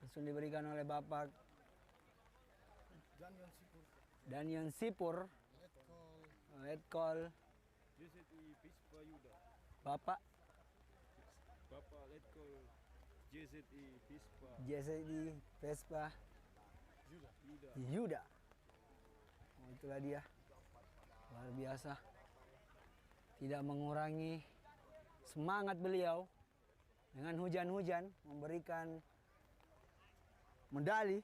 S1: Langsung diberikan oleh Bapak
S2: Jangan sipur.
S1: Daniel Sipur, Letkol
S5: JZI Vispa Yuda.
S1: Bapak
S5: Bapak Letkol JZI Vispa
S1: JSD Vespa
S5: Yuda.
S1: Yuda. Oh, itulah dia, luar biasa, tidak mengurangi semangat beliau dengan hujan-hujan memberikan medali.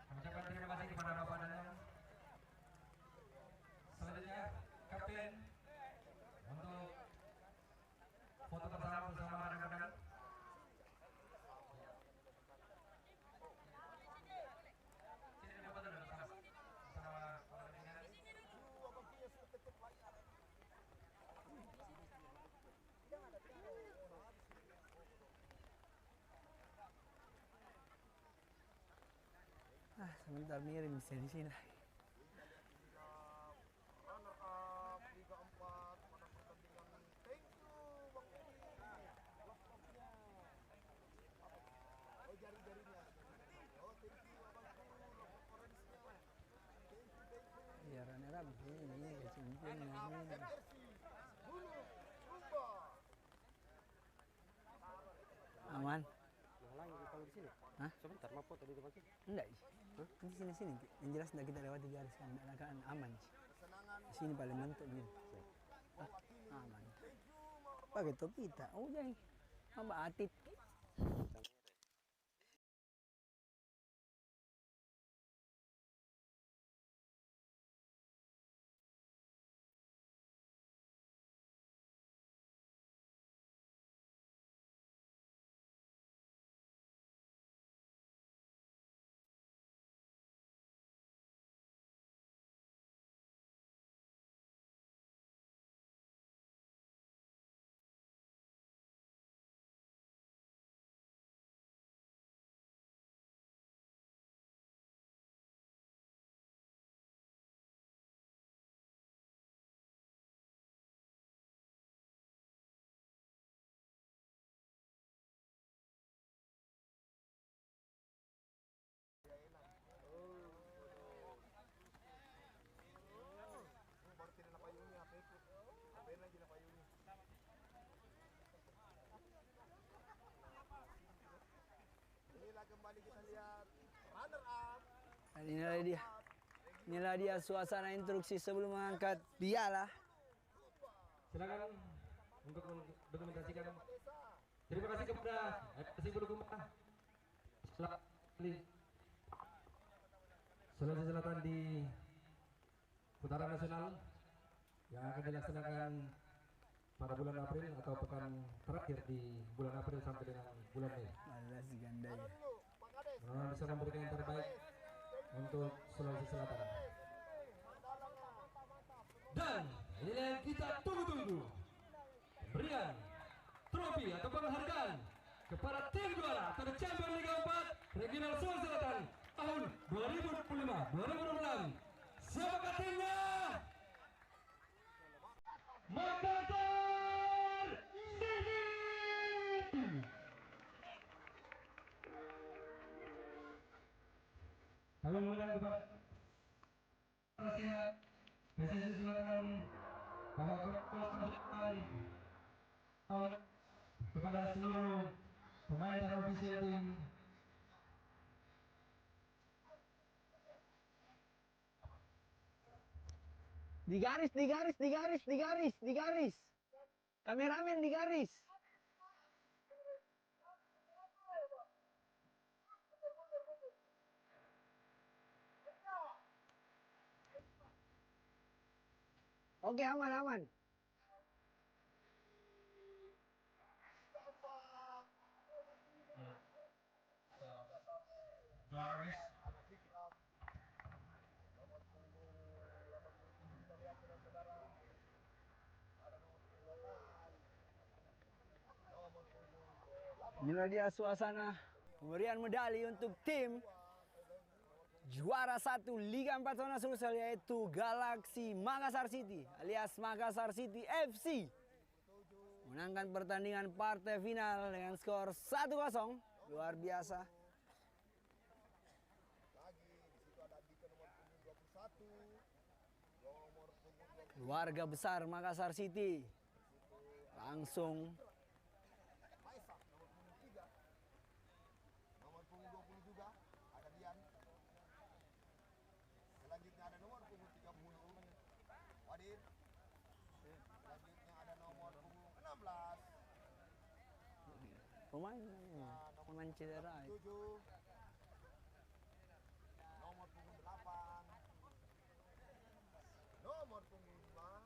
S3: Mengucapkan terima kasih kepada Bapak Danang. Selanjutnya Kapten untuk foto bersama rekan-rekan. Sini foto dulu bersama rekan-rekan.
S1: Sebentar miring di sini lah.
S2: Runner up Liga 4 pada pertandingan. Thank you Bang Edi. Love-love-nya. Oh jari-jarinya. Oh thank you abangku. Love-love-nya. Thank you.
S1: Ya runner up ini kecimpung ini.
S2: MRC Bulukumba.
S1: Aman.
S5: Halang kalau di sini.
S1: Hah?
S5: Sebentar mau foto di depan sini.
S1: Enggak. Di sini. Yang jelas enggak kita lewati garis kan, kan aman. Di sini paling mentok gini. Aman. Pakai topi tak? Oh jangan. Apa atit?
S2: Baru tidak na payungnya, apa ikut? Ben lagi na payungnya. Inilah kembali kita lihat runner up.
S1: Dan inilah dia suasana instruksi sebelum mengangkat piala.
S3: Silakan untuk mendokumentasikan. Terima kasih kepada FC Bulukumba. Sulawesi Selatan di putaran nasional yang akan dilaksanakan pada bulan April atau pekan terakhir di bulan April sampai dengan bulan Mei.
S1: Malas ganda ya.
S3: Mudah-mudahan bisa memberikan yang terbaik untuk Sulawesi Selatan. Dan inilah yang kita tunggu-tunggu, pemberian trofi atau penghargaan kepada tim juara atau champion Liga 4 Regional Sulawesi Selatan 2026. Siapakah timnya? Makassar City. Kami mengundang kepada Nasihat PSSI Selatan Bapak Kapten kepada seluruh pemain dan ofisial tim.
S1: Digaris, digaris, digaris, digaris, digaris. Kameramen digaris. Oke, aman, aman. Inilah dia suasana pemberian medali untuk tim juara 1 Liga 4 Zona Sulsel, yaitu Galaxy Makassar City alias Makassar City FC. Menangkan pertandingan partai final dengan skor 1-0. Luar biasa. Keluarga besar Makassar City langsung
S2: Nomor punggung 20 juga ada Dian. Selanjutnya ada nomor punggung 30 Wadir. Selanjutnya ada nomor punggung 16
S1: pemain cedera.
S2: 7. Nomor punggung 8. Nomor punggung 5.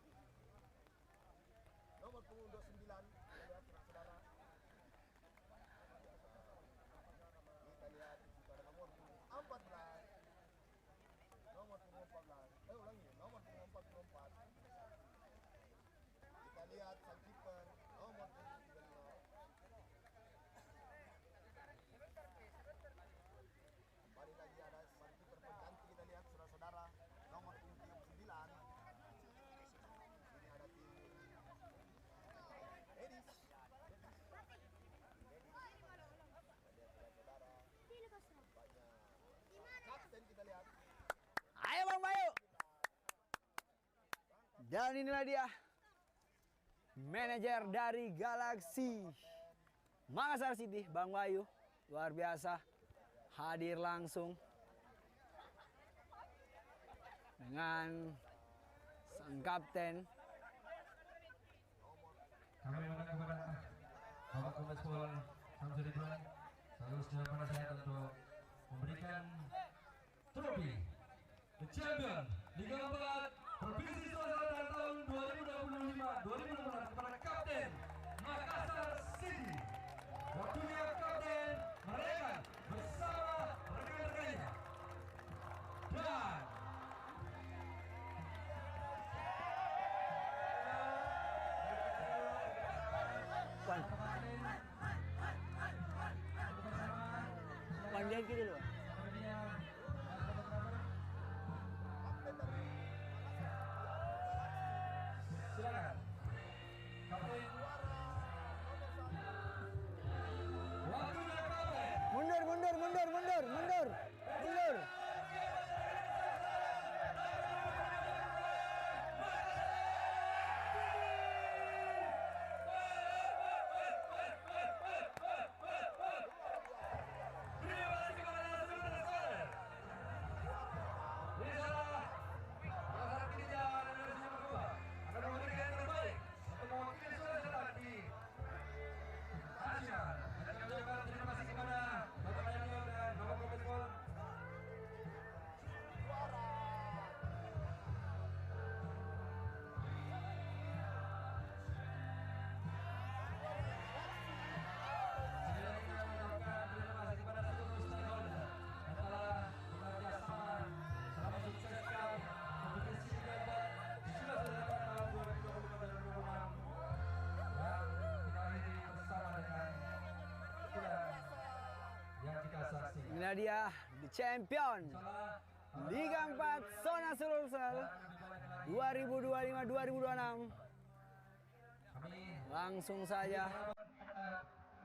S2: Nomor punggung 29. Lihat saudara. Kita lihat di situ ada nomor punggung 14. Nomor punggung 14. Ulangi, nomor punggung 44. Kita lihat sang kiper nomor punggung 35. Kembali lagi ada sang kiper pengganti, kita lihat saudara-saudara nomor punggung 39. Ini ada tim Edis. Kapten kita lihat.
S1: Ayo Bang Bayu. Dan inilah dia manajer dari Galaxy Makassar City, Bang Bayu. Luar biasa, hadir langsung dengan sang kapten.
S3: Kami mengundang kepada Bapak Kombes Pol Samsuri Ridwan seharusnya penasihat untuk memberikan trofi The Champion Liga 4 Provinsi Sulawesi Selatan tahun 2025-2026 kepada Kapten Makassar City. Waktunya Kapten merayakan bersama rekan-rekannya. Dan
S1: Panjang gitu loh.
S3: silakan Kapten. Waktunya Kapten.
S1: Mundur, mundur, mundur, mundur, mundur, mundur.
S3: Terima kasih kepada saudara-saudara. Ini adalah Makassar Ketiga dan Indonesia berdua akan memberikan yang terbaik untuk mewakili Sulawesi Selatan di Asia. Dan kami ucapkan terima kasih kepada Bapak Daniel dan Bapak Kombes Pol. Sekali lagi kami ucapkan terima kasih kepada seluruh stakeholder yang telah bekerja sama selama sukseskan kompetisi Liga 4 Sulawesi Selatan tahun 2025-2026 yang kita akhiri bersama dengan kuda yang kita saksikan.
S1: Inilah dia the champion.
S3: Insyaallah
S1: Liga 4 Zona Sulsel 2025-2026. Langsung saja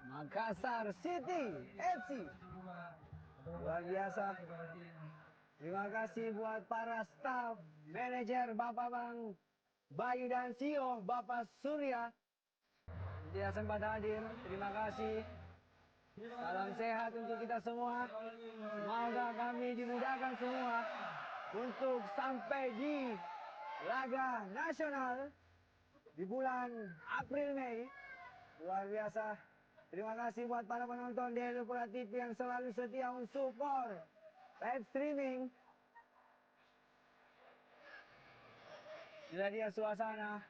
S1: Makassar City FC. Luar biasa. Terima kasih buat para staf, manajer, Bapak Bang Bayu dan CEO Bapak Surya. Dia sempat hadir. Terima kasih. Salam sehat untuk kita semua. Semoga kami dimudahkan semua untuk sampai di laga nasional di bulan April Mei. Luar biasa. Terima kasih buat para penonton di Elupura TV yang selalu setia mensupport live streaming. Inilah dia suasana.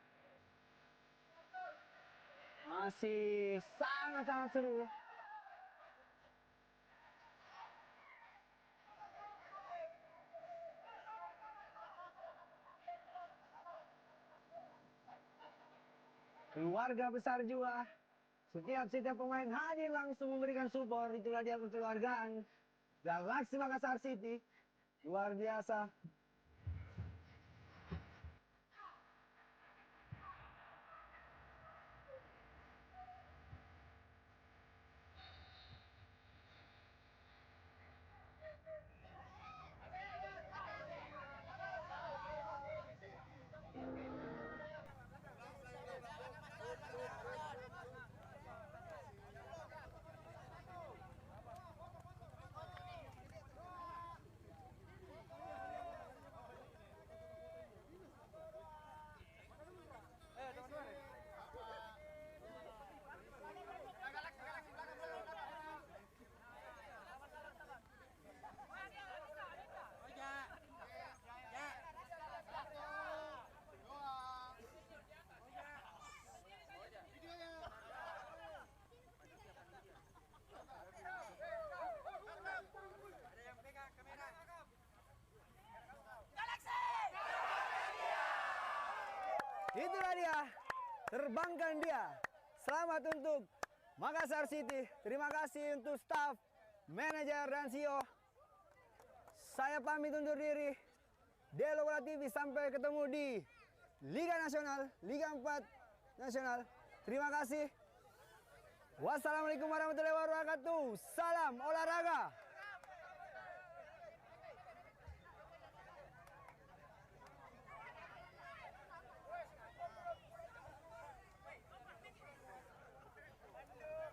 S1: Masih sangat-sangat seru. Keluarga besar juga. Setiap pemain hadir langsung memberikan support. Itulah dia kekeluargaan Galaxy Makassar City. Luar biasa. Itulah dia, terbangkan dia. Selamat untuk Makassar City. Terima kasih untuk staf, manajer, dan CEO. Saya pamit undur diri. Elupura TV, sampai ketemu di Liga Nasional, Liga 4 Nasional. Terima kasih. Wassalamualaikum warahmatullahi wabarakatuh. Salam olahraga.